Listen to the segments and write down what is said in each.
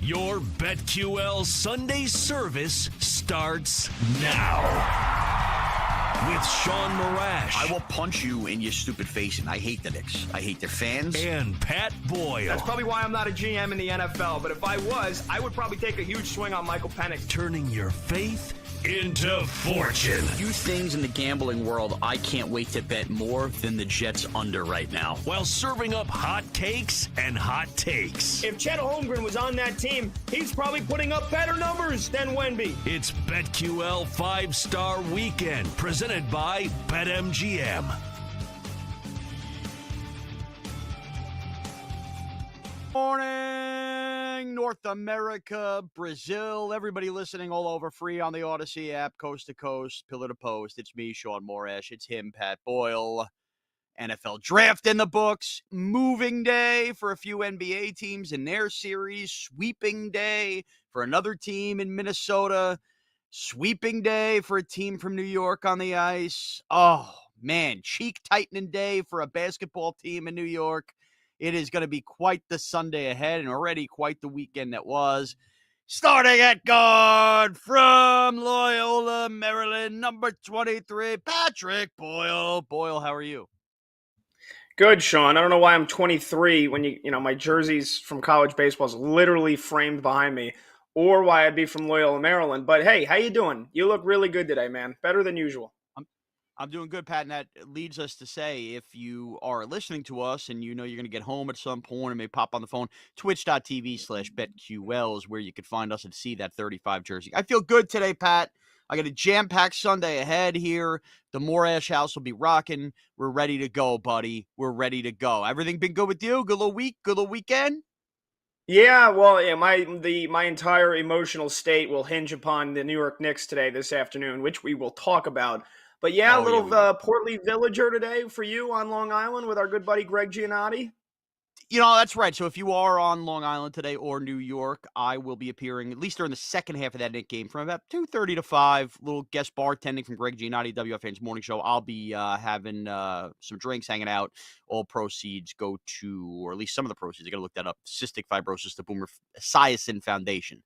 Your BetQL Sunday service starts now. With Sean Marash. I will punch you in your stupid face, and I hate the Knicks. I hate their fans. And Pat Boyle. That's probably why I'm not a GM in the NFL, but if I was, I would probably take a huge swing on Michael Penix. Turning your faith into fortune. Few things in the gambling world I can't wait to bet more than the Jets under right now. While serving up hot cakes and hot takes. If Chet Holmgren was on that team, he's probably putting up better numbers than Wemby. It's BetQL 5-Star Weekend, presented by BetMGM. Morning, North America, Brazil, everybody listening all over, free on the Odyssey app, coast to coast, pillar to post. It's me, Sean Morash. It's him, Pat Boyle. NFL draft in the books, moving day for a few NBA teams in their series, sweeping day for another team in Minnesota, sweeping day for a team from New York on the ice. Oh, man, cheek tightening day for a basketball team in New York. It is going to be quite the Sunday ahead and already quite the weekend that was. Starting at guard from Loyola, Maryland, number 23, Patrick Boyle. Boyle, how are you? Good, Sean. I don't know why I'm 23 when my jerseys from college baseball is literally framed behind me, or why I'd be from Loyola, Maryland. But hey, how you doing? You look really good today, man. Better than usual. I'm doing good, Pat, and that leads us to say, if you are listening to us and you know you're going to get home at some point and may pop on the phone, twitch.tv/BetQL is where you could find us and see that 35 jersey. I feel good today, Pat. I got a jam-packed Sunday ahead here. The Morash house will be rocking. We're ready to go, buddy. We're ready to go. Everything been good with you? Good little week? Good little weekend? Yeah, well, yeah, my entire emotional state will hinge upon the New York Knicks today, this afternoon, which we will talk about. But yeah, Portly Villager today for you on Long Island with our good buddy Greg Giannotti. You know, that's right. So if you are on Long Island today or New York, I will be appearing, at least during the second half of that Knick game, from about 2:30 to 5, little guest bartending from Greg Giannotti, WFAN's morning show. I'll be having some drinks, hanging out. All proceeds go to, or at least some of the proceeds, I got to look that up, Cystic Fibrosis, the Boomer Esiason Foundation.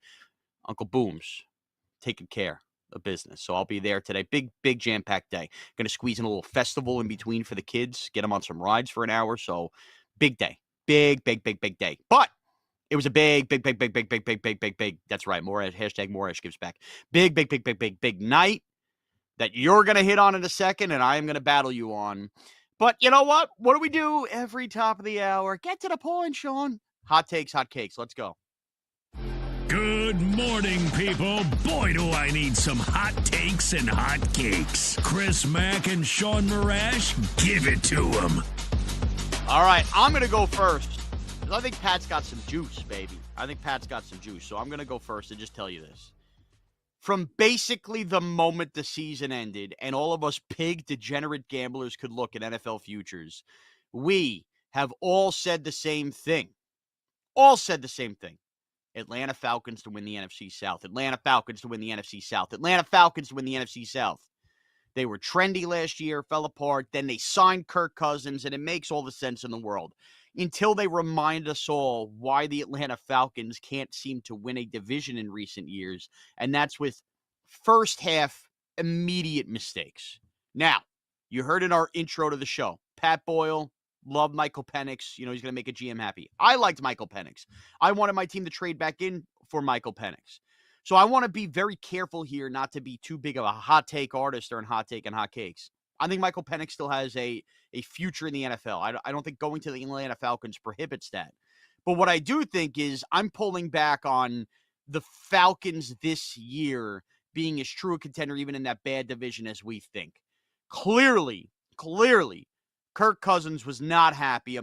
Uncle Boom's taking care of business. So I'll be there today. Big jam-packed day. Going to squeeze in a little festival in between for the kids, get them on some rides for an hour. So big day. Big day. But it was a big. That's right. Morash, hashtag Morash gives back. Big night that you're going to hit on in a second, and I am going to battle you on. But you know what? What do we do every top of the hour? Get to the point, Sean. Hot takes, hot cakes. Let's go. Good morning, people. Boy, do I need some hot takes and hot cakes. Chris Mack and Sean Marash, give it to them. All right, I'm going to go first. I think Pat's got some juice, baby. So I'm going to go first and just tell you this. From basically the moment the season ended and all of us pig degenerate gamblers could look at NFL futures, we have all said the same thing. Atlanta Falcons to win the NFC South. They were trendy last year, fell apart. Then they signed Kirk Cousins, and it makes all the sense in the world. Until they remind us all why the Atlanta Falcons can't seem to win a division in recent years, and that's with first half immediate mistakes. Now, you heard in our intro to the show, Pat Boyle, love Michael Penix. You know, he's going to make a GM happy. I liked Michael Penix. I wanted my team to trade back in for Michael Penix. So I want to be very careful here not to be too big of a hot take artist during hot take and hot cakes. I think Michael Penix still has a future in the NFL. I don't think going to the Atlanta Falcons prohibits that. But what I do think is I'm pulling back on the Falcons this year being as true a contender even in that bad division as we think. Clearly, Kirk Cousins was not happy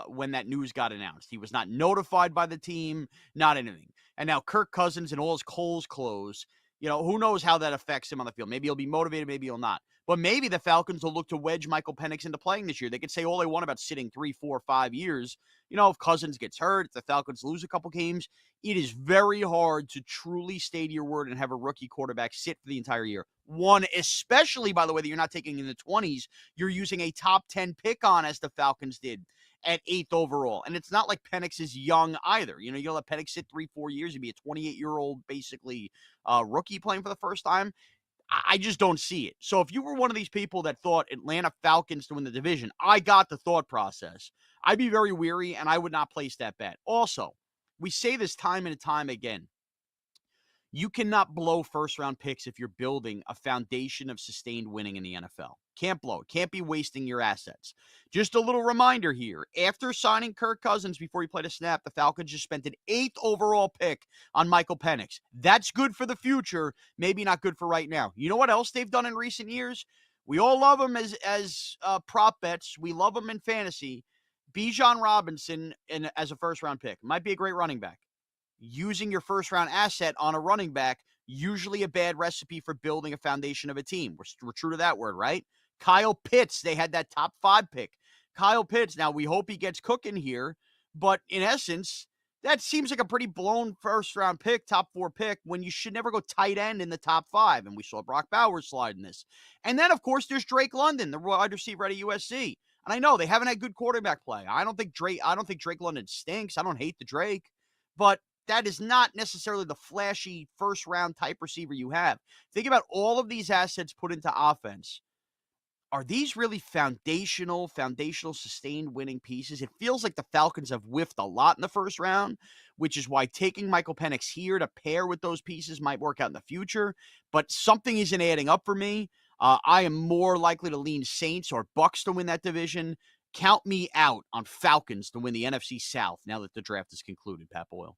when that news got announced. He was not notified by the team, not anything. And now Kirk Cousins and all his Coles clothes, you know, who knows how that affects him on the field. Maybe he'll be motivated, maybe he'll not. But maybe the Falcons will look to wedge Michael Penix into playing this year. They could say all they want about sitting 3, 4, 5 years. You know, if Cousins gets hurt, if the Falcons lose a couple games, it is very hard to truly stay to your word and have a rookie quarterback sit for the entire year. One, especially, by the way, that you're not taking in the 20s, you're using a top 10 pick on, as the Falcons did. at 8th overall. And it's not like Penix is young either. You know, you'll let Penix sit 3-4 years. He'd be a 28-year-old, basically, rookie playing for the first time. I just don't see it. So if you were one of these people that thought Atlanta Falcons to win the division, I got the thought process. I'd be very weary, and I would not place that bet. Also, we say this time and time again. You cannot blow first-round picks if you're building a foundation of sustained winning in the NFL. Can't blow it. Can't be wasting your assets. Just a little reminder here. After signing Kirk Cousins before he played a snap, the Falcons just spent an 8th overall pick on Michael Penix. That's good for the future, maybe not good for right now. You know what else they've done in recent years? We all love them as prop bets. We love them in fantasy. Bijan Robinson as a first-round pick. Might be a great running back. Using your first-round asset on a running back, usually a bad recipe for building a foundation of a team. We're true to that word, right? Kyle Pitts, they had that top 5 pick. Kyle Pitts, now we hope he gets cooking here, but in essence, that seems like a pretty blown first-round pick, top 4 pick, when you should never go tight end in the top 5, and we saw Brock Bowers slide in this. And then, of course, there's Drake London, the wide receiver at USC. And I know they haven't had good quarterback play. I don't think Drake London stinks. I don't hate the Drake, but that is not necessarily the flashy first-round type receiver you have. Think about all of these assets put into offense. Are these really foundational, sustained winning pieces? It feels like the Falcons have whiffed a lot in the first round, which is why taking Michael Penix here to pair with those pieces might work out in the future. But something isn't adding up for me. I am more likely to lean Saints or Bucks to win that division. Count me out on Falcons to win the NFC South now that the draft is concluded, Pat Boyle.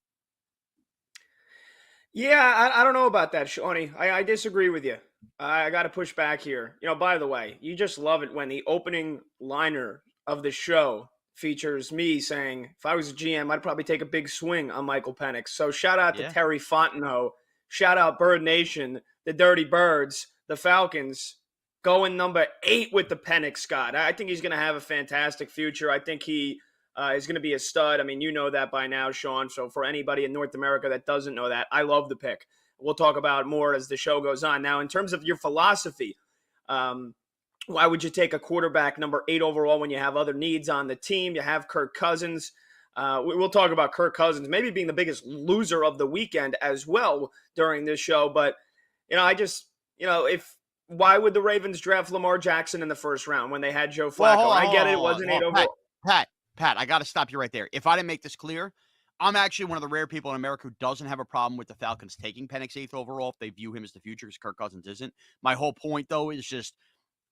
Yeah, I don't know about that, Shawnee. I disagree with you. I got to push back here. You know, by the way, you just love it when the opening liner of the show features me saying, if I was a GM, I'd probably take a big swing on Michael Penix. So shout out to Terry Fontenot. Shout out Bird Nation, the Dirty Birds, the Falcons, going number 8 with the Penix God. I think he's going to have a fantastic future. I think he is going to be a stud. I mean, you know that by now, Sean. So for anybody in North America that doesn't know that, I love the pick. We'll talk about more as the show goes on. Now, in terms of your philosophy, why would you take a quarterback number 8 overall when you have other needs on the team? You have Kirk Cousins. We'll talk about Kirk Cousins maybe being the biggest loser of the weekend as well during this show. But, why would the Ravens draft Lamar Jackson in the first round when they had Joe Flacco? I get it. It wasn't 8 overall. Pat, I got to stop you right there. If I didn't make this clear, I'm actually one of the rare people in America who doesn't have a problem with the Falcons taking Penix 8th overall if they view him as the future, because Kirk Cousins isn't. My whole point, though, is just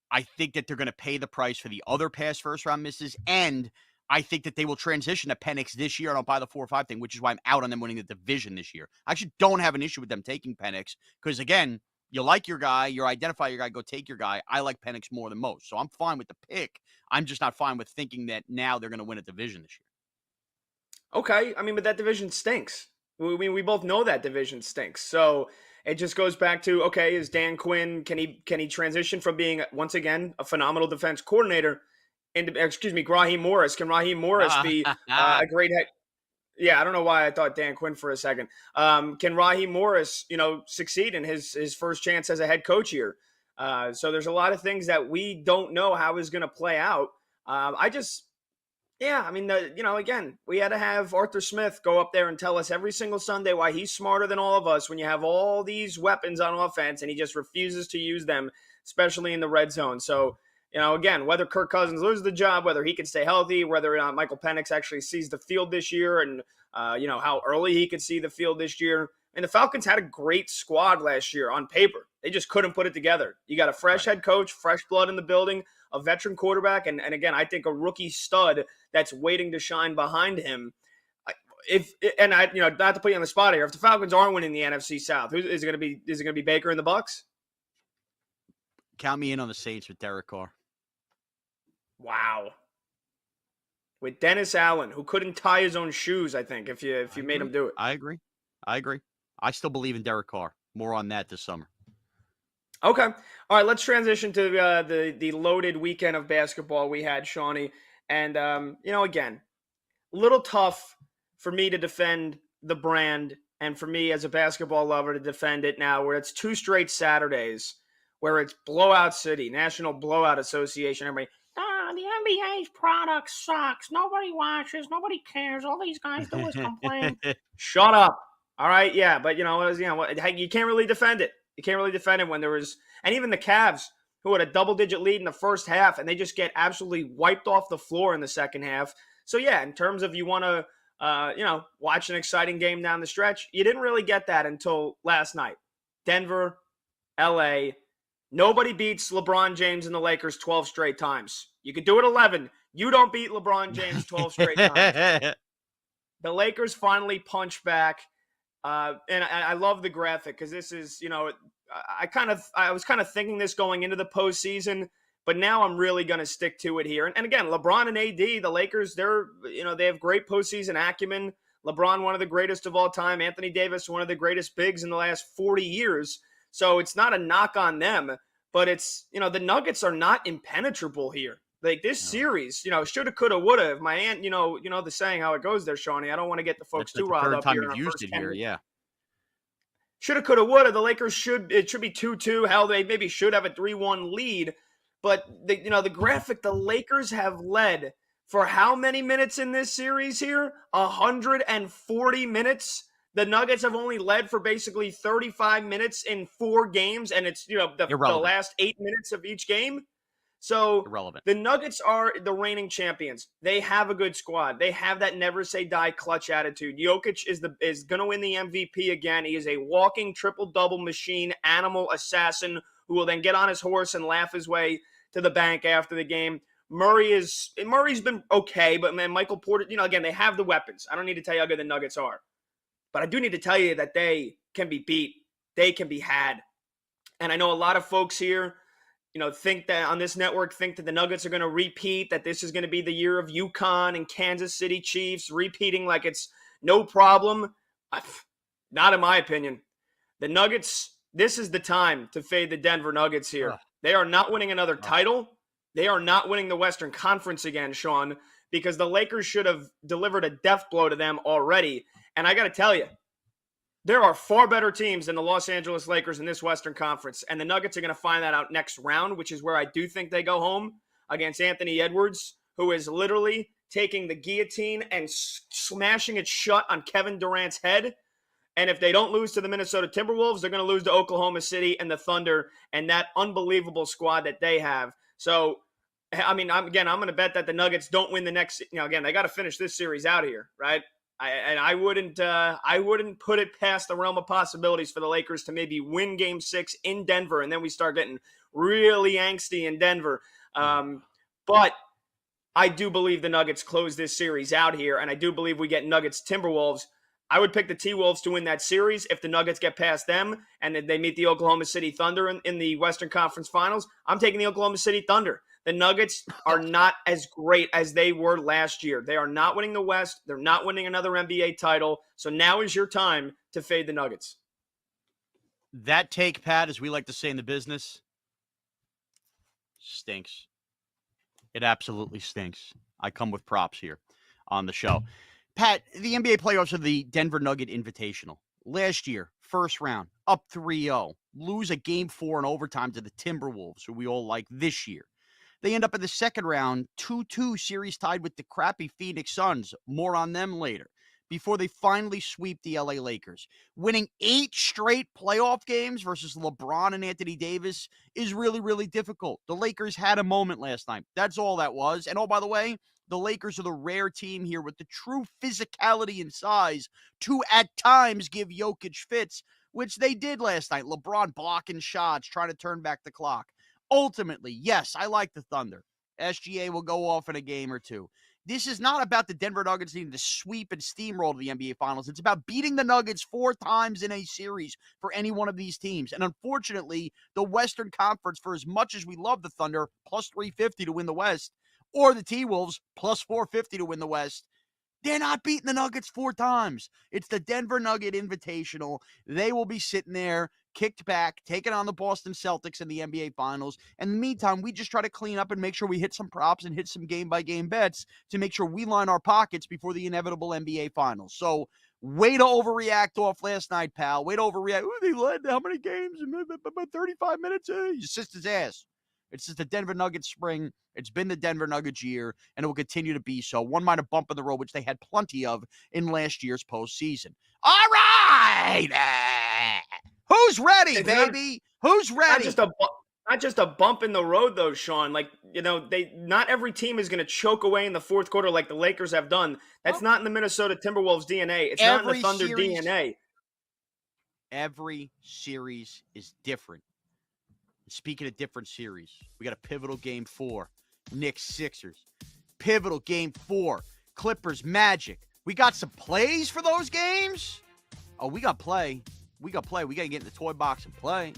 I think that they're going to pay the price for the other past first-round misses, and I think that they will transition to Penix this year. I don't buy the 4 or 5 thing, which is why I'm out on them winning the division this year. I actually don't have an issue with them taking Penix because, again, you like your guy, you identify your guy, go take your guy. I like Penix more than most, so I'm fine with the pick. I'm just not fine with thinking that now they're going to win a division this year. Okay, I mean, but that division stinks. We both know that division stinks. So it just goes back to, okay, is Dan Quinn, can he transition from being, once again, a phenomenal defense coordinator into, Raheem Morris? Can Raheem Morris be a great head? Yeah, I don't know why I thought Dan Quinn for a second. Can Raheem Morris, succeed in his first chance as a head coach here? So there's a lot of things that we don't know how is going to play out. Again, we had to have Arthur Smith go up there and tell us every single Sunday why he's smarter than all of us when you have all these weapons on offense and he just refuses to use them, especially in the red zone. So, again, whether Kirk Cousins loses the job, whether he can stay healthy, whether Michael Penix actually sees the field this year and, how early he could see the field this year. And the Falcons had a great squad last year on paper. They just couldn't put it together. You got a fresh head coach, fresh blood in the building, a veteran quarterback, and again, I think a rookie stud that's waiting to shine behind him. Not to put you on the spot here, if the Falcons aren't winning the NFC South, is it going to be Baker and the Bucks? Count me in on the Saints with Derek Carr. Wow. With Dennis Allen, who couldn't tie his own shoes, I think, if you made him do it. I agree. I still believe in Derek Carr. More on that this summer. Okay. All right, let's transition to the loaded weekend of basketball we had, Shawnee. And, again, a little tough for me to defend the brand and for me as a basketball lover to defend it now where it's 2 straight Saturdays where it's Blowout City, National Blowout Association. Everybody, the NBA's product sucks. Nobody watches. Nobody cares. All these guys do is complain. Shut up. All right, yeah, but you can't really defend it. You can't really defend it when there was, and even the Cavs, who had a double-digit lead in the first half, and they just get absolutely wiped off the floor in the second half. So yeah, in terms of you want to, watch an exciting game down the stretch, you didn't really get that until last night. Denver, LA. Nobody beats LeBron James and the Lakers 12 straight times. You could do it 11. You don't beat LeBron James 12 straight times. The Lakers finally punch back. And I love the graphic because this is, I was kind of thinking this going into the postseason, but now I'm really going to stick to it here. And again, LeBron and AD, the Lakers, they have great postseason acumen. LeBron, one of the greatest of all time. Anthony Davis, one of the greatest bigs in the last 40 years. So it's not a knock on them, but it's, the Nuggets are not impenetrable here. Like this series, shoulda, coulda, woulda. If my aunt, the saying how it goes there, Shawnee. I don't want to get the folks too riled up here. You've used it here, yeah. Shoulda, coulda, woulda. The Lakers should be 2-2. Hell, they maybe should have a 3-1 lead. But the graphic, the Lakers have led for how many minutes in this series here? 140 minutes. The Nuggets have only led for basically 35 minutes in 4 games, and it's the last 8 minutes of each game. So irrelevant. The Nuggets are the reigning champions. They have a good squad. They have that never say die clutch attitude. Jokic is going to win the MVP again. He is a walking triple-double machine, animal assassin who will then get on his horse and laugh his way to the bank after the game. Murray's been okay, but man, Michael Porter, again, they have the weapons. I don't need to tell you how good the Nuggets are. But I do need to tell you that they can be beat. They can be had. And I know a lot of folks here think that on this network, think that the Nuggets are going to repeat, that this is going to be the year of UConn and Kansas City Chiefs, repeating like it's no problem. Not in my opinion. The Nuggets, this is the time to fade the Denver Nuggets here. They are not winning another title. They are not winning the Western Conference again, Sean, because the Lakers should have delivered a death blow to them already. And I got to tell you, there are far better teams than the Los Angeles Lakers in this Western Conference, and the Nuggets are going to find that out next round, which is where I do think they go home against Anthony Edwards, who is literally taking the guillotine and smashing it shut on Kevin Durant's head. And if they don't lose to the Minnesota Timberwolves, they're going to lose to Oklahoma City and the Thunder and that unbelievable squad that they have. So, I mean, I'm going to bet that the Nuggets don't win the next, again, they got to finish this series out here, right? I wouldn't put it past the realm of possibilities for the Lakers to maybe win Game 6 in Denver, and then we start getting really angsty in Denver. But I do believe the Nuggets close this series out here, and I do believe we get Nuggets Timberwolves. I would pick the T-Wolves to win that series if the Nuggets get past them and then they meet the Oklahoma City Thunder in the Western Conference Finals. I'm taking the Oklahoma City Thunder. The Nuggets are not as great as they were last year. They are not winning the West. They're not winning another NBA title. So now is your time to fade the Nuggets. That take, Pat, as we like to say in the business, stinks. It absolutely stinks. I come with props here on the show. Pat, the NBA playoffs are the Denver Nugget Invitational. Last year, first round, up 3-0. Lose a Game 4 in overtime to the Timberwolves, who we all like this year. They end up in the second round, 2-2 series tied with the crappy Phoenix Suns. More on them later. Before they finally sweep the LA Lakers. Winning 8 straight playoff games versus LeBron and Anthony Davis is really, really difficult. The Lakers had a moment last night. That's all that was. And oh, by the way, the Lakers are the rare team here with the true physicality and size to, at times, give Jokic fits, which they did last night. LeBron blocking shots, trying to turn back the clock. Ultimately, yes, I like the Thunder. SGA will go off in a game or two. This is not about the Denver Nuggets needing to sweep and steamroll to the NBA Finals. It's about beating the Nuggets 4 times in a series for any one of these teams. And unfortunately, the Western Conference, for as much as we love the Thunder, plus 350 to win the West, or the T-Wolves, plus 450 to win the West, they're not beating the Nuggets 4 times. It's the Denver Nugget Invitational. They will be sitting there, kicked back, taking on the Boston Celtics in the NBA Finals. In the meantime, we just try to clean up and make sure we hit some props and hit some game-by-game bets to make sure we line our pockets before the inevitable NBA Finals. So, way to overreact off last night, pal. Way to overreact. Ooh, they led how many games? About 35 minutes? You sister's ass. It's just the Denver Nuggets spring. It's been the Denver Nuggets year, and it will continue to be so. One minor bump in the road, which they had plenty of in last year's postseason. All right! Who's ready, baby? Who's ready? Not just a bump in the road, though, Sean. Like, not every team is going to choke away in the fourth quarter like the Lakers have done. That's not in the Minnesota Timberwolves DNA. It's not in the Thunder DNA. Every series is different. Speaking of different series, we got a pivotal game 4, Knicks Sixers. Pivotal game 4, Clippers Magic. We got some plays for those games? Oh, we got play. We got to get in the toy box and play.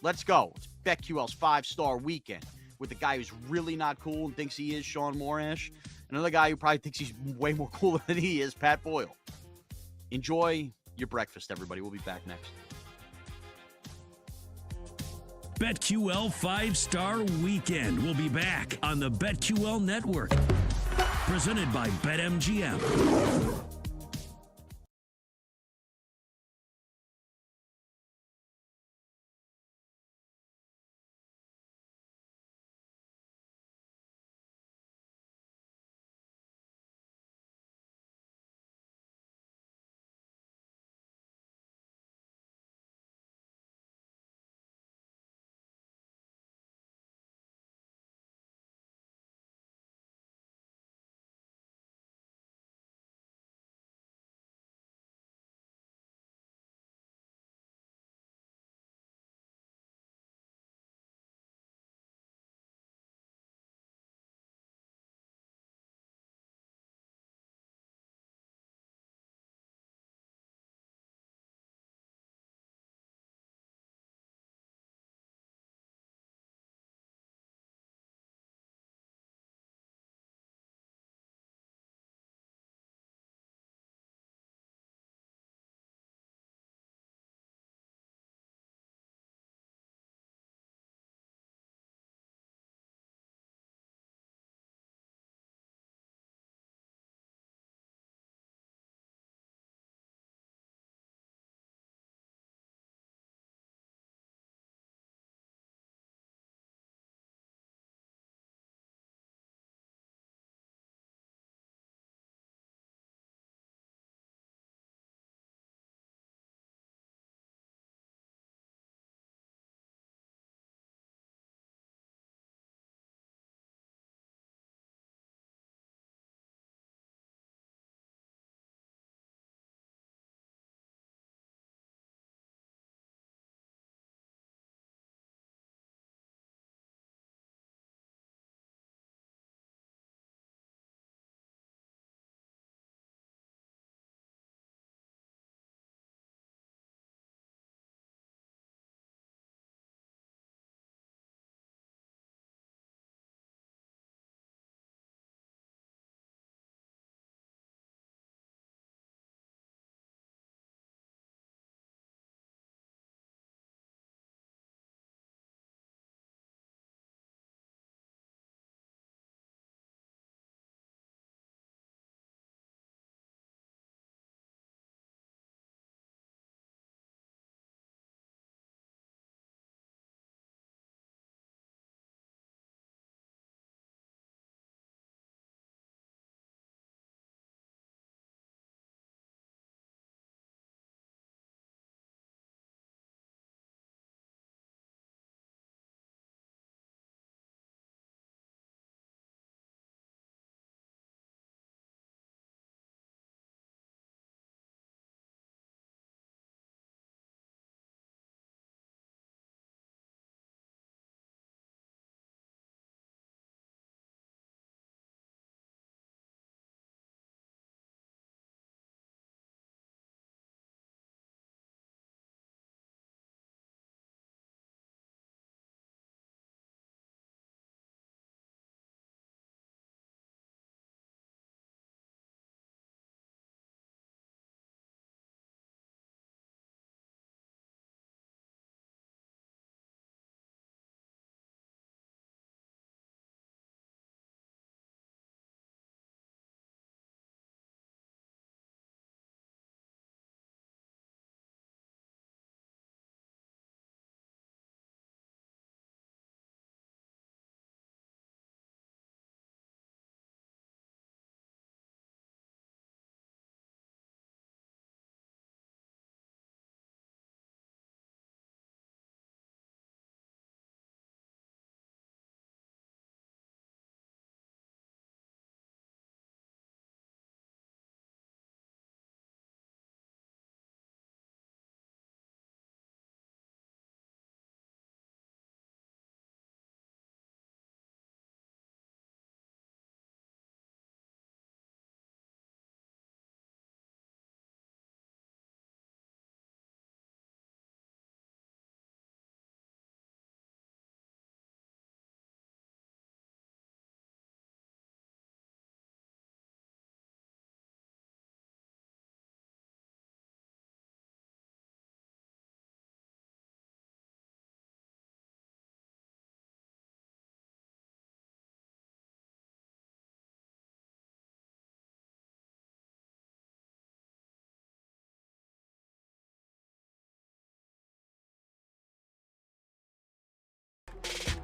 Let's go. It's BetQL's 5-star weekend with the guy who's really not cool and thinks he is Sean Morash. Another guy who probably thinks he's way more cooler than he is, Pat Boyle. Enjoy your breakfast, everybody. We'll be back next. BetQL 5-star weekend will be back on the BetQL network. Presented by BetMGM.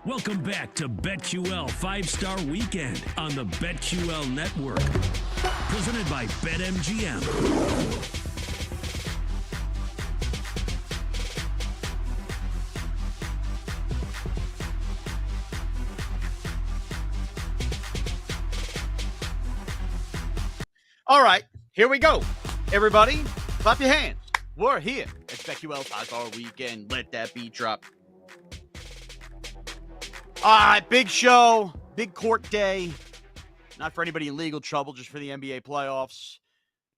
Welcome back to BetQL 5-Star Weekend on the BetQL Network. Presented by BetMGM. All right, here we go. Everybody, clap your hands. We're here. It's BetQL 5-Star Weekend. Let that beat drop. All right, big show, big court day. Not for anybody in legal trouble, just for the NBA playoffs.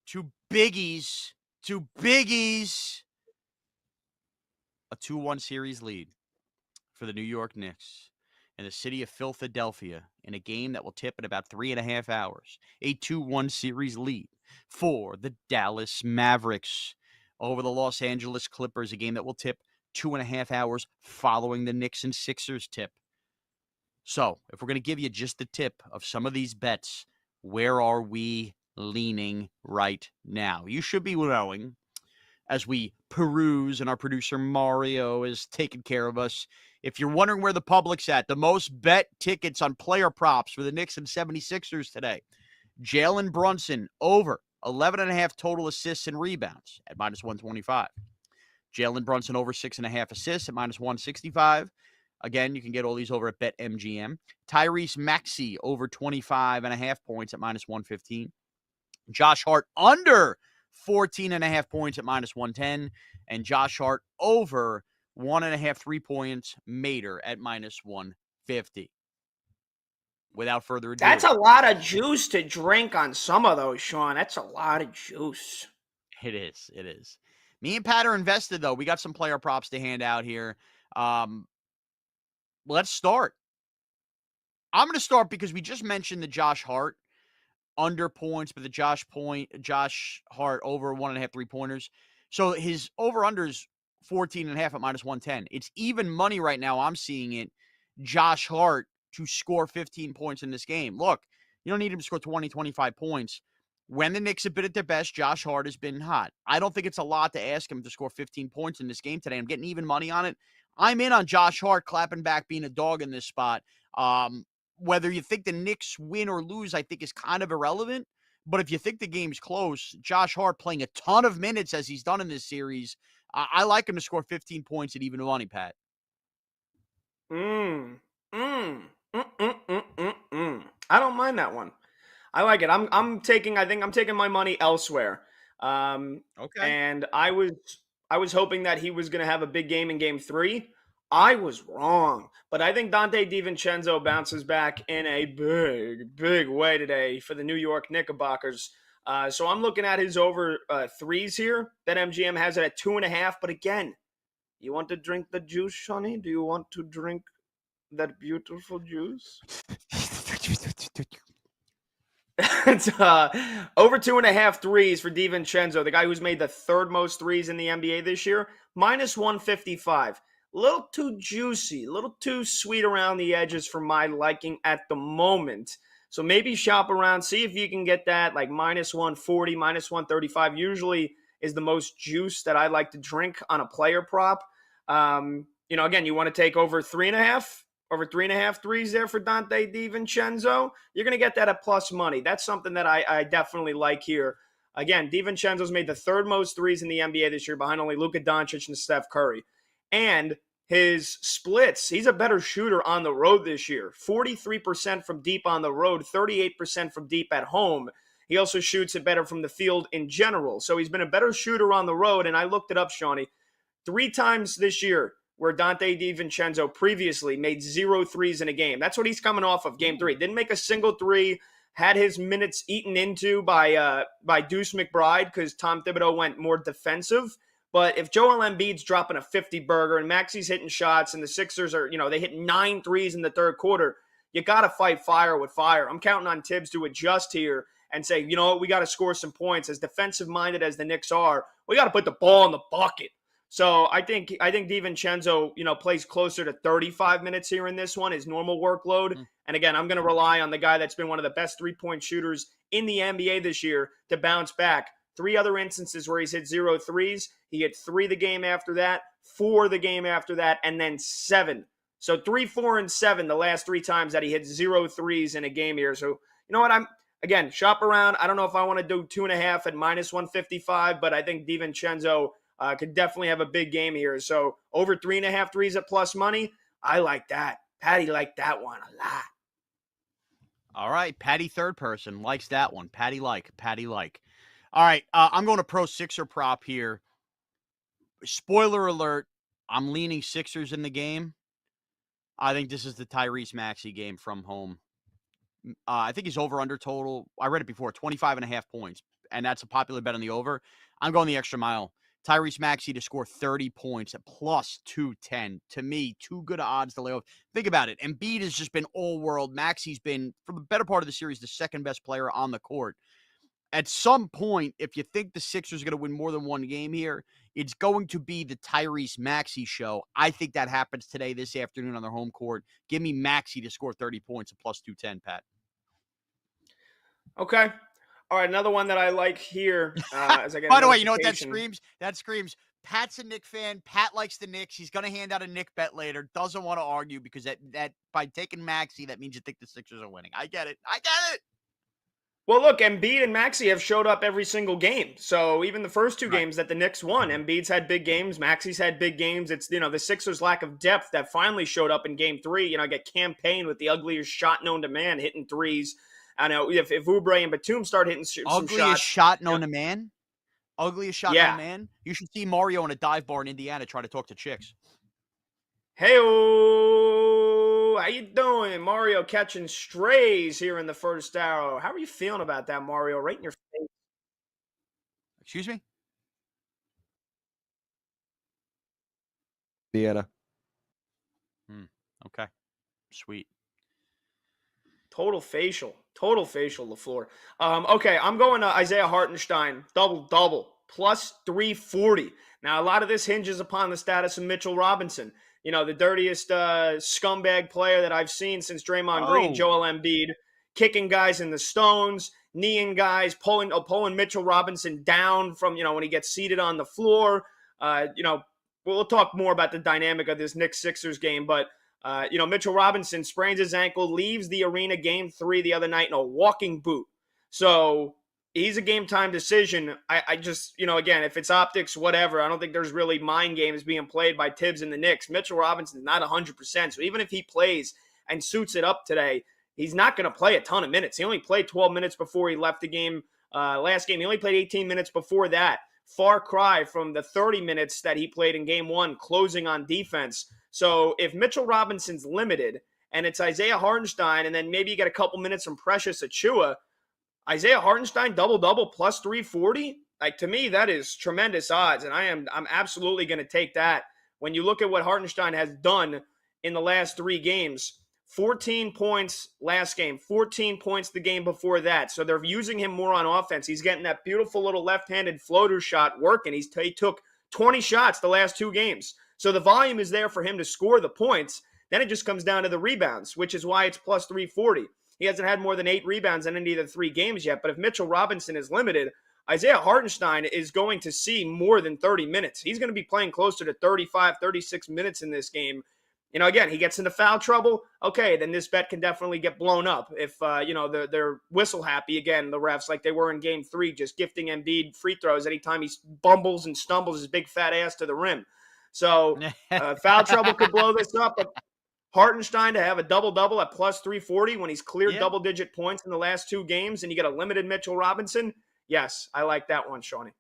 Two biggies. A 2-1 series lead for the New York Knicks in the city of Philadelphia in a game that will tip in about 3.5 hours. A 2-1 series lead for the Dallas Mavericks over the Los Angeles Clippers, a game that will tip 2.5 hours following the Knicks and Sixers tip. So, if we're going to give you just the tip of some of these bets, where are we leaning right now? You should be knowing, as we peruse and our producer Mario is taking care of us. If you're wondering where the public's at, the most bet tickets on player props for the Knicks and 76ers today. Jalen Brunson over 11.5 total assists and rebounds at -125. Jalen Brunson over 6.5 assists at -165. Again, you can get all these over at BetMGM. Tyrese Maxey over 25.5 points at -115. Josh Hart under 14.5 points at -110. And Josh Hart over 1.5 3-points Mater at -150. Without further ado. That's a lot of juice to drink on some of those, Sean. That's a lot of juice. It is. Me and Pat are invested, though. We got some player props to hand out here. Let's start. I'm going to start because we just mentioned the Josh Hart under points, but the Josh Hart over 1.5 3-pointers. So his over-under's 14.5 at -110. It's even money right now. I'm seeing it. Josh Hart to score 15 points in this game. Look, you don't need him to score 20, 25 points. When the Knicks have been at their best, Josh Hart has been hot. I don't think it's a lot to ask him to score 15 points in this game today. I'm getting even money on it. I'm in on Josh Hart clapping back, being a dog in this spot. Whether you think the Knicks win or lose, I think is kind of irrelevant. But if you think the game's close, Josh Hart playing a ton of minutes as he's done in this series, I like him to score 15 points at even money, Pat. I don't mind that one. I like it. I think I'm taking my money elsewhere. Okay. And I was hoping that he was going to have a big game in game 3. I was wrong, but I think Dante DiVincenzo bounces back in a big way today for the New York Knickerbockers. So I'm looking at his over threes here. BetMGM has it at 2.5. But again, you want to drink the juice, Shawnee? Do you want to drink that beautiful juice? It's over 2.5 threes for DiVincenzo, the guy who's made the third most threes in the NBA this year. -155. A little too juicy, a little too sweet around the edges for my liking at the moment. So maybe shop around, see if you can get that like -140, -135. Usually is the most juice that I like to drink on a player prop. Again, you want to take over 3.5. Over 3.5 threes there for Dante DiVincenzo. You're going to get that at plus money. That's something that I definitely like here. Again, DiVincenzo's made the third most threes in the NBA this year behind only Luka Doncic and Steph Curry. And his splits, he's a better shooter on the road this year. 43% from deep on the road, 38% from deep at home. He also shoots it better from the field in general. So he's been a better shooter on the road. And I looked it up, Shawnee. 3 times this year where Dante DiVincenzo previously made 0 threes in a game. That's what he's coming off of game 3. Didn't make a single three, had his minutes eaten into by Deuce McBride because Tom Thibodeau went more defensive. But if Joel Embiid's dropping a 50-burger and Maxey's hitting shots and the Sixers are, they hit 9 threes in the third quarter, you got to fight fire with fire. I'm counting on Tibbs to adjust here and say, you know what, we got to score some points. As defensive-minded as the Knicks are, we got to put the ball in the bucket. So I think DiVincenzo, plays closer to 35 minutes here in this one, his normal workload. And again, I'm going to rely on the guy that's been one of the best three-point shooters in the NBA this year to bounce back. 3 other instances where he's hit 0 threes. He hit 3 the game after that, 4 the game after that, and then 7 So 3, 4, and 7 the last 3 times that he hit 0 threes in a game here. So you know what? Again, shop around. I don't know if I want to do 2.5 at minus 155, but I think DiVincenzo could definitely have a big game here. So over 3.5 threes at plus money, I like that. Patty liked that one a lot. All right, Patty third person likes that one. Patty like. All right, I'm going to pro Sixer prop here. Spoiler alert, I'm leaning Sixers in the game. I think this is the Tyrese Maxey game from home. I think he's over under total. I read it before, 25.5 points, and that's a popular bet on the over. I'm going the extra mile. Tyrese Maxey to score 30 points at plus 210. To me, too good odds to lay off. Think about it. Embiid has just been all world. Maxey's been, for the better part of the series, the second best player on the court. At some point, if you think the Sixers are going to win more than one game here, it's going to be the Tyrese Maxey show. I think that happens today, this afternoon on their home court. Give me Maxey to score 30 points at plus 210, Pat. Okay. All right, another one that I like here. As I get By the way, you know what that screams? That screams, Pat's a Knick fan. Pat likes the Knicks. He's going to hand out a Knick bet later. Doesn't want to argue because that by taking Maxey, that means you think the Sixers are winning. I get it. Well, look, Embiid and Maxey have showed up every single game. So even the first 2 games that the Knicks won, Embiid's had big games, Maxey's had big games. It's, the Sixers' lack of depth that finally showed up in game 3. I get campaign with the ugliest shot known to man hitting threes. I know if Oubre and Batum start hitting some shots. Ugliest shot known to man? Ugliest shot known to man? You should see Mario in a dive bar in Indiana try to talk to chicks. Hey-o! How you doing? Mario catching strays here in the first hour. How are you feeling about that, Mario? Right in your face. Excuse me? Indiana. Okay. Sweet. Total facial, LaFleur. Okay, I'm going to Isaiah Hartenstein, double, plus 340. Now, a lot of this hinges upon the status of Mitchell Robinson. The dirtiest scumbag player that I've seen since Draymond Green, Joel Embiid, kicking guys in the stones, kneeing guys, pulling Mitchell Robinson down from, when he gets seated on the floor. We'll talk more about the dynamic of this Knicks-Sixers game, but Mitchell Robinson sprains his ankle, leaves the arena game 3 the other night in a walking boot. So he's a game time decision. I just, again, if it's optics, whatever, I don't think there's really mind games being played by Tibbs and the Knicks. Mitchell Robinson's not 100%. So even if he plays and suits it up today, he's not going to play a ton of minutes. He only played 12 minutes before he left the game last game. He only played 18 minutes before that. Far cry from the 30 minutes that he played in game 1, closing on defense. So if Mitchell Robinson's limited and it's Isaiah Hartenstein and then maybe you get a couple minutes from Precious Achiuwa, Isaiah Hartenstein double plus 340, to me that is tremendous odds, and I'm absolutely going to take that. When you look at what Hartenstein has done in the last 3 games, 14 points last game, 14 points the game before that. So they're using him more on offense. He's getting that beautiful little left-handed floater shot working. He took 20 shots the last 2 games. So the volume is there for him to score the points. Then it just comes down to the rebounds, which is why it's plus 340. He hasn't had more than 8 rebounds in any of the 3 games yet. But if Mitchell Robinson is limited, Isaiah Hartenstein is going to see more than 30 minutes. He's going to be playing closer to 35, 36 minutes in this game. Again, he gets into foul trouble. Okay, then this bet can definitely get blown up. If, they're whistle happy again, the refs, like they were in game 3, just gifting Embiid free throws anytime he bumbles and stumbles his big fat ass to the rim. So foul trouble could blow this up. But Hartenstein to have a double-double at plus 340 when he's cleared double-digit points in the last 2 games and you get a limited Mitchell Robinson, yes, I like that one, Shawnee.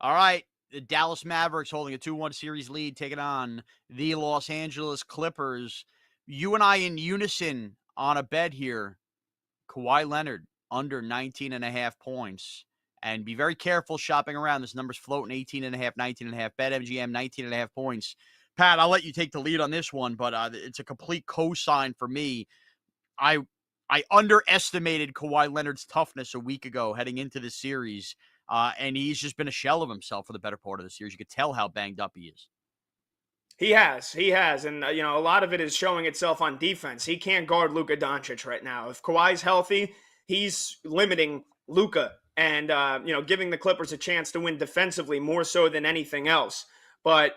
All right. The Dallas Mavericks holding a 2-1 series lead, taking on the Los Angeles Clippers. You and I in unison on a bet here. Kawhi Leonard under 19.5 points. And be very careful shopping around. This number's floating 18.5, 19.5. BetMGM, 19.5 points. Pat, I'll let you take the lead on this one, but it's a complete cosign for me. I underestimated Kawhi Leonard's toughness a week ago heading into the series. And he's just been a shell of himself for the better part of the series. You could tell how banged up he is. He has. And, a lot of it is showing itself on defense. He can't guard Luka Doncic right now. If Kawhi's healthy, he's limiting Luka and, giving the Clippers a chance to win defensively more so than anything else. But,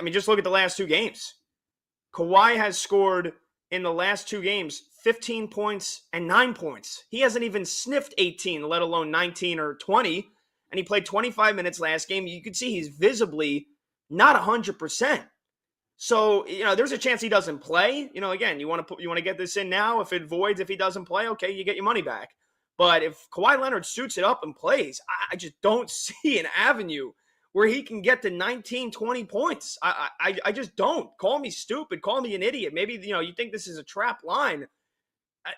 just look at the last 2 games. Kawhi has scored in the last 2 games 15 points and 9 points. He hasn't even sniffed 18, let alone 19 or 20. And he played 25 minutes last game. You could see he's visibly not 100%. So, there's a chance he doesn't play. Again, you want to get this in now. If it voids, if he doesn't play, okay, you get your money back. But if Kawhi Leonard suits it up and plays, I just don't see an avenue where he can get to 19, 20 points. I just don't. Call me stupid. Call me an idiot. Maybe, you think this is a trap line.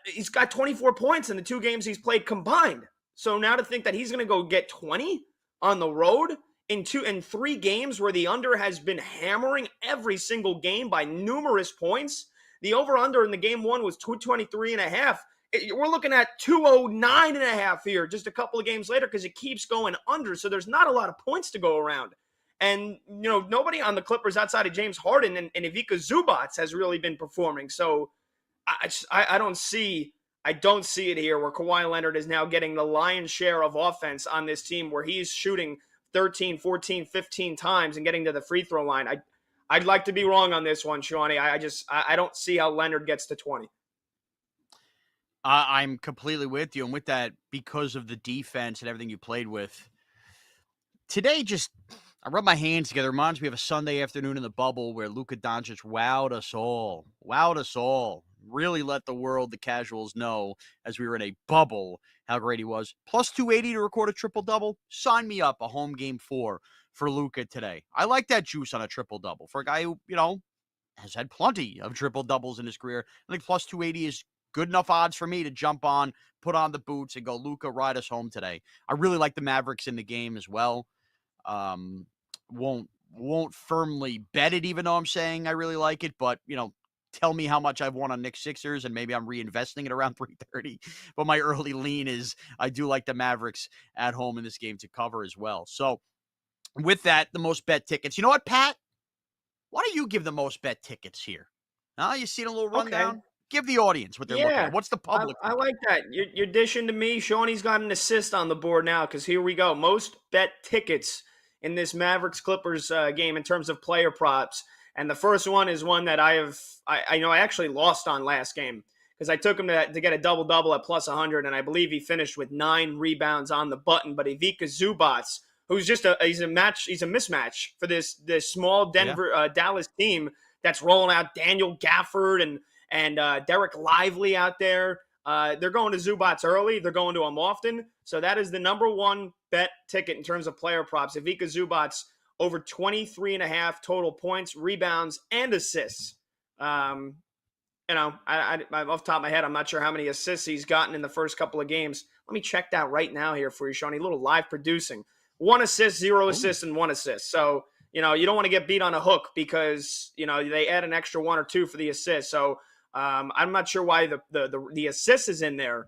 He's got 24 points in the 2 games he's played combined. So now to think that he's going to go get 20 on the road in 3 games where the under has been hammering every single game by numerous points. The over-under in the game 1 was 223.5. We're looking at 209.5 here just a couple of games later because it keeps going under. So there's not a lot of points to go around. And, nobody on the Clippers outside of James Harden and Ivica Zubac has really been performing. So I don't see it here where Kawhi Leonard is now getting the lion's share of offense on this team where he's shooting 13, 14, 15 times and getting to the free throw line. I'd like to be wrong on this one, Shawnee. I don't see how Leonard gets to 20. I'm completely with you. And with that, because of the defense and everything you played with, today I rub my hands together. It reminds me of a Sunday afternoon in the bubble where Luka Doncic wowed us all. Really let the world, the casuals, know as we were in a bubble how great he was. Plus 280 to record a triple-double. Sign me up a home game 4 for Luka today. I like that juice on a triple-double. For a guy who, has had plenty of triple-doubles in his career, I think plus 280 is good enough odds for me to jump on, put on the boots, and go, Luka, ride us home today. I really like the Mavericks in the game as well. Won't firmly bet it, even though I'm saying I really like it, but, tell me how much I've won on Knicks Sixers, and maybe I'm reinvesting it around 330. But my early lean is I do like the Mavericks at home in this game to cover as well. So with that, the most bet tickets. You know what, Pat? Why don't you give the most bet tickets here? You seen a little rundown? Okay. Give the audience what they're looking at. What's the public? I like that. You're dishing to me. Shawnee's got an assist on the board now because here we go. Most bet tickets in this Mavericks-Clippers game in terms of player props. And the first one is one that I actually lost on last game because I took him to get a double-double at plus 100, and I believe he finished with 9 rebounds on the button. But Ivica Zubac, who's he's a mismatch for this small Dallas team that's rolling out Daniel Gafford and Derek Lively out there. They're going to Zubac early. They're going to him often. So that is the number 1 bet ticket in terms of player props. Ivica Zubac over 23.5 total points, rebounds, and assists. I off the top of my head, I'm not sure how many assists he's gotten in the first couple of games. Let me check that right now here for you, Shawnee. A little live producing. 1 assist, 0 assists, and 1 assist. So, you don't want to get beat on a hook because, they add an extra 1 or 2 for the assist. So, I'm not sure why the assist is in there.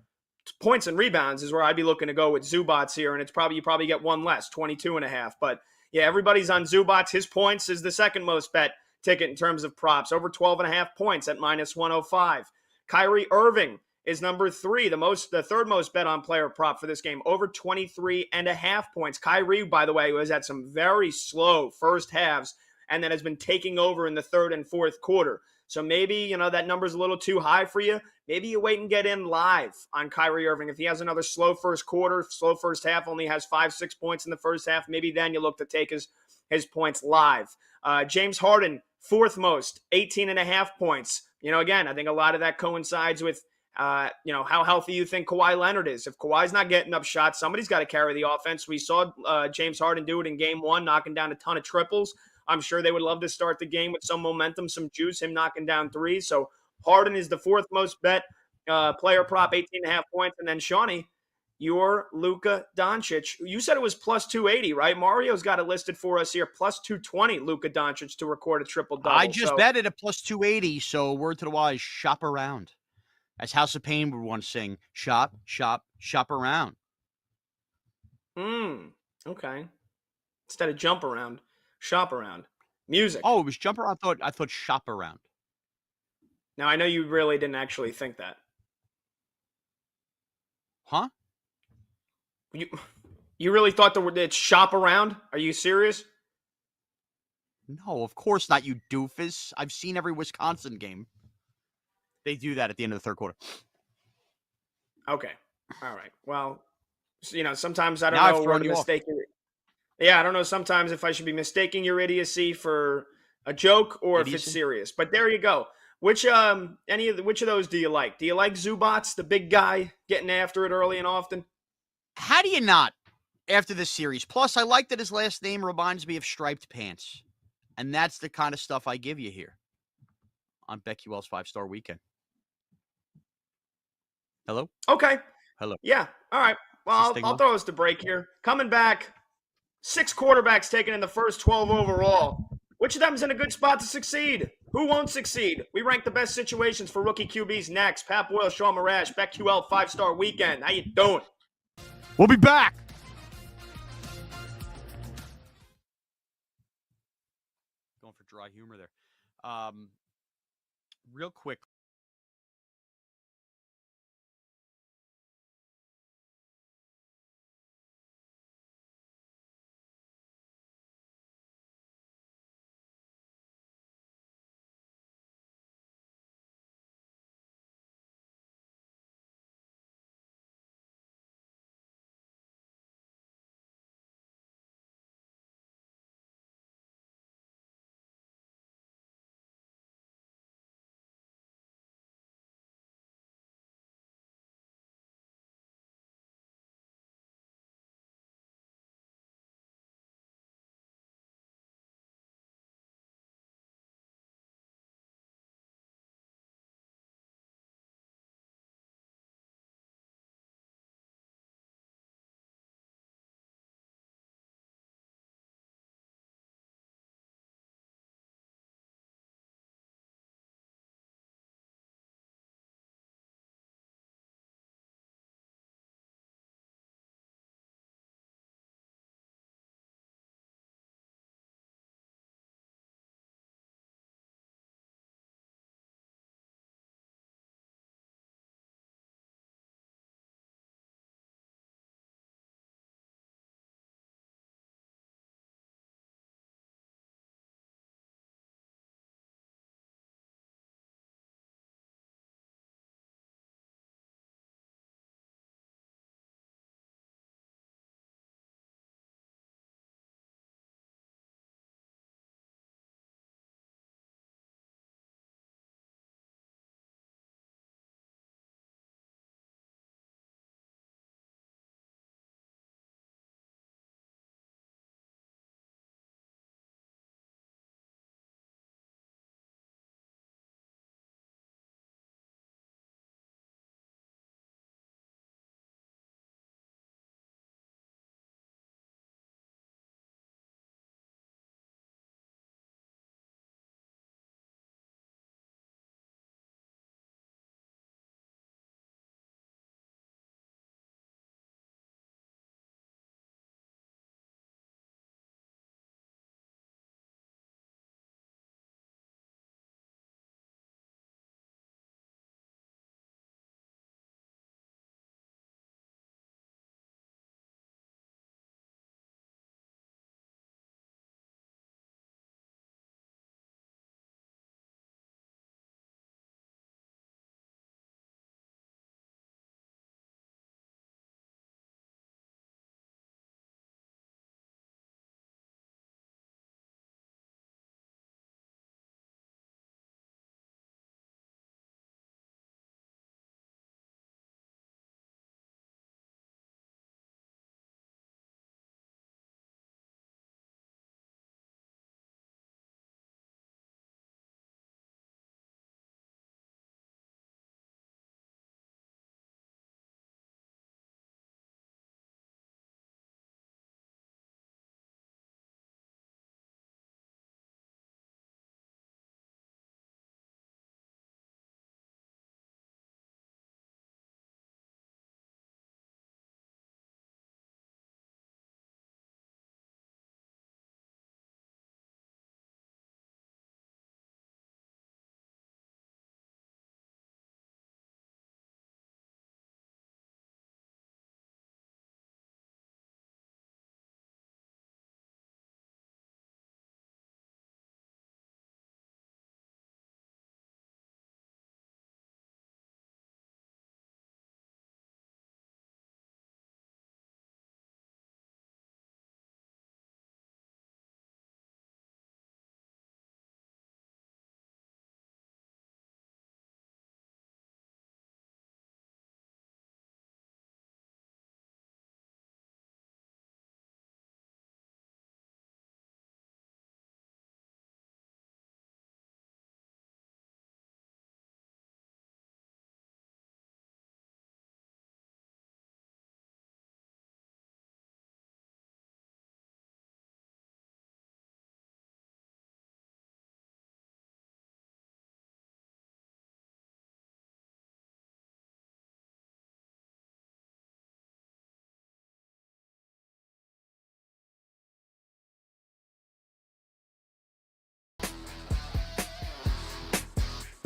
Points and rebounds is where I'd be looking to go with Zubac here, and you probably get 1 less, 22.5. But yeah, everybody's on Zubac. His points is the second most bet ticket in terms of props, over 12.5 points at minus 105. Kyrie Irving is number 3, the third most bet on player prop for this game, over 23.5 points. Kyrie, by the way, was at some very slow first halves and then has been taking over in the third and fourth quarter. So maybe, that number's a little too high for you. Maybe you wait and get in live on Kyrie Irving. If he has another slow first quarter, slow first half, only has 5-6 points in the first half, maybe then you look to take his points live. James Harden, 4th most, 18.5 points. Again, I think a lot of that coincides with, how healthy you think Kawhi Leonard is. If Kawhi's not getting up shots, somebody's got to carry the offense. We saw James Harden do it in game 1, knocking down a ton of triples. I'm sure they would love to start the game with some momentum, some juice, him knocking down 3. So Harden is the 4th most bet player prop, 18.5 points. And then Shawnee, your Luka Doncic. You said it was plus 280, right? Mario's got it listed for us here, plus 220 Luka Doncic to record a triple-double. I just bet it at plus 280, so word to the wise, shop around. As House of Pain would once sing, shop, shop, shop around. Okay. Instead of jump around. Shop around. Music. Oh, it was jump around. I thought shop around. Now, I know you really didn't actually think that. Huh? You really thought it's shop around? Are you serious? No, of course not, you doofus. I've seen every Wisconsin game. They do that at the end of the third quarter. Okay. All right. Well, sometimes I don't Now I've know where thrown to you off. mistake it. Yeah, I don't know sometimes if I should be mistaking your idiocy for a joke or if it's Idiocy? serious. But there you go. Which of those do you like? Do you like Zubats, the big guy getting after it early and often? How do you not after this series? Plus, I like that his last name reminds me of striped pants. And that's the kind of stuff I give you here on BetQL's 5-Star Weekend. Hello? Okay. Hello. Yeah. All right. Well, Is this I'll, thing I'll on? throw us to break here. Coming back, 6 quarterbacks taken in the first 12 overall. Which of them is in a good spot to succeed? Who won't succeed? We rank the best situations for rookie QBs next. Pat Boyle, Sean Marash, BetQL 5-Star Weekend. How you doing? We'll be back. Going for dry humor there. Real quick.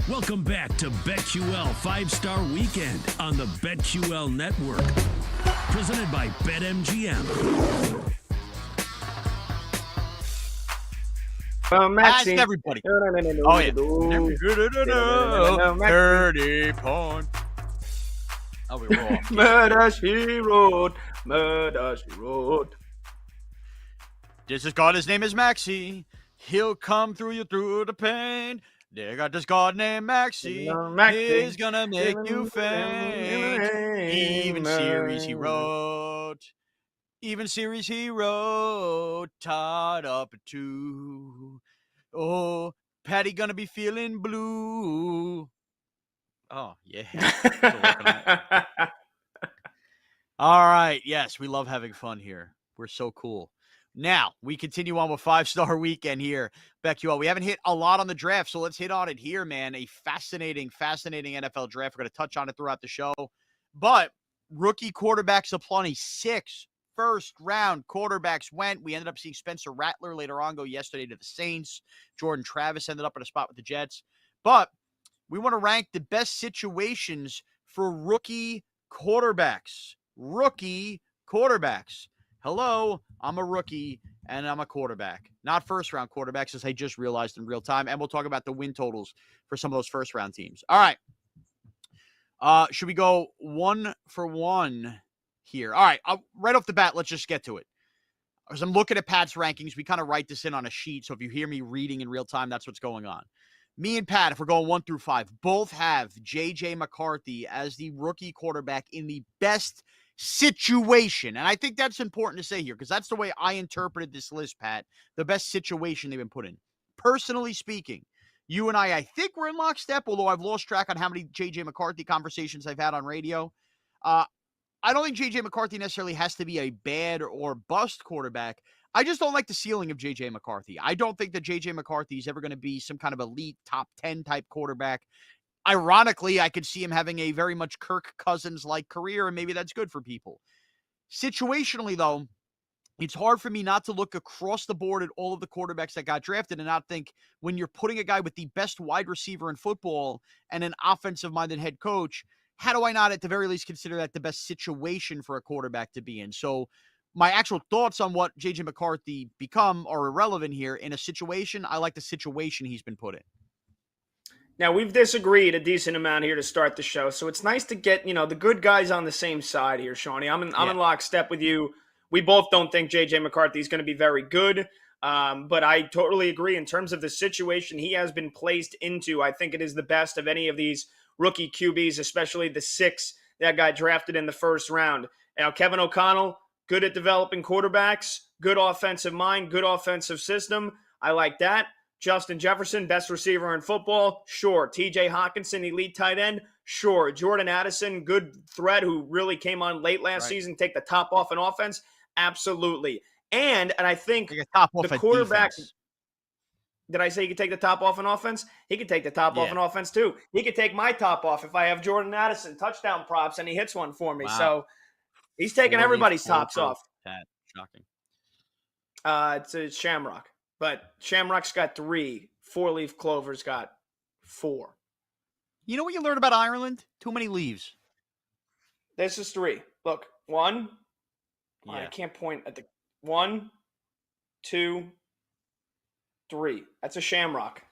Welcome back to BetQL 5-Star Weekend on the BetQL Network. Presented by BetMGM. Ask everybody. Oh, yeah. 30 points. Oh, we were off. Murder, she wrote. Murder, she wrote. This is God, his name is Maxie. He'll come through you through the pain. They got this God named Maxie. He's gonna make you faint. Even series he wrote. Tied up at 2. Oh, Patty gonna be feeling blue. Oh, yeah. All right. Yes, we love having fun here. We're so cool. Now, we continue on with 5-Star Weekend here. BetQL, we haven't hit a lot on the draft, so let's hit on it here, man. A fascinating NFL draft. We're going to touch on it throughout the show. But rookie quarterbacks aplenty. 6 first-round quarterbacks went. We ended up seeing Spencer Rattler later on go yesterday to the Saints. Jordan Travis ended up in a spot with the Jets. But we want to rank the best situations for rookie quarterbacks. Rookie quarterbacks. Hello, I'm a rookie, and I'm a quarterback. Not first-round quarterbacks, as I just realized in real time. And we'll talk about the win totals for some of those first-round teams. All right. Should we go 1 for 1 here? All right. Right off the bat, let's just get to it. As I'm looking at Pat's rankings, we kind of write this in on a sheet. So if you hear me reading in real time, that's what's going on. Me and Pat, if we're going 1 through 5, both have J.J. McCarthy as the rookie quarterback in the best situation. And I think that's important to say here because that's the way I interpreted this list, Pat. The best situation they've been put in. Personally speaking, you and I think we're in lockstep, although I've lost track on how many J.J. McCarthy conversations I've had on radio. I don't think J.J. McCarthy necessarily has to be a bad or bust quarterback. I just don't like the ceiling of J.J. McCarthy. I don't think that J.J. McCarthy is ever going to be some kind of elite top 10 type quarterback. Ironically, I could see him having a very much Kirk Cousins-like career, and maybe that's good for people. Situationally, though, it's hard for me not to look across the board at all of the quarterbacks that got drafted and not think when you're putting a guy with the best wide receiver in football and an offensive-minded head coach, how do I not at the very least consider that the best situation for a quarterback to be in? So my actual thoughts on what J.J. McCarthy become are irrelevant here. In a situation, I like the situation he's been put in. Now, we've disagreed a decent amount here to start the show, so it's nice to get, the good guys on the same side here, Shawnee. I'm in lockstep with you. We both don't think J.J. McCarthy is going to be very good, but I totally agree in terms of the situation he has been placed into. I think it is the best of any of these rookie QBs, especially the 6 that got drafted in the first round. Now, Kevin O'Connell, good at developing quarterbacks, good offensive mind, good offensive system. I like that. Justin Jefferson, best receiver in football, sure. TJ Hawkinson, elite tight end, sure. Jordan Addison, good threat who really came on late last season, take the top off an offense, absolutely. And I think the quarterback. Defense. Did I say he could take the top off an offense? He could take the top off an offense too. He could take my top off if I have Jordan Addison touchdown props and he hits one for me. Wow. So he's taking everybody's tops off. Shocking. It's a Shamrock. But Shamrock's got 3. 4-leaf Clover's got 4. You know what you learned about Ireland? Too many leaves. This is 3. Look, 1. Yeah. I can't point at the 1, 2, 3. That's a Shamrock.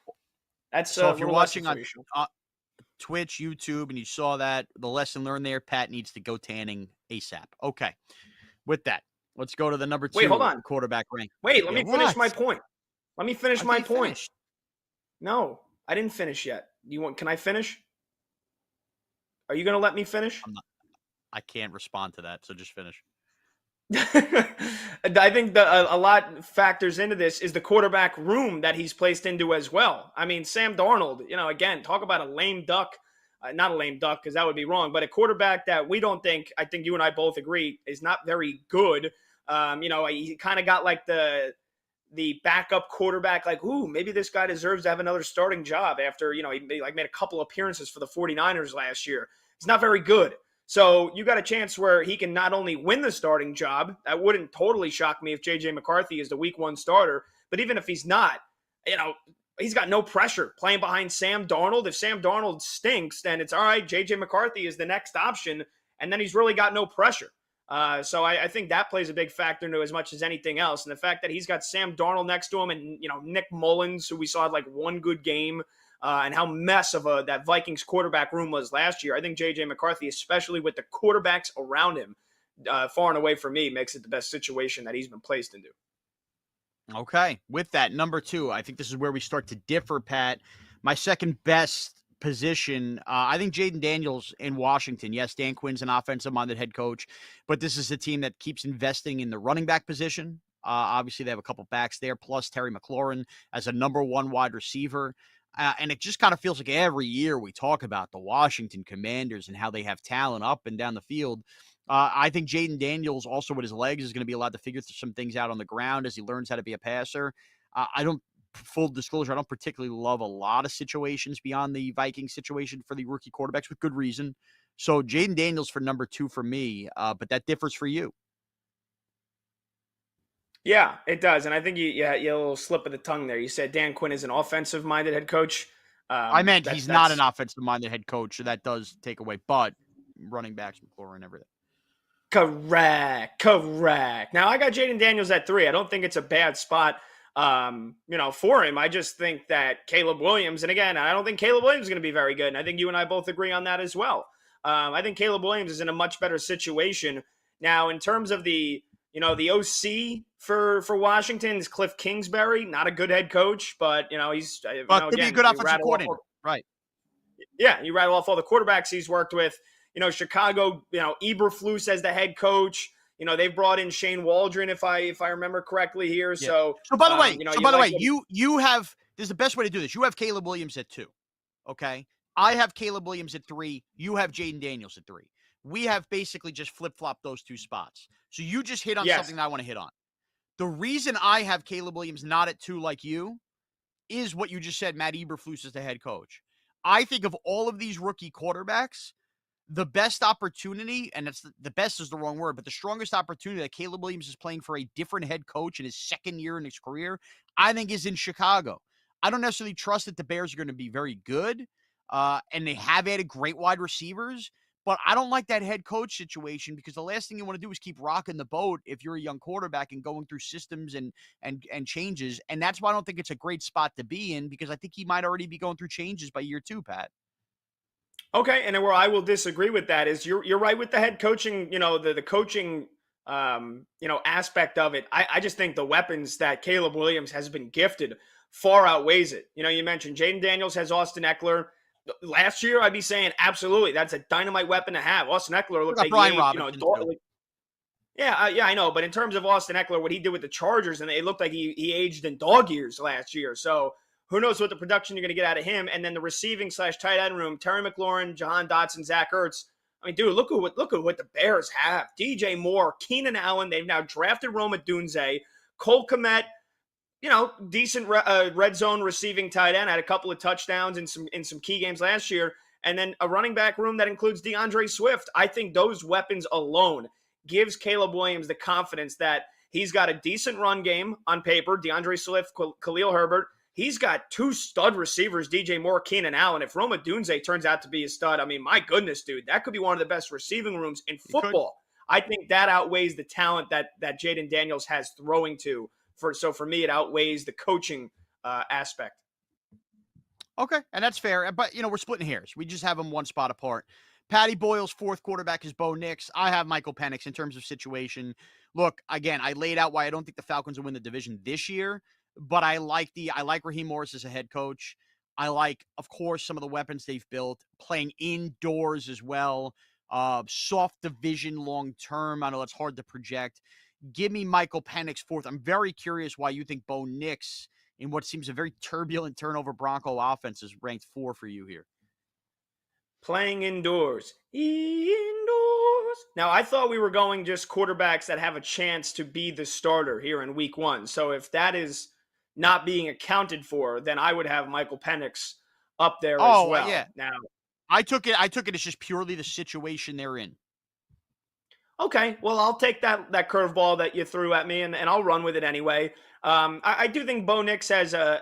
That's so if you're watching on Twitch, YouTube, and you saw that, the lesson learned there, Pat needs to go tanning ASAP. Okay. With that, let's go to the number 2 quarterback rank. Wait, let me finish my point. Let me finish my point. Finished. No, I didn't finish yet. Can I finish? Are you going to let me finish? I can't respond to that, so just finish. I think a lot factors into this is the quarterback room that he's placed into as well. I mean, Sam Darnold, again, talk about a lame duck. Not a lame duck because that would be wrong, but a quarterback that we don't think, I think you and I both agree, is not very good. He kind of got like the backup quarterback, like, ooh, maybe this guy deserves to have another starting job after, he made a couple appearances for the 49ers last year. He's not very good. So you got a chance where he can not only win the starting job, that wouldn't totally shock me if J.J. McCarthy is the week 1 starter, but even if he's not, he's got no pressure playing behind Sam Darnold. If Sam Darnold stinks, then it's all right. J.J. McCarthy is the next option, and then he's really got no pressure. So I think that plays a big factor into as much as anything else. And the fact that he's got Sam Darnold next to him and, Nick Mullins, who we saw had like one good game, and how mess of that Vikings quarterback room was last year. I think J.J. McCarthy, especially with the quarterbacks around him, far and away from me, makes it the best situation that he's been placed into. Okay. With that, number 2, I think this is where we start to differ, Pat. My second best position, I think Jaden Daniels in Washington. Yes, Dan Quinn's an offensive-minded head coach, but this is a team that keeps investing in the running back position. Obviously, they have a couple backs there, plus Terry McLaurin as a number 1 wide receiver. And it just kind of feels like every year we talk about the Washington Commanders and how they have talent up and down the field. I think Jaden Daniels, also with his legs, is going to be allowed to figure some things out on the ground as he learns how to be a passer. Full disclosure, I don't particularly love a lot of situations beyond the Vikings situation for the rookie quarterbacks with good reason. So Jaden Daniels for number 2 for me, but that differs for you. Yeah, it does. And I think you had a little slip of the tongue there. You said Dan Quinn is an offensive-minded head coach. I meant he's not an offensive-minded head coach, so that does take away. But running backs, McLaurin, everything. Correct. Now, I got Jaden Daniels at 3. I don't think it's a bad spot, for him. I just think that Caleb Williams, and again, I don't think Caleb Williams is going to be very good. And I think you and I both agree on that as well. I think Caleb Williams is in a much better situation. Now, in terms of the OC for Washington is Cliff Kingsbury, not a good head coach, but, he's could be a good offensive coordinator. Right. Yeah, you rattle off all the quarterbacks he's worked with. Chicago, Eberflus as the head coach. They've brought in Shane Waldron, if I remember correctly here. Yeah. So by the way, you have, this is the best way to do this. You have Caleb Williams at 2. Okay. I have Caleb Williams at 3. You have Jaden Daniels at 3. We have basically just flip-flopped those 2 spots. So you just hit on something that I want to hit on. The reason I have Caleb Williams not at 2 like you is what you just said, Matt Eberflus is the head coach. I think of all of these rookie quarterbacks, the best opportunity, and it's the best is the wrong word, but the strongest opportunity that Caleb Williams is playing for a different head coach in his second year in his career, I think is in Chicago. I don't necessarily trust that the Bears are going to be very good, and they have added great wide receivers, but I don't like that head coach situation because the last thing you want to do is keep rocking the boat if you're a young quarterback and going through systems and changes, and that's why I don't think it's a great spot to be in because I think he might already be going through changes by year 2, Pat. Okay, and where I will disagree with that is you're right with the head coaching, the coaching, aspect of it. I just think the weapons that Caleb Williams has been gifted far outweighs it. You mentioned Jaden Daniels has Austin Eckler. Last year, I'd be saying absolutely that's a dynamite weapon to have. Austin Eckler looked like Brian Robinson. Yeah, I know. But in terms of Austin Eckler, what he did with the Chargers, and it looked like he aged in dog years last year. So who knows what the production you're going to get out of him. And then the receiving / tight end room, Terry McLaurin, Jahan Dotson, Zach Ertz. I mean, dude, look at what the Bears have. DJ Moore, Keenan Allen. They've now drafted Rome Odunze, Cole Kmet, decent red zone receiving tight end, had a couple of touchdowns in some key games last year. And then a running back room that includes DeAndre Swift. I think those weapons alone gives Caleb Williams the confidence that he's got a decent run game on paper. DeAndre Swift, Khalil Herbert. He's got 2 stud receivers, DJ Moore, Keenan Allen. If Rome Odunze turns out to be a stud, I mean, my goodness, dude, that could be one of the best receiving rooms in football. I think that outweighs the talent that Jaden Daniels has throwing to. So for me, it outweighs the coaching aspect. Okay, and that's fair. But, we're splitting hairs. We just have them 1 spot apart. Patty Boyle's 4th quarterback is Bo Nix. I have Michael Penix in terms of situation. Look, again, I laid out why I don't think the Falcons will win the division this year. But I like Raheem Morris as a head coach. I like, of course, some of the weapons they've built, playing indoors as well. Soft division long term. I know it's hard to project. Give me Michael Penix 4th. I'm very curious why you think Bo Nix, in what seems a very turbulent turnover Bronco offense, is ranked 4 for you here. Playing indoors. Now, I thought we were going just quarterbacks that have a chance to be the starter here in week 1. So if that is not being accounted for, then I would have Michael Penix up there as well. Yeah. Now, I took it as just purely the situation they're in. Okay, well, I'll take that curveball that you threw at me, and I'll run with it anyway. I do think Bo Nix has a,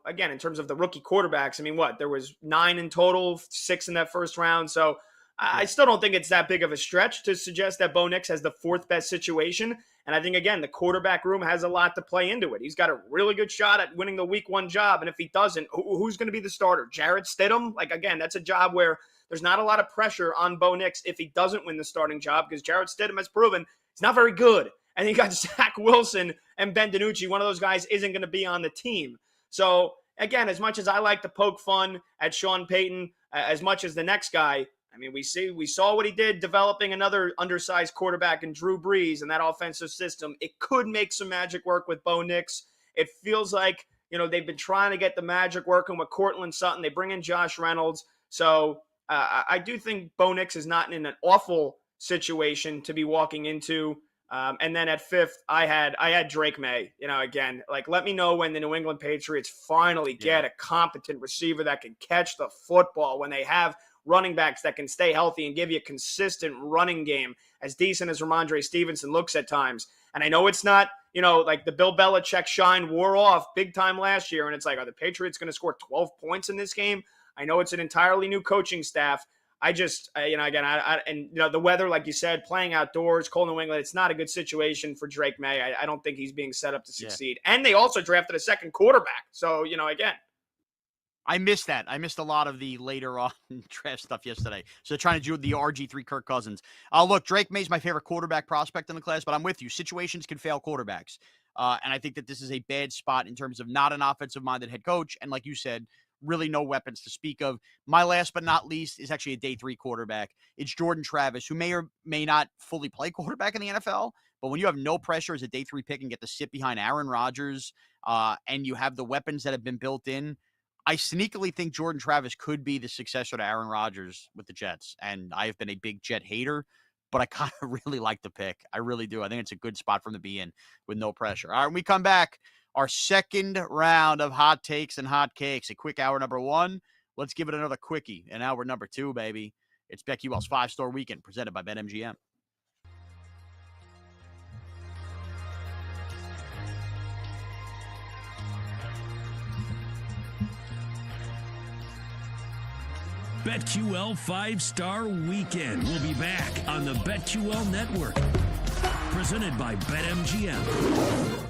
again, in terms of the rookie quarterbacks, I mean, what, there was 9 in total, 6 in that first round. So I Yeah. still don't think it's that big of a stretch to suggest that Bo Nix has the fourth best situation. And I think, again, the quarterback room has a lot to play into it. He's got a really good shot at winning the week 1 job. And if he doesn't, who's going to be the starter? Jarrett Stidham? Like, again, that's a job where there's not a lot of pressure on Bo Nix if he doesn't win the starting job, because Jarrett Stidham has proven he's not very good. And you got Zach Wilson and Ben DiNucci. One of those guys isn't going to be on the team. So, again, as much as I like to poke fun at Sean Payton, as much as the next guy, I mean, we saw what he did developing another undersized quarterback in Drew Brees and that offensive system. It could make some magic work with Bo Nix. It feels like, they've been trying to get the magic working with Cortland Sutton. They bring in Josh Reynolds. So I do think Bo Nix is not in an awful situation to be walking into. And then at 5th, I had Drake May. Again, like, let me know when the New England Patriots finally get a competent receiver that can catch the football, when they have running backs that can stay healthy and give you a consistent running game, as decent as Ramondre Stevenson looks at times. And I know it's not, like the Bill Belichick shine wore off big time last year. And it's like, are the Patriots going to score 12 points in this game? I know it's an entirely new coaching staff. I just, again, the weather, like you said, playing outdoors, cold New England, it's not a good situation for Drake May. I don't think he's being set up to succeed. Yeah. And they also drafted a second quarterback. So, again. I missed that. I missed a lot of the later on draft stuff yesterday. So trying to do the RG3 Kirk Cousins. Look, Drake May's my favorite quarterback prospect in the class, but I'm with you. Situations can fail quarterbacks. And I think that this is a bad spot in terms of not an offensive-minded head coach. And like you said, really no weapons to speak of. My last but not least is actually a day 3 quarterback. It's Jordan Travis, who may or may not fully play quarterback in the NFL. But when you have no pressure as a day 3 pick and get to sit behind Aaron Rodgers, and you have the weapons that have been built in, I sneakily think Jordan Travis could be the successor to Aaron Rodgers with the Jets. And I have been a big Jet hater, but I kind of really like the pick. I really do. I think it's a good spot for him to be in with no pressure. All right, when we come back, our second round of hot takes and hot cakes. A quick hour number 1. Let's give it another quickie. And hour number 2, baby. It's BetQL's 5-Star Weekend presented by BetMGM. BetQL 5-Star Weekend will be back on the BetQL Network. Presented by BetMGM.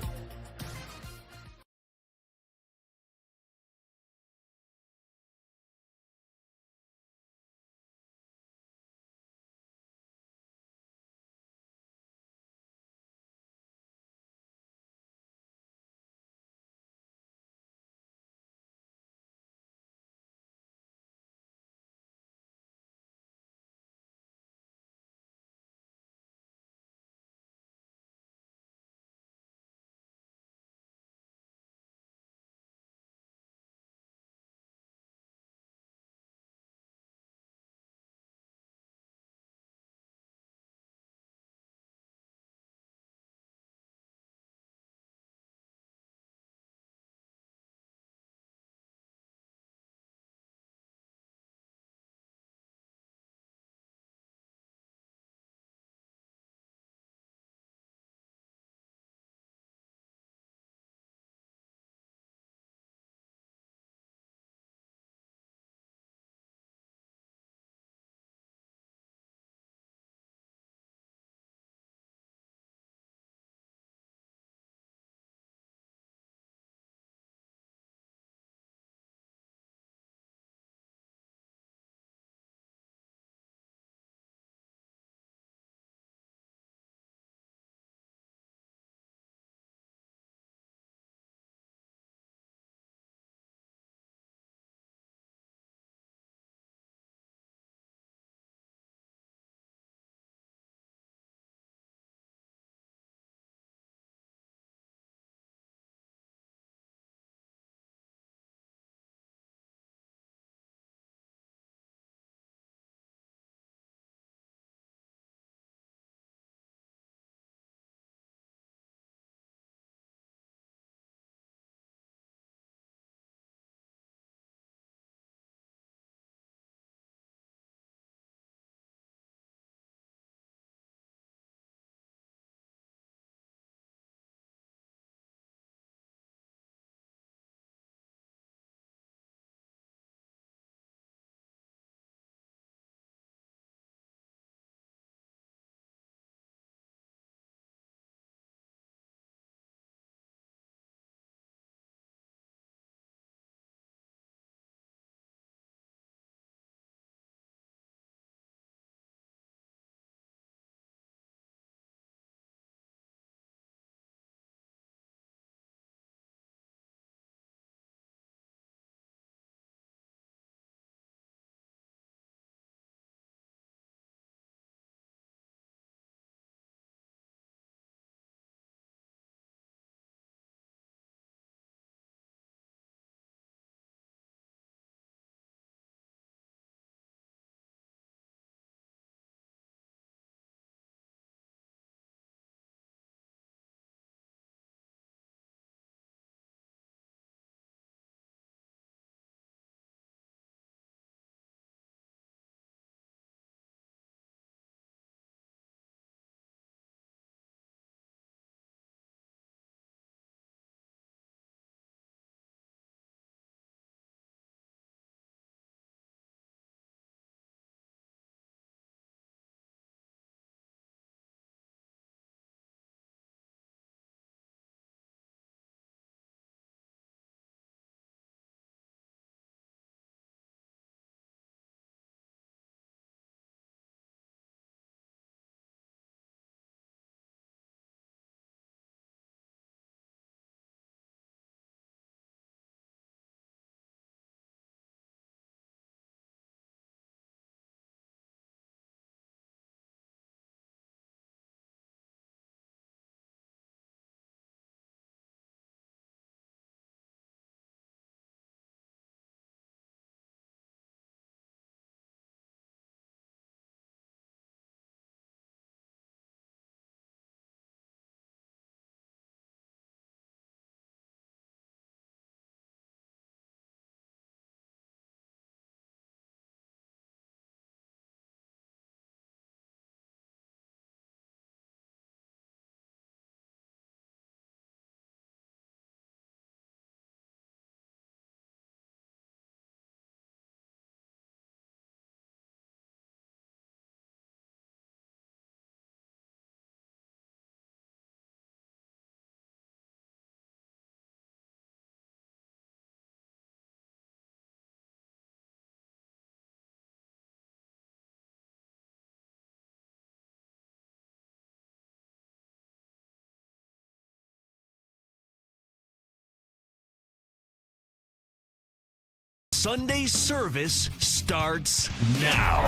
Sunday service starts now.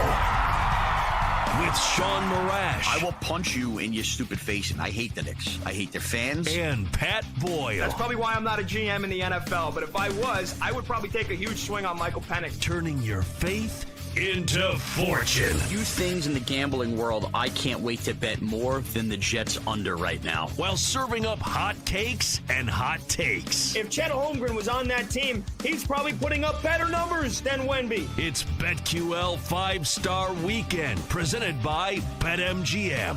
With Sean Marash. I will punch you in your stupid face, and I hate the Knicks. I hate their fans. And Pat Boyle. That's probably why I'm not a GM in the NFL, but if I was, I would probably take a huge swing on Michael Penix. Turning your faith into fortune. Few things in the gambling world I can't wait to bet more than the Jets under right now. While serving up hot takes and hot takes. If Chet Holmgren was on that team, he's probably putting up better numbers than Wemby. It's BetQL 5-Star Weekend, presented by BetMGM.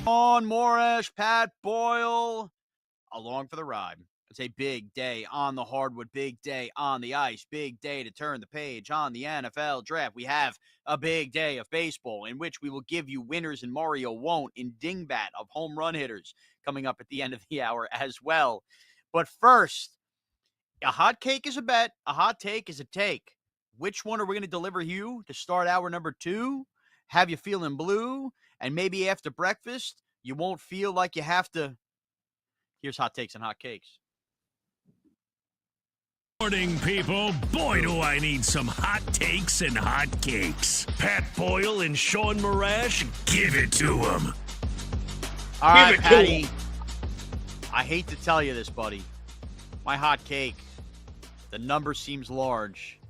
On Morash, Pat Boyle, along for the ride. It's a big day on the hardwood, big day on the ice, big day to turn the page on the NFL draft. We have a big day of baseball in which we will give you winners and Mario won't in dingbat of home run hitters coming up at the end of the hour as well. But first, a hot cake is a bet, a hot take is a take. Which one are we going to deliver you to start hour number 2? Have you feeling blue? And maybe after breakfast, you won't feel like you have to. Here's hot takes and hot cakes. Morning, people. Boy, do I need some hot takes and hot cakes. Pat Boyle and Sean Marash, give it to them. All right, Patty. I hate to tell you this, buddy. My hot cake, the number seems large.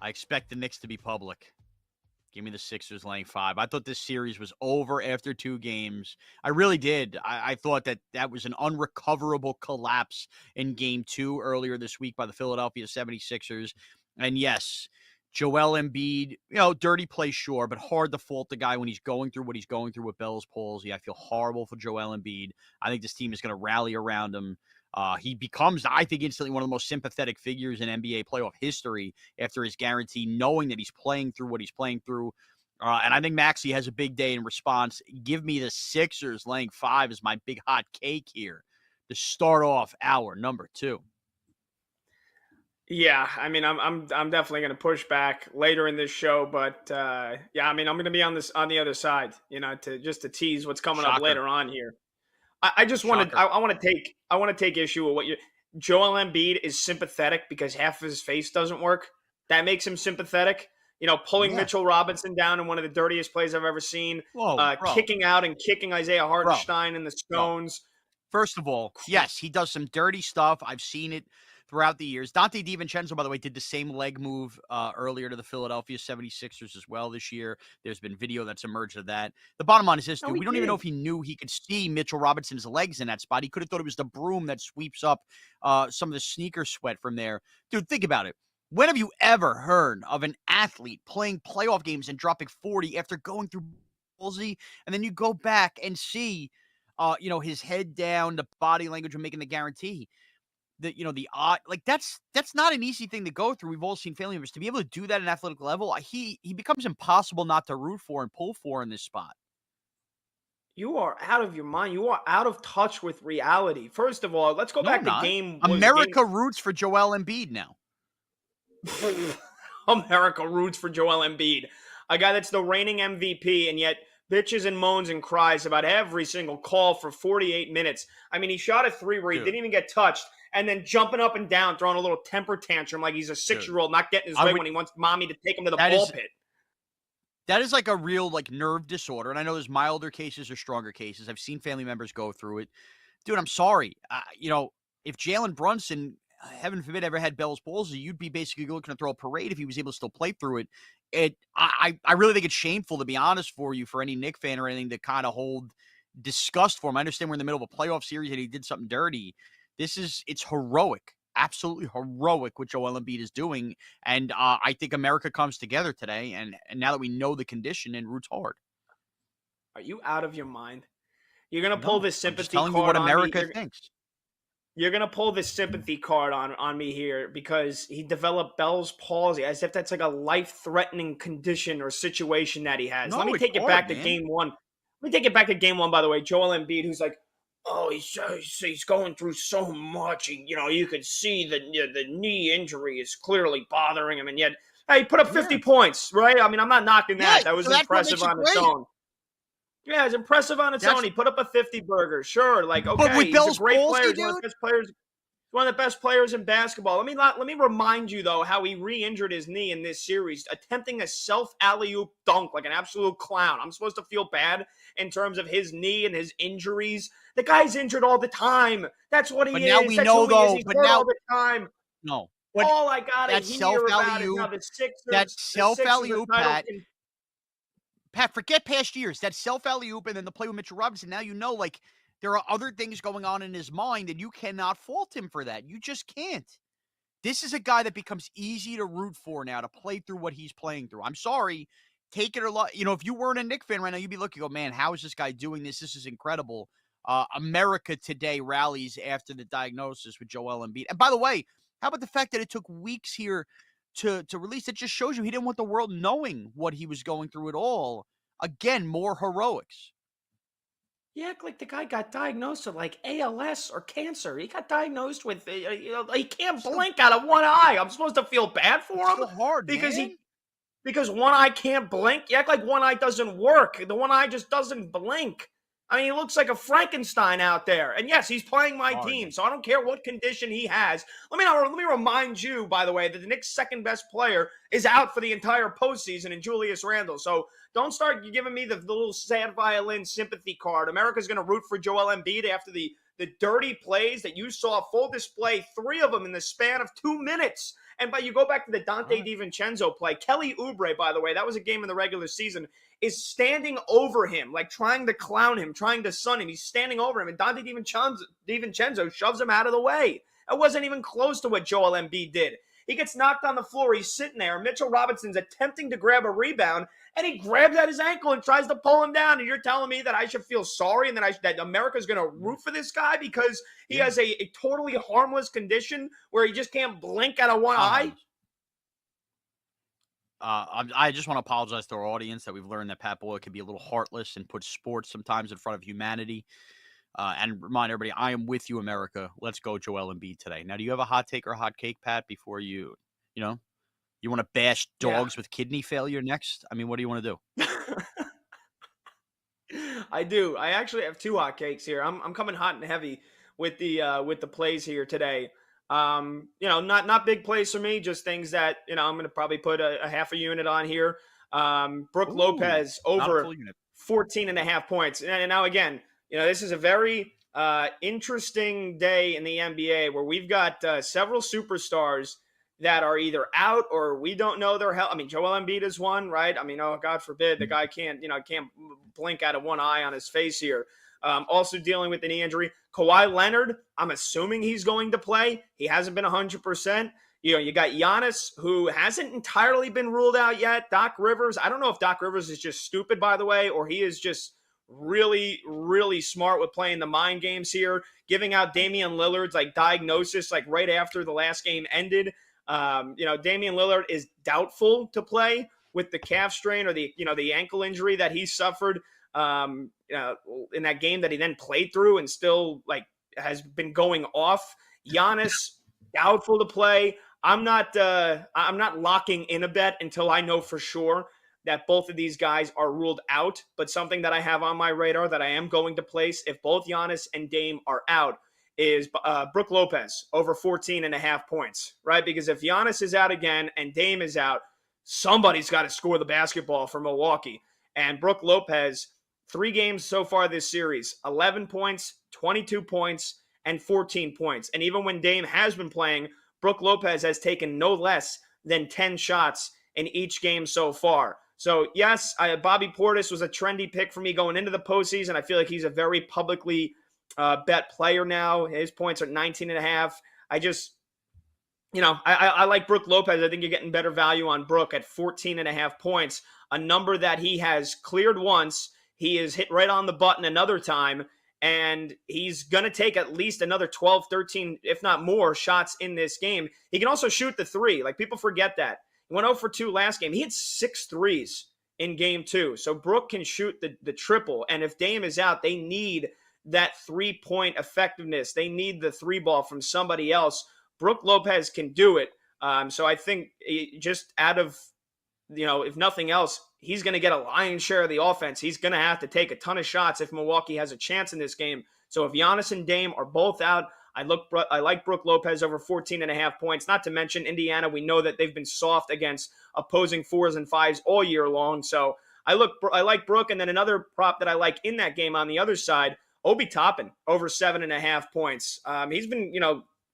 I expect the Knicks to be public. Give me the Sixers laying 5. I thought this series was over after 2 games. I really did. I thought that was an unrecoverable collapse in Game 2 earlier this week by the Philadelphia 76ers. And yes, Joel Embiid, dirty play, sure, but hard to fault the guy when he's going through what he's going through with Bell's palsy. I feel horrible for Joel Embiid. I think this team is going to rally around him. He becomes, I think, instantly one of the most sympathetic figures in NBA playoff history after his guarantee, knowing that he's playing through what he's playing through. And I think Maxey has a big day in response. Give me the Sixers laying 5 as my big hot cake here to start off hour number 2. Yeah, I mean, I'm definitely going to push back later in this show, but yeah, I mean, I'm going to be on the other side, to tease what's coming up later on here. I just want to. I want to take issue with what Joel Embiid is sympathetic because half of his face doesn't work. That makes him sympathetic. Pulling Mitchell Robinson down in one of the dirtiest plays I've ever seen. Kicking out and kicking Isaiah Hartenstein in the Stones. First of all, yes, he does some dirty stuff. I've seen it throughout the years. Dante DiVincenzo, by the way, did the same leg move earlier to the Philadelphia 76ers as well this year. There's been video that's emerged of that. The bottom line is this, dude. We don't even know if he knew he could see Mitchell Robinson's legs in that spot. He could have thought it was the broom that sweeps up some of the sneaker sweat from there. Dude, think about it. When have you ever heard of an athlete playing playoff games and dropping 40 after going through palsy? And then you go back and see, his head down, the body language of making the guarantee. That's not an easy thing to go through. We've all seen family members to be able to do that at an athletic level. He becomes impossible not to root for and pull for in this spot. You are out of your mind. You are out of touch with reality. First of all, let's go back to game. America roots for Joel Embiid now. America roots for Joel Embiid, a guy that's the reigning MVP, and yet bitches and moans and cries about every single call for 48 minutes. I mean, he shot a 3 where he didn't even get touched. And then jumping up and down, throwing a little temper tantrum like he's a 6-year-old, not getting his way when he wants mommy to take him to the ball pit. That is like a real nerve disorder. And I know there's milder cases or stronger cases. I've seen family members go through it. Dude, I'm sorry. If Jalen Brunson, heaven forbid, ever had Bell's palsy, you'd be basically looking to throw a parade if he was able to still play through it. I really think it's shameful, to be honest, for you, for any Knick fan or anything, to kind of hold disgust for him. I understand we're in the middle of a playoff series and he did something dirty. It's heroic, absolutely heroic what Joel Embiid is doing. And I think America comes together today. And now that we know the condition and roots hard. Are you out of your mind? You're going to pull this sympathy card on me. Telling you what America thinks. You're going to pull this sympathy card on me here because he developed Bell's palsy as if that's like a life-threatening condition or situation that he has. Let me take it back to game 1. Let me take it back to game 1, by the way. Joel Embiid, who's like, he's going through so much. You could see the knee injury is clearly bothering him, and yet he put up 50 points, right? I mean, I'm not knocking that. That was impressive on its own. Yeah, it's impressive on its own. He put up a 50 burger. Sure, like, But okay, with he's a Bell's great palsy, player. He's dude, one of the best players in basketball. Let me remind you though how he re-injured his knee in this series, attempting a self alley-oop dunk like an absolute clown. I'm supposed to feel bad in terms of his knee and his injuries. The guy's injured all the time. That's what but he now is. we That's know who he is. though. He's But hurt now all the time. no. But All I gotta that self hear alley about is now oop, the that Sixers. The self Sixers alley are oop, title. Pat, forget past years. That self alley oop and then the play with Mitchell Robinson. Now you know, like, there are other things going on in his mind, and you cannot fault him for that. You just can't. This is a guy that becomes easy to root for now, to play through what he's playing through. I'm sorry, take it or if you weren't a Knicks fan right now, you'd be looking, go, man, how is this guy doing this? This is incredible. America today rallies after the diagnosis with Joel Embiid. And by the way, how about the fact that it took weeks here to release? It just shows you he didn't want the world knowing what he was going through at all. Again, more heroics. Yeah, like the guy got diagnosed with like ALS or cancer. He got diagnosed with, he can't blink out of one eye. I'm supposed to feel bad for It's him so hard, because man. because one eye can't blink. You act like one eye doesn't work. The one eye just doesn't blink. I mean, he looks like a Frankenstein out there. And yes, he's playing my Hard, team, man. so I don't care what condition he has. Let me remind you, by the way, that the Knicks' second best player is out for the entire postseason in Julius Randle. So don't start giving me the little sad violin sympathy card. America's going to root for Joel Embiid after the dirty plays that you saw full display, 3 of them in the span of 2 minutes. And but you go back to the Dante DiVincenzo play. Kelly Oubre, by the way, that was a game in the regular season, is standing over him, like trying to clown him, trying to sun him. He's standing over him, and Dante DiVincenzo shoves him out of the way. It wasn't even close to what Joel Embiid did. He gets knocked on the floor. He's sitting there. Mitchell Robinson's attempting to grab a rebound, and he grabs at his ankle and tries to pull him down. And you're telling me that I should feel sorry and that America's going to root for this guy because he has a totally harmless condition where he just can't blink out of one eye? I just want to apologize to our audience that we've learned that Pat Boyle can be a little heartless and put sports sometimes in front of humanity. And remind everybody, I am with you, America. Let's go Joel Embiid today. Now, do you have a hot take or hot cake, Pat, before you want to bash dogs with kidney failure next? I mean, what do you want to do? I do. I actually have 2 hot cakes here. I'm coming hot and heavy with the plays here today. Not big plays for me, just things that, I'm going to probably put a half a unit on here. Brook Lopez over 14.5 points. And now again, this is a very interesting day in the NBA where we've got several superstars that are either out or we don't know their health. I mean, Joel Embiid is one, right? I mean, oh, God forbid the guy can't blink out of one eye on his face here. Also dealing with a knee injury. Kawhi Leonard, I'm assuming he's going to play. He hasn't been 100%. You got Giannis, who hasn't entirely been ruled out yet. Doc Rivers, I don't know if Doc Rivers is just stupid, by the way, or he is just really, really smart with playing the mind games here, giving out Damian Lillard's diagnosis right after the last game ended. Damian Lillard is doubtful to play with the calf strain or the ankle injury that he suffered in that game that he then played through and still has been going off. Giannis doubtful to play. I'm not locking in a bet until I know for sure that both of these guys are ruled out, but something that I have on my radar that I am going to place if both Giannis and Dame are out is Brook Lopez over 14.5 points, right? Because if Giannis is out again and Dame is out, somebody's got to score the basketball for Milwaukee. And Brook Lopez, 3 games so far this series, 11 points, 22 points, and 14 points. And even when Dame has been playing, Brook Lopez has taken no less than 10 shots in each game so far. So, yes, Bobby Portis was a trendy pick for me going into the postseason. I feel like he's a very publicly bet player now. His points are 19.5. I just, I like Brook Lopez. I think you're getting better value on Brook at 14.5 points, a number that he has cleared once. He is hit right on the button another time, and he's going to take at least another 12, 13, if not more, shots in this game. He can also shoot the 3. People forget that. He went 0 for 2 last game. He had 6 threes in game 2. So Brook can shoot the triple, and if Dame is out, they need that 3-point effectiveness. They need the 3 ball from somebody else. Brook Lopez can do it. So I think just out of, if nothing else, he's going to get a lion's share of the offense. He's going to have to take a ton of shots if Milwaukee has a chance in this game. So if Giannis and Dame are both out, I like Brook Lopez over 14.5 points. Not to mention Indiana, we know that they've been soft against opposing 4s and 5s all year long. So I like Brook, and then another prop that I like in that game on the other side, Obi Toppin over 7.5 points. He's been,